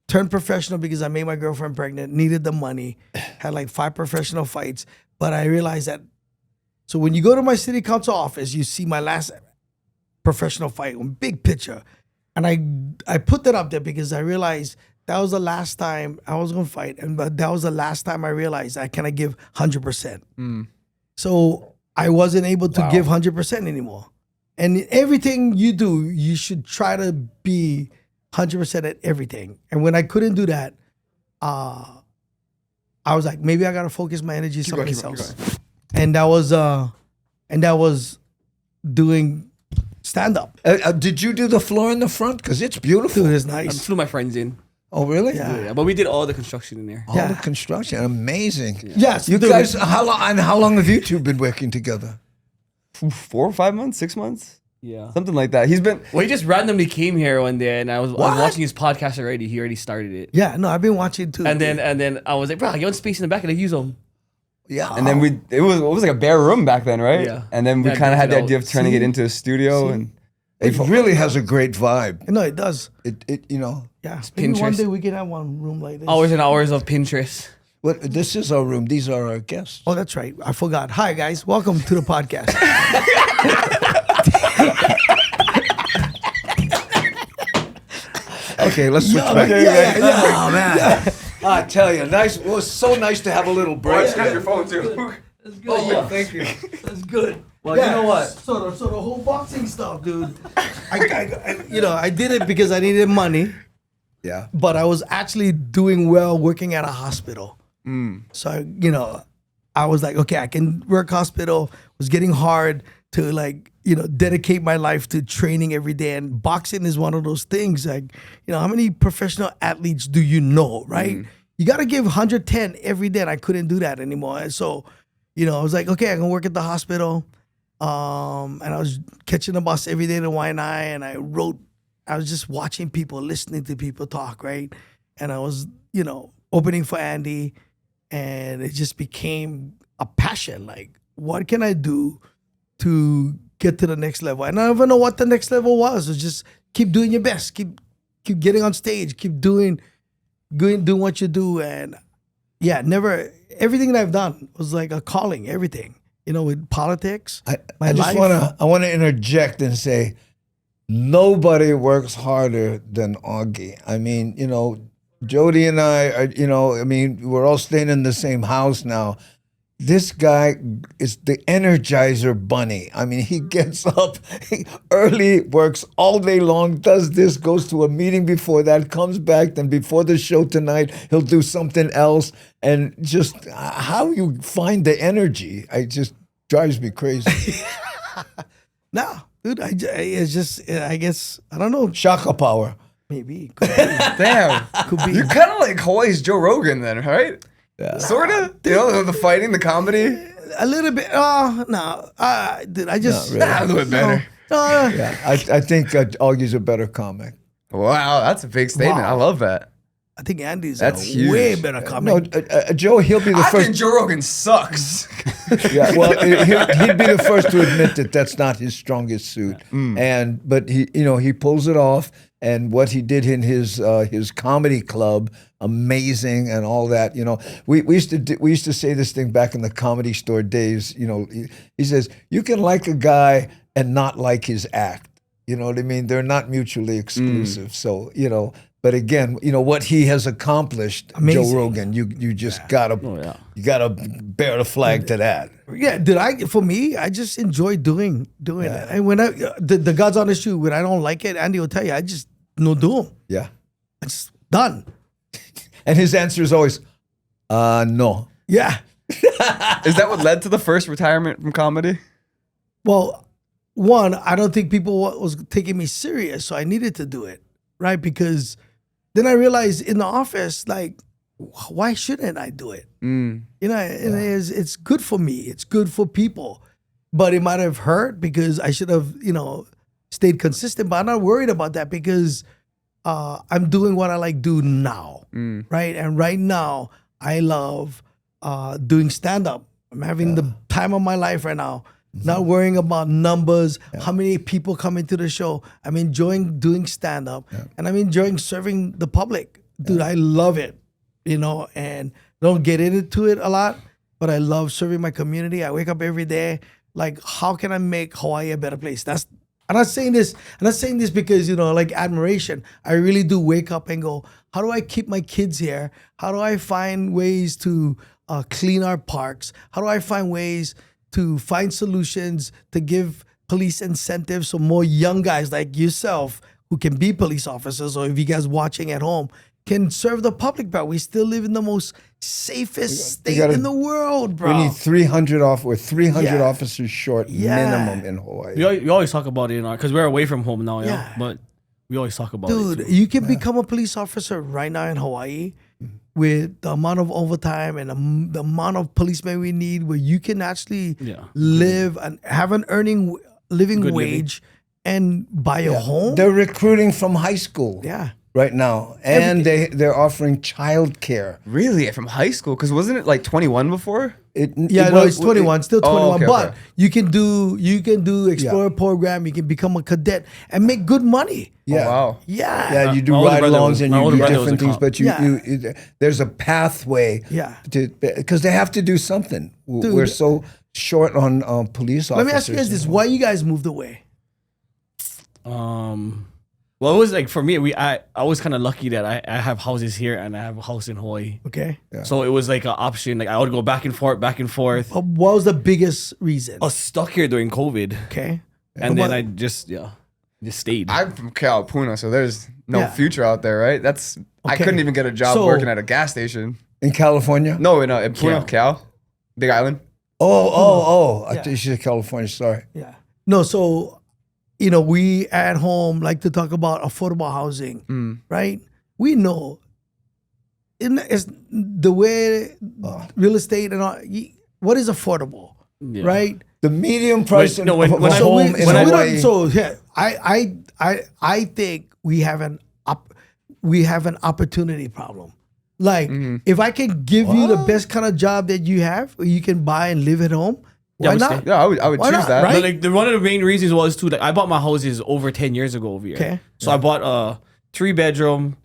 turned professional because I made my girlfriend pregnant, needed the money, had like 5 professional fights. But I realized that, so when you go to my city council office, you see my last professional fight, one big picture. And I put that up there because I realized that was the last time I was going to fight. But that was the last time I realized I cannot give 100%. So I wasn't able to give 100% anymore. And everything you do, you should try to be 100% at everything. And when I couldn't do that, I was like, maybe I got to focus my energy somewhere else. And that was doing stand up. Did you do the floor in the front? Because it's beautiful. Dude, it's I nice. flew my friends in. Oh, really? Yeah. But we did all the construction in there. All the construction, amazing. Yes, You dude. guys, how long have you two been working together? 4 or 5 months, 6 months, Yeah. something like that. He's been. Well, he just randomly came here one day, and I was What? watching his podcast already. He already started it. Yeah, no, I've been watching too. And then I was like, bro, you want space in the back of the use them. Yeah. And then it was like a bare room back then, right? Yeah. And then we Yeah, kind of had the built it idea of turning See? it into a studio, and it really has a great vibe. No, it does. It you know. Yeah. Maybe one Pinterest. day we can have one room like this. Hours and hours of Pinterest. What? This is our room. These are our guests. Oh, that's right. I forgot. Hi, guys. Welcome to the podcast. Okay, let's switch back. Oh man, I tell you, nice. It was so nice to have a little break. phone too. Oh, yeah, thank you. That's good. Well, you know what? So the whole boxing stuff, dude. I did it because I needed money, Yeah. but I was actually doing well working at a hospital. So I was like, okay, I can work hospital. It was getting hard to dedicate my life to training every day. And boxing is one of those things. Like, how many professional athletes do you know, right? You got to give 110 every day. And I couldn't do that anymore. And so, I was like, okay, I can work at the hospital. And I was catching the bus every day to Waianae. And I was just watching people, listening to people talk, right? And I was, opening for Andy. And it just became a passion. Like, what can I do to get to the next level? And I don't even know what the next level was. It was just keep doing your best. Keep getting on stage. Keep doing what you do. And yeah, everything that I've done was like a calling, everything. With politics, I just want to interject and say, nobody works harder than Augie. I mean, Jody and I are, we're all staying in the same house now. This guy is the Energizer Bunny. I mean, he gets up early, works all day long, does this, goes to a meeting before that, comes back, then before the show tonight, he'll do something else. And just how you find the energy, it just drives me crazy. No, dude, it's just, I guess, I don't know. Shaka power. Maybe. Could be. Damn. Could be. You're kind of like Hawaii's Joe Rogan then, right? Yeah. Sort of. The fighting, the comedy. A little bit. No. Dude, I just. Not really. A little bit better. No. Yeah, I think Augie's a better comic. Wow, that's a big statement. Wow. I love that. I think Andy's That's a huge. way better No, comic. Joe, he'll be the I first. think Joe Rogan sucks. Yeah, well, he'd be the first to admit that that's not his strongest suit. But he pulls it off, and what he did in his comedy club, amazing, and all that. We used to say this thing back in the Comedy Store days. He says you can like a guy and not like his act. You know what I mean? They're not mutually exclusive. So But again, what he has accomplished, Amazing. Joe Rogan, you just gotta you gotta bear the flag to that. Yeah, dude. For me, I just enjoy doing it. And when the God's honest truth, when I don't like it, Andy will tell you, I just no do them. Yeah. It's done. And his answer is always, no. Yeah. Is that what led to the first retirement from comedy? Well, one, I don't think people was taking me serious, so I needed to do it, right? Because then I realized in the office, like, why shouldn't I do it? And it's good for me. It's good for people. But it might have hurt because I should have, stayed consistent. But I'm not worried about that because I'm doing what I like do now, right? And right now, I love doing stand-up. I'm having the time of my life right now. Not worrying about numbers, how many people come into the show. I'm enjoying doing stand-up, and I'm enjoying serving the public. dude, I love it, and don't get into it a lot, but I love serving my community. I wake up every day like, how can I make Hawaii a better place? I'm not saying this because, like admiration. I really do wake up and go, how do I keep my kids here? How do I find ways to clean our parks? How do I find ways to find solutions to give police incentives so more young guys like yourself who can be police officers, or if you guys watching at home, can serve the public, bro. We still live in the most safest state in the world, bro. We need 300 Yeah. officers short minimum in Hawaii. We always talk about it because we're away from home now, Yeah. but we always talk about it. Dude, too. you can become a police officer right now in Hawaii with the amount of overtime and the amount of policemen we need, where you can actually live and have an living Good wage and buy a home. They're recruiting from high school right now, and they're offering childcare. Really? From high school? Because wasn't it like 21 before? It's 21, still 21. okay, but okay. you can do Explorer program. You can become a cadet and make good money. Yeah. Oh, wow. Yeah, you do My older ride-alongs brother and my you older do brother was a different things, cop. but there's a pathway. Yeah. Because they have to do something. We're so short on police officers. Let me ask you guys this: why you guys moved away? Well, it was like for me, I was kind of lucky that I have houses here and I have a house in Hawaii. Okay. So it was like an option. Like I would go back and forth. What was the biggest reason? I was stuck here during COVID, Okay. and then I just stayed. I'm from Cal Puna, so there's no Yeah. future out there, right? I couldn't even get a job So- working at a gas station. in California? No, in Puna, Cal, Big Island. Oh! I Yeah. thought you said California. Sorry. Yeah. No, so we at home like to talk about affordable housing, right? We know it's the way real estate and all, what is affordable, right? The medium price When- no, of when a I- home in Hawaii. I think we have an opportunity problem. Like if I can give you the best kind of job that you have, where you can buy and live at home, why we not? stay. Yeah, I would Why choose not, that. right? But like one of the main reasons was too, like I bought my houses over 10 years ago over here. Okay. So I bought a 3-bedroom,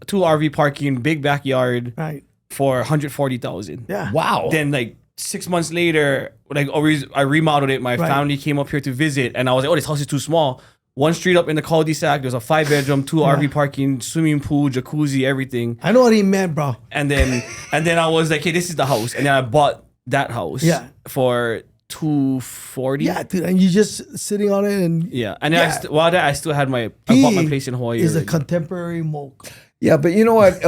2 RV parking, big backyard Right. for 140,000. Yeah. Wow. Then like 6 months later, like I remodeled it. My Right. family came up here to visit, and I was like, "Oh, this house is too small." One street up in the cul-de-sac, there's a 5-bedroom, 2 RV parking, swimming pool, jacuzzi, everything. I know what he meant, bro. And then I was like, "Hey, this is the house." And then I bought that house. Yeah. For $240. Yeah, dude, and you just sitting on it and Yeah, and then while that I still had I bought my place in Hawaii. Is a already. contemporary moke. Yeah, but you know what?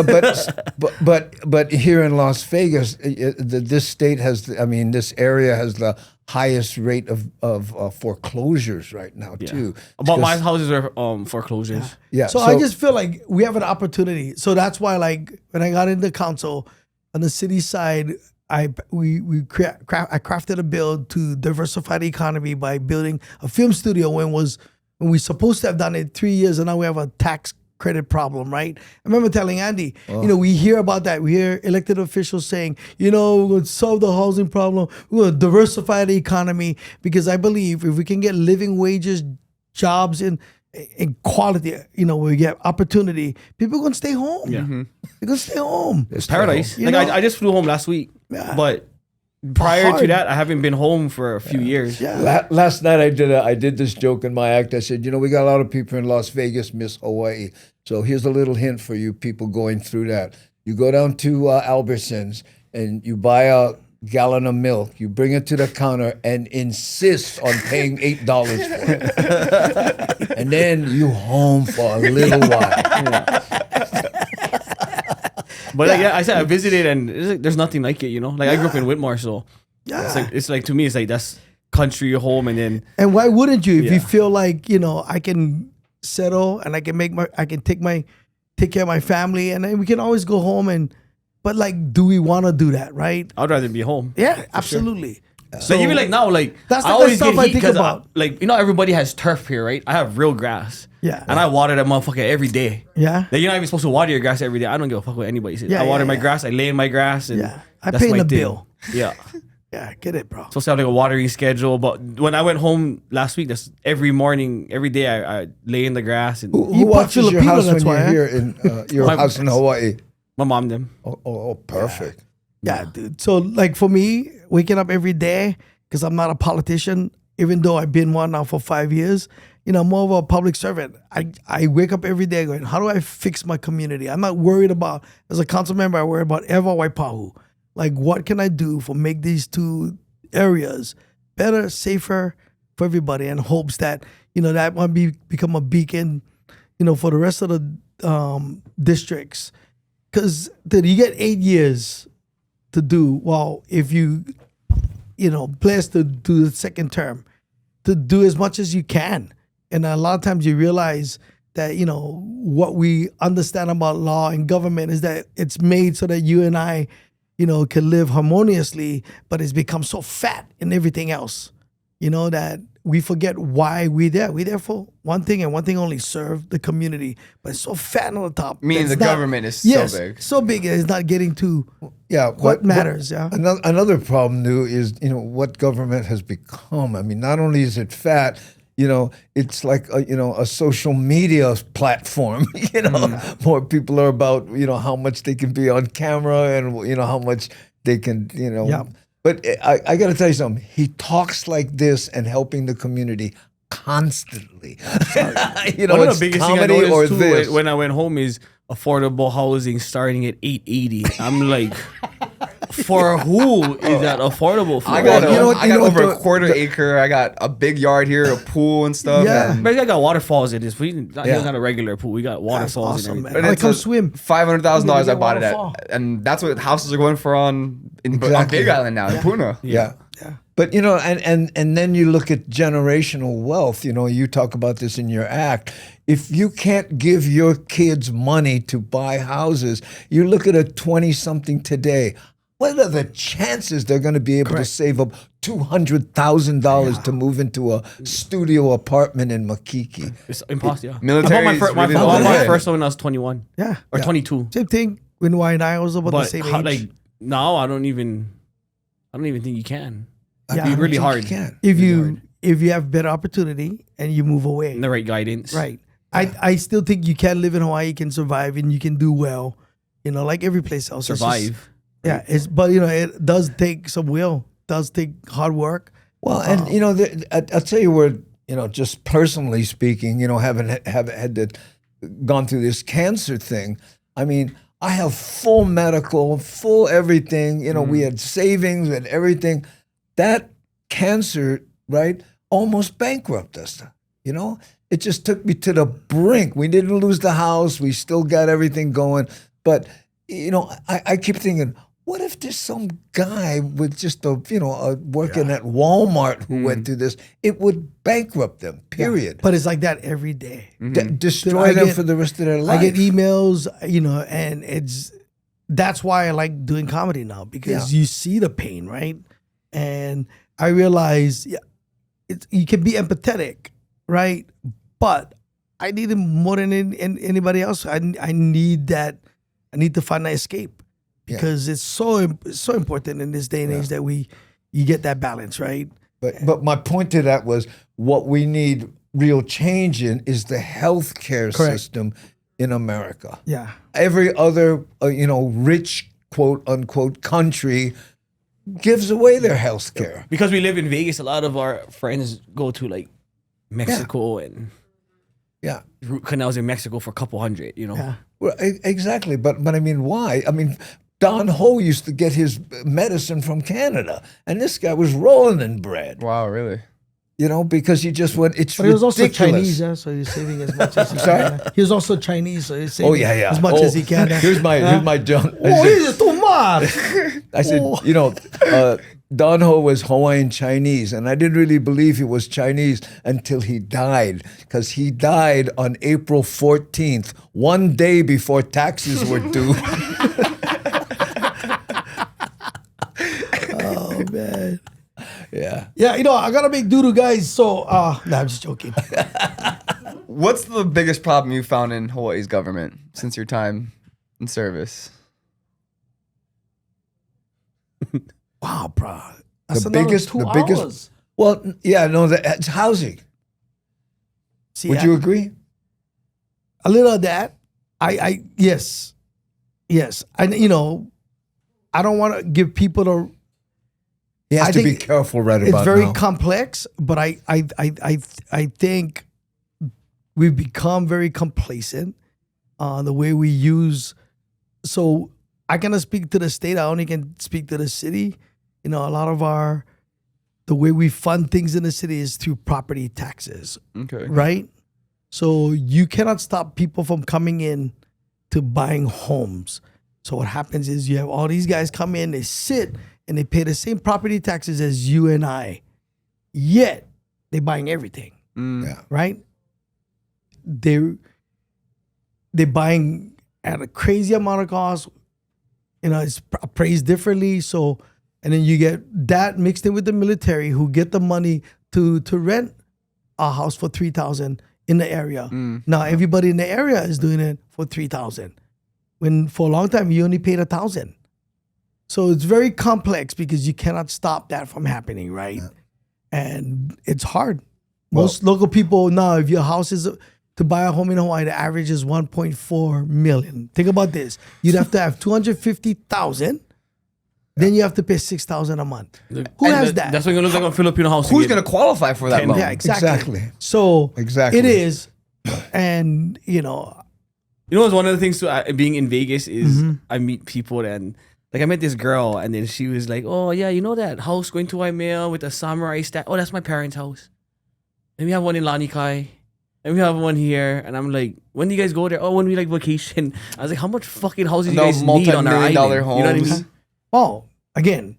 But here in Las Vegas, this state has, this area has the highest rate of foreclosures right now too. About my Because- houses are foreclosures. Yeah. So I just feel like we have an opportunity. So that's why, like, when I got into council on the city side, I crafted a bill to diversify the economy by building a film studio when we supposed to have done it 3 years, and now we have a tax credit problem, right? I remember telling Andy, we hear about that. We hear elected officials saying, we're going to solve the housing problem. We're going to diversify the economy, because I believe if we can get living wages, jobs in quality, we get opportunity, people are going to stay home. Yeah. They're going to stay home. It's Paradise. You Like know? I just flew home last week, Yeah. but prior to hard. that, I haven't been home for a few years. Yeah. Last night I did this joke in my act. I said, we got a lot of people in Las Vegas miss Hawaii. So here's a little hint for you people going through that. You go down to Albertsons and you buy a gallon of milk. You bring it to the counter and insist on paying $8 for it. And then you home for a little while. But I said I visited, and there's nothing like it. Like I grew up in Whitmore, so it's like to me, it's like that's country home, and then And why wouldn't you? If you Yeah. feel like, I can settle and I can take care of my family, and then we can always go home but like, do we want to do that, right? I'd rather be home. Yeah, absolutely. So even like now, like That's I the always stuff get I heat think 'cause about. like everybody has turf here, right? I have real grass. Yeah. And I water that motherfucker every day. Yeah. Like you're not even supposed to water your grass every day. I don't give a fuck what anybody says. Yeah, I water yeah, my yeah. grass. I lay in my grass, and Yeah. I that's pay my the thing. bill. Yeah. Yeah, get it, bro. Supposed to have like a watering schedule, but when I went home last week, that's every morning, every day, I lay in the grass and Who You watches your Filipino, house when that's you're why, here in your My- house in Hawaii? my mom them. Oh, perfect. Yeah, dude. So like for me, waking up every day, because I'm not a politician, even though I've been one now for 5 years, I'm more of a public servant. I wake up every day going, how do I fix my community? I'm not worried about, as a council member, I worry about Ewa Waipahu. Like, what can I do for make these two areas better, safer for everybody, and hopes that, that might become a beacon, for the rest of the districts. Because you get 8 years to do, well, if you, blessed to do the second term, to do as much as you can. And a lot of times you realize that, what we understand about law and government is that it's made so that you and I, can live harmoniously, but it's become so fat in everything else, that we forget why we're there. We're there for one thing and one thing only, serve the community. But it's so fat on the top. Meaning that's the not- government is yes, so big. so big that it's not getting to Yeah, what matters. Yeah. Another problem, New, is what government has become. I mean, not only is it fat, it's like a social media platform. More people are about how much they can be on camera and how much they can Yeah. But I got to tell you something. He talks like this and helping the community constantly. One of it's the biggest thing I comedy or noticed too this. when I went home is affordable housing starting at $880. I'm like, for who is that affordable for? I got, Well, over a the- quarter acre. I got a big yard here, a pool and stuff. Yeah. and But I got waterfalls in this. We not, Yeah. not a regular pool. We got waterfalls awesome, and man. everything. I it's come a swim. $500,000 I Get bought it waterfall. at, and that's what houses are going for on Exactly. Big Island now in Puna. Yeah. Yeah. But and then you look at generational wealth. You talk about this in your act. If you can't give your kids money to buy houses, you look at a 20-something today. What are the chances they're going to be able to save up $200,000 to move into a studio apartment in Makiki? It's impossible. Military I is bought really I bought my low. first one when I was 21 Yeah. or 22. Same thing. When Y and I was about the But same how, age. like now, I don't even think you can. Yeah. It'd be really You hard. can't. if you have better opportunity and you move away. And the right guidance. Right. I still think you can live in Hawaii, you can survive, and you can do well. Like every place else. It's just- Survive. yeah. But it does take some will. Does take hard work. Well, and I'll tell you where just personally speaking, having had to gone through this cancer thing. I mean, I have full medical, full everything. We had savings and everything. That cancer, right, almost bankrupted us. It just took me to the brink. We didn't lose the house. We still got everything going. But I keep thinking, what if there's some guy with just working at Walmart who went through this? It would bankrupt them, period. But it's like that every day. Destroy I them get- for the rest of their life. I get emails, and that's why I like doing comedy now, because you see the pain, right? And I realize you can be empathetic, right? But I need it more than anybody else. I need that. I need to find that escape, because it's so important in this day and age that you get that balance, right? But my point to that was, what we need real change in is the healthcare system in America. Yeah. Every other rich quote unquote country gives away their healthcare. Because we live in Vegas, a lot of our friends go to like Mexico and Yeah. root canals in Mexico for a couple hundred, Yeah. Well, exactly. But I mean, why? I mean, Don Ho used to get his medicine from Canada, and this guy was rolling in bread. Wow, really? Because he just went. It's But he was also ridiculous. Chinese, so he's saving as much as he Sorry? can. He was also Chinese, so he's saving Oh yeah. as much as he can. Here's my junk. Oh, he's a tomar. I said, Don Ho was Hawaiian Chinese, and I didn't really believe he was Chinese until he died, because he died on April 14th, one day before taxes were due. Oh man. Yeah. Yeah, I gotta make doo-doo, guys. So, nah, I'm just joking. What's the biggest problem you found in Hawaii's government since your time in service? Wow, bro. That's the another biggest, 2 the hours. biggest. Well, yeah, no, it's housing. See, Would you agree? a little of that? Yes. And I don't want to give people the. He has I to be think careful right It's about very now. complex, but I think we've become very complacent the way we use. So I cannot speak to the state. I only can speak to the city. A lot of the way we fund things in the city is through property taxes, Okay. right? So you cannot stop people from coming in to buying homes. So what happens is you have all these guys come in, they sit, and they pay the same property taxes as you and I. Yet they're buying everything, Yeah. right? They're buying at a crazy amount of cost. It's appraised differently. So, and then you get that mixed in with the military who get the money to rent a house for $3,000 in the area. Now everybody in the area is doing it for $3,000. When for a long time you only paid $1,000. So it's very complex because you cannot stop that from happening, right? Yeah. And it's hard. Most local people now, if your house is to buy a home in Hawaii, the average is 1.4 million. Think about this: you'd have to have 250,000. Then you have to pay $6,000 a month. Who has that? That's what gonna look like a Filipino house. Who's going to qualify for that loan? Yeah, exactly. So Exactly. it is, and what's one of the things to being in Vegas is I meet people and like I met this girl and then she was like, oh yeah, that house going to Waimea with a samurai statue. Oh, that's my parents' house. And we have one in Lanikai. And we have one here. And I'm like, when do you guys go there? Oh, when we like vacation. I was like, how much fucking houses do you guys need on our island? multi-million-dollar You know what I homes. mean? well, again,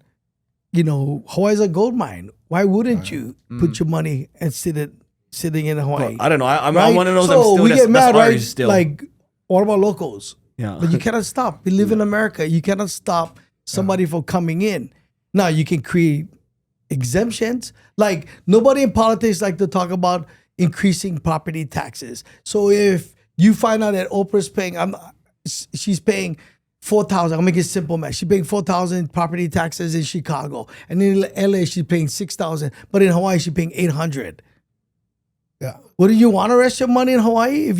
Hawaii's a gold mine. Why wouldn't you put your money and sitting in Hawaii? I don't know. I'm right? one of those. So I'm still, we that's, get mad, that's right? ours still. Like, what about locals? Yeah. But you cannot stop. We live in America. You cannot stop somebody from coming in. Now you can create exemptions. Like nobody in politics like to talk about increasing property taxes. So if you find out that Oprah's paying, she's paying $4,000. I'll make it simple, man. She's paying $4,000 property taxes in Chicago, and in LA she's paying $6,000. But in Hawaii she's paying $800. Yeah. What do you want to rest your money in Hawaii?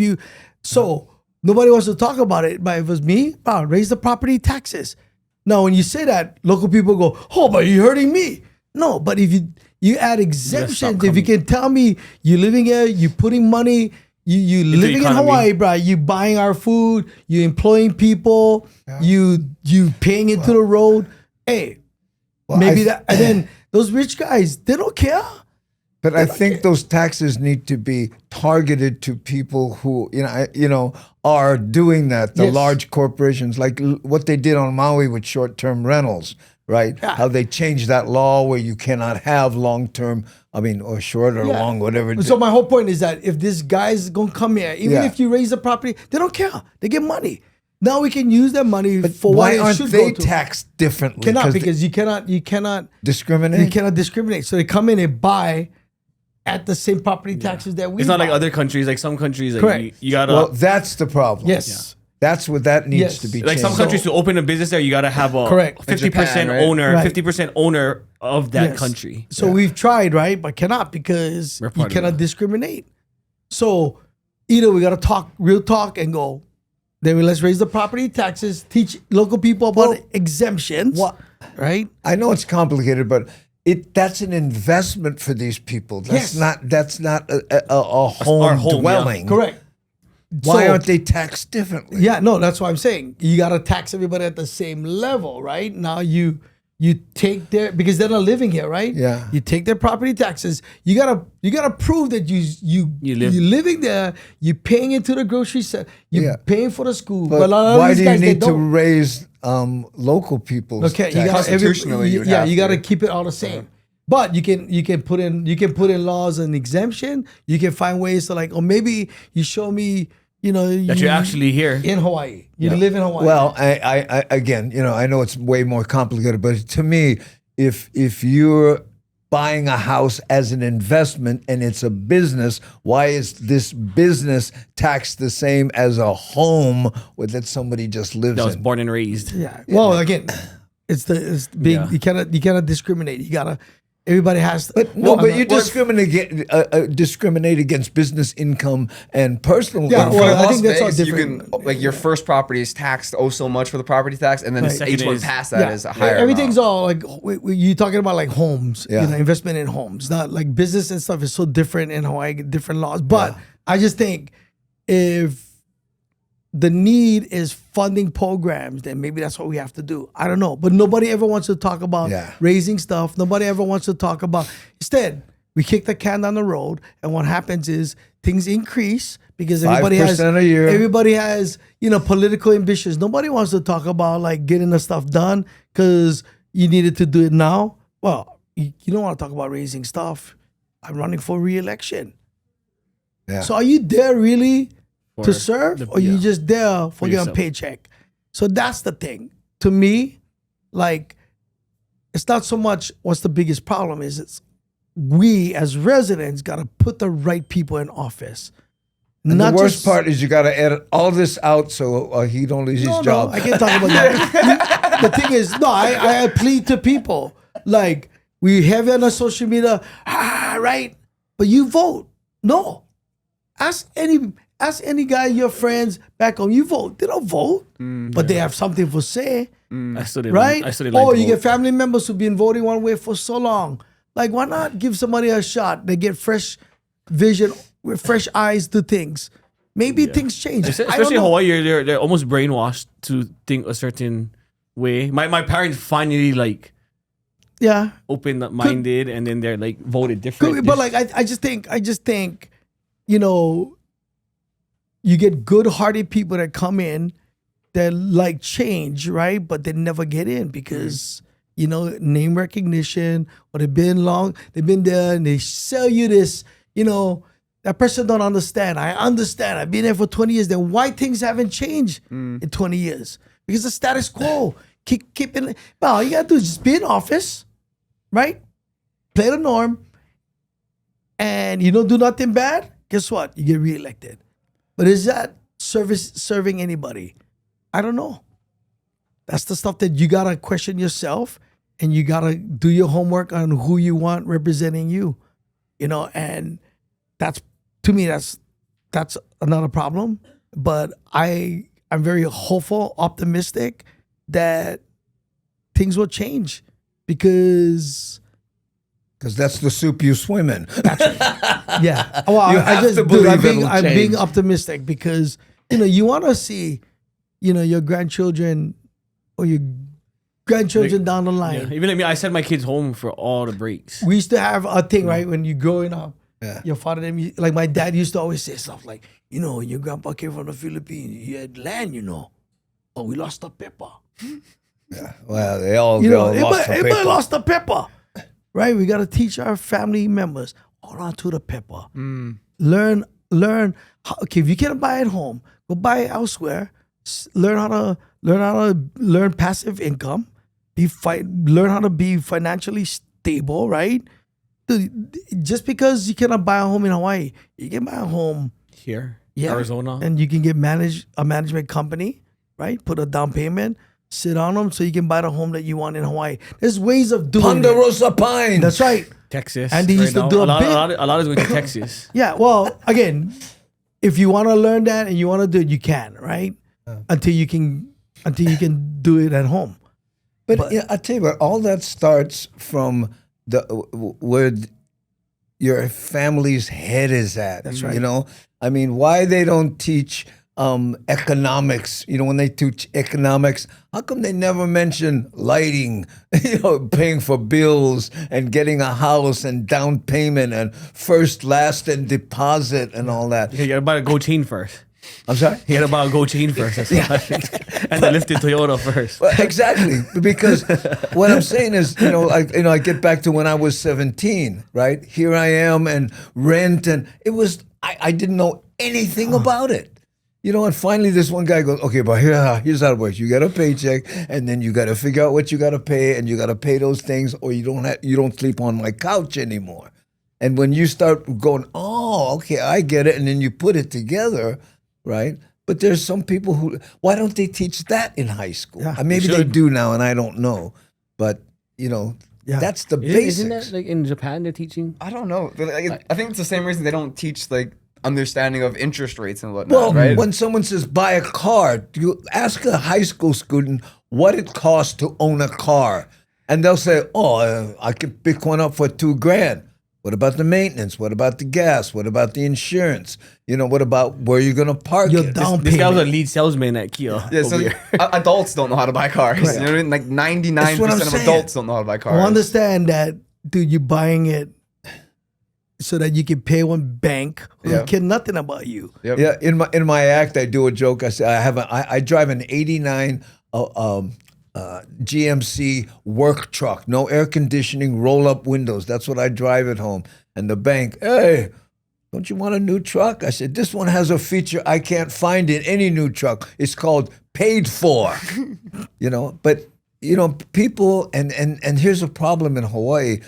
Nobody wants to talk about it. But if it was me, raise the property taxes. Now, when you say that, local people go, oh, but you're hurting me. No, but if you add exemptions, if you can tell me you're living here, you're putting money, you living in Hawaii, bro, you buying our food, you employing people, you paying into the road. Hey, and then those rich guys, they don't care. But I think those taxes need to be targeted to people who, are doing that. The Yes. large corporations, like what they did on Maui with short-term rentals, right? Yeah. How they changed that law where you cannot have long-term, or short or Yeah. long, whatever. So my whole point is that if this guy's gonna come here, even Yeah. if you raise the property, they don't care. They get money. Now we can use that money for what why it aren't should they go to. taxed differently? Cannot, they because you cannot discriminate. discriminate. So they come in and buy at the same property taxes that we It's not like buy. other countries. Like some countries, like Correct. you gotta. Well, that's the problem. Yes. That's what that needs Yes. to be like changed. some countries to open a business there, you gotta have a Correct. 50% Japan, right? owner, Right. 50% owner of that Yes. country. So we've tried, right? But cannot because We're you part of cannot that. discriminate. So either we gotta talk real talk and go, then let's raise the property taxes, teach local people about exemptions. What? Right? I know it's complicated, but that's an investment for these people. That's Yes. not a home, our home, dwelling. Correct. Why So- aren't they taxed differently? Yeah, no, that's what I'm saying. You gotta tax everybody at the same level, right? Now you take their because they're not living here, right? Yeah. You take their property taxes. You gotta prove that you live- you're living there. You're paying into the grocery store. You're Yeah. paying for the school. But a lot of why these do you guys, they need to don't. raise local people's Okay, you taxes? gotta Constitutionally, you'd have you to. gotta keep it all the same. But you can put in laws and exemption. You can find ways to like, or maybe you show me, That you're actually here. in Hawaii. You live in Hawaii. Well, I again, I know it's way more complicated, but to me, if you're buying a house as an investment and it's a business, why is this business taxed the same as a home that somebody just lives That was in? born and raised. yeah. Well, again, It's big. Yeah. You cannot discriminate. You gotta. Everybody has. But you discriminate against business income and personal Yeah, income. well, I Las think that's all Vegas, different. You can like your first property is taxed so much for the property tax, and then Right. each Second one is- past that is a higher. Everything's amount. all like you talking about like homes, Yeah. investment in homes. Not like business and stuff is so different in Hawaii, different laws. But I just think if the need is funding programs, then maybe that's what we have to do. I don't know, but nobody ever wants to talk about raising stuff. Nobody ever wants to talk about. Instead, we kick the can down the road, and what happens is things increase because everybody has 5% a year. Everybody has political ambitions. Nobody wants to talk about like getting the stuff done because you needed to do it now. Well, you don't want to talk about raising stuff. I'm running for re-election. Yeah. So are you there really to For serve, the- or you yeah. just there for your yourself. paycheck? So that's the thing. To me, like, it's not so much what's the biggest problem is it's we as residents got to put the right people in office. And Not the worst just- part is you got to edit all this out so he don't lose his No, job. I can't talk about that. The thing is, no, I plead to people. Like, we have it on social media, right? But you vote. No. Ask any guy, your friends back home, you vote. They don't vote, but they have something for say, I still didn't. right? I still didn't like Or to you vote. get family members who've been voting one way for so long. Like, why not give somebody a shot? They get fresh vision with fresh eyes to things. Maybe things change. I don't Especially in know. Hawaii, they're almost brainwashed to think a certain way. My parents finally like Yeah. open-minded, and then they're like voted different. But like I just think, you get good-hearted people that come in that like change, right? But they never get in because name recognition, or they've been there, and they sell you this. That person don't understand. I understand. I've been there for 20 years. Then why things haven't changed in 20 years? Because the status quo. Keep it. Well, all you gotta do is just be in office, right? Play the norm, and you don't do nothing bad. Guess what? You get reelected. But is that serving anybody? I don't know. That's the stuff that you gotta question yourself, and you gotta do your homework on who you want representing you. And that's, to me, that's another problem. But I'm very hopeful, optimistic that things will change because that's the soup you swim in. yeah. Well, You I have just to dude, I'm believe it'll being change. optimistic because you want to see your grandchildren or your grandchildren down the line. Yeah. Even like me, I send my kids home for all the breaks. We used to have a thing, right? When you're growing up, Yeah. your father, like my dad used to always say stuff like, your grandpa came from the Philippines, he had land, but we lost the pepper. Well, they all lost Everybody the lost the pepper, right? We got to teach our family members, hold on to the pepper. Learn. Okay, if you can't buy at home, go buy it elsewhere. Learn how to learn passive income. Learn how to be financially stable, right? Dude, just because you cannot buy a home in Hawaii, you can buy a home Here, yeah, Arizona. and you can get a management company, right? Put a down payment, sit on them, so you can buy the home that you want in Hawaii. There's ways of doing it. Ponderosa Pine. That's right. Texas. And they used to now. do a lot, bit- a lot is going to Texas. Yeah, well, again, if you want to learn that and you want to do it, you can, right? Until you can do it at home. But yeah, I tell you what, all that starts from where your family's head is at. That's right. I mean, why they don't teach economics? When they teach economics, how come they never mention lighting? Paying for bills and getting a house and down payment and first, last, and deposit and all that. You gotta buy a gold chain first. I'm sorry. You gotta buy a gold chain first. That's why. And the lifted Toyota first. Well, exactly, because what I'm saying is, I get back to when I was 17, right? Here I am, and rent, and it was I didn't know anything about it, and finally this one guy goes, okay, but here's how it works. You got a paycheck, and then you got to figure out what you got to pay, and you got to pay those things, or you don't sleep on my couch anymore. And when you start going, oh, okay, I get it, and then you put it together, right? But there's some people who, why don't they teach that in high school? Yeah, Maybe they do now, and I don't know. But, that's the basics. Isn't that like in Japan they're teaching? I don't know. I think it's the same reason they don't teach like understanding of interest rates and whatnot, Well, right? when someone says buy a car, you ask a high school student what it costs to own a car. And they'll say, I could pick one up for $2,000. What about the maintenance? What about the gas? What about the insurance? What about where you're going to park Your it? down This guy was a payment. lead salesman at Kia. Yeah, so adults don't know how to buy cars. You know what I mean? Like 99% of saying. adults don't know how to buy cars. I understand that, dude, you're buying it so that you can pay one bank who Yeah. don't care nothing about you. Yep. Yeah, in my act, I do a joke. I say I drive an '89 GMC work truck, no air conditioning, roll up windows. That's what I drive at home. And the bank, hey, don't you want a new truck? I said, this one has a feature I can't find in any new truck. It's called paid for. But people, and here's a problem in Hawaii.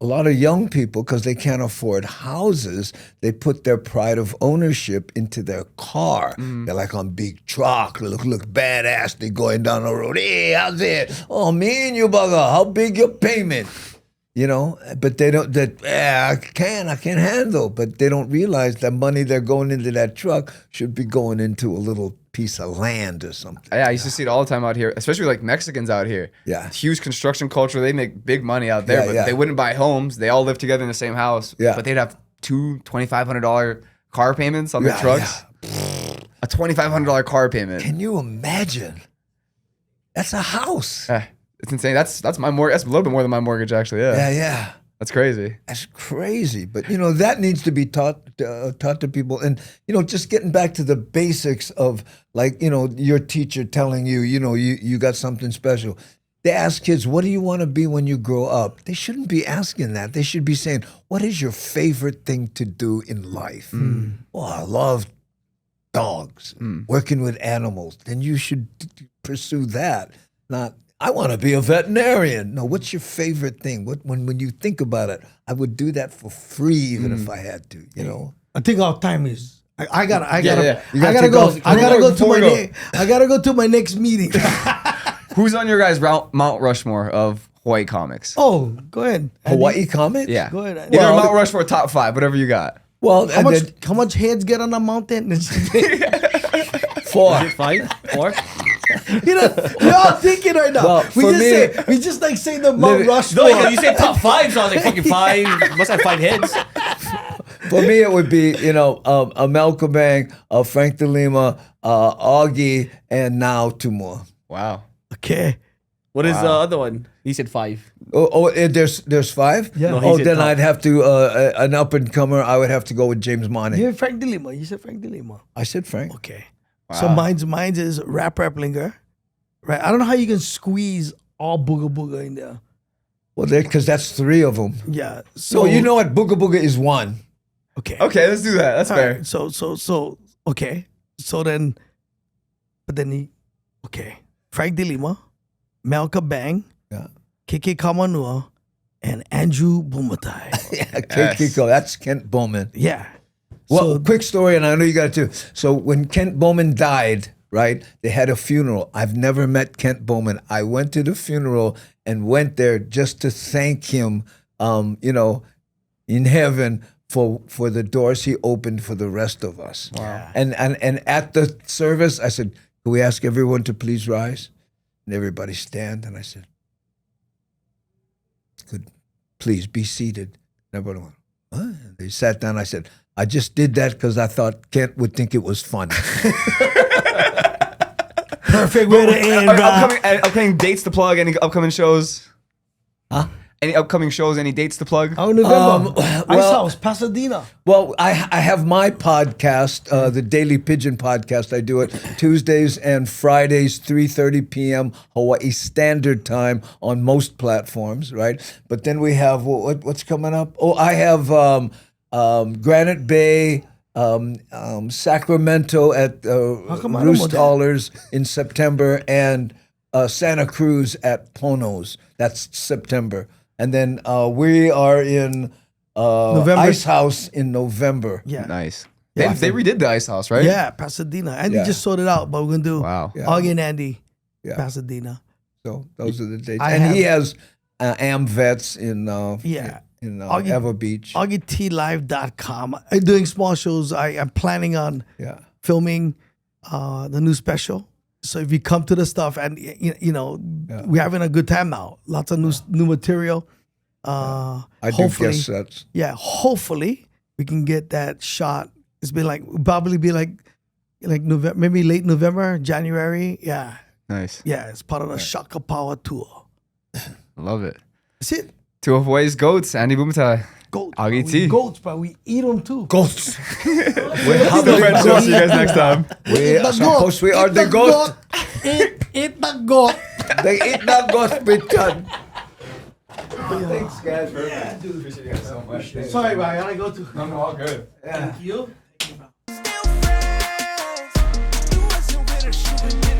A lot of young people, because they can't afford houses, they put their pride of ownership into their car. They're like on big truck, look badass. They're going down the road. Hey, how's it? Oh, me and you, bugger. How big your payment? But they don't. I can't handle. But they don't realize the money they're going into that truck should be going into a little piece of land or something. Yeah, I used to see it all the time out here, especially like Mexicans out here. Yeah. Huge construction culture. They make big money out there, Yeah, but yeah. they wouldn't buy homes. They all live together in the same house. Yeah. But they'd have two $2,500 car payments on their Yeah, trucks. A $2,500 car payment. Can you imagine? That's a house. It's insane. That's my mortgage. That's a little bit more than my mortgage, actually. Yeah. Yeah. That's crazy. That's crazy, but that needs to be taught to people, and just getting back to the basics of like your teacher telling you you got something special. They ask kids, "What do you want to be when you grow up?" They shouldn't be asking that. They should be saying, "What is your favorite thing to do in life?" Oh, I love dogs, working with animals. Then you should pursue that, not. I want to be a veterinarian. No, what's your favorite thing? When you think about it, I would do that for free even if I had to. I think our time is. I gotta yeah. You gotta gotta take go. off. I gotta go to Before my we go. I gotta go to my next meeting. Who's on your guys' Mount Rushmore of Hawaii comics? Oh, go ahead. Hawaii comics? Yeah. Go ahead. Either Well, Mount Rushmore top 5, whatever you got. Well, How much heads get on a mountain? 4. 5, 4. You're all thinking right now. Well, for me- we just like say the Mount Rushmore. No, you said top 5, so I was like fucking 5. Must have 5 heads. For me, it would be a Malcolm Bang, a Frank DeLima, Augie, and now 2 more. Wow. Okay. What is the other one? He said 5. There's 5. Yeah. No, he Oh, said then top. I'd have to an up and comer. I would have to go with James Money. You're Frank DeLima. You said Frank DeLima. I said Frank. Okay. So mine's is Rap Rapplinger. Right. I don't know how you can squeeze all Booga Booga in there. Well, because that's 3 of them. Yeah. So So you know what? Booga Booga is 1. Okay. Okay, let's do that. That's All fair. right. So okay. So then, but then okay. Frank DeLima, Malcolm Bang, Yeah. KK Kamanua, and Andrew Bumatai. Yeah, Yes. Kiko. That's Kent Bowman. Yeah. Well, So quick story, and I know you got to. So when Kent Bowman died, right, they had a funeral. I've never met Kent Bowman. I went to the funeral and went there just to thank him, in heaven for the doors he opened for the rest of us. Wow. And at the service, I said, "Can we ask everyone to please rise?" And everybody stand. And I said, "Could please be seated." And everybody went, "What?" And they sat down. I said, "I just did that because I thought Kent would think it was fun." Perfect way to end, bro. Upcoming dates to plug. Any upcoming shows? Huh? Any upcoming shows? Any dates to plug? Oh, November. Ice well- House, Pasadena. Well, I have my podcast, the Daily Pigeon podcast. I do it Tuesdays and Fridays, 3:30 p.m. Hawaii Standard Time on most platforms, right? But then we have, what's coming up? Oh, I have Granite Bay, Sacramento at come I don't know Roost that? Haulers in September, and Santa Cruz at Pono's. That's September. And then we are in November. Ice House in November. Yeah. Nice. They redid the Ice House, right? Yeah, Pasadena. Andy just sorted it out, but we're gonna do Wow. Yeah. Augie and Andy, Yeah. Pasadena. So those are the dates. I And he have- has Am Vets in Yeah. in Augie- Ever Beach. AugieTLive.com. I'm doing small shows. I am planning on Yeah. filming the new special. So if you come to the stuff and we're having a good time now. Lots of new material. I do Hopefully, guest sets. yeah. Hopefully we can get that shot. It's been probably be like November, maybe late November, January. Yeah, Nice. yeah. It's part of the Shaka Power tour. Love it. That's it. Two of Hawaii's goats, Andy Bumatai. Goats. Augie bro. T. We goats, but we eat them too. Ghosts. Still friends. We'll see you guys next time. We are supposed we are the goat. Eat the goat. They eat the goat, Richard. Thanks, guys. Appreciate you guys so much. Sorry, but I gotta go to. No, all good. Thank you. Still friends. You wasn't with her, shooting in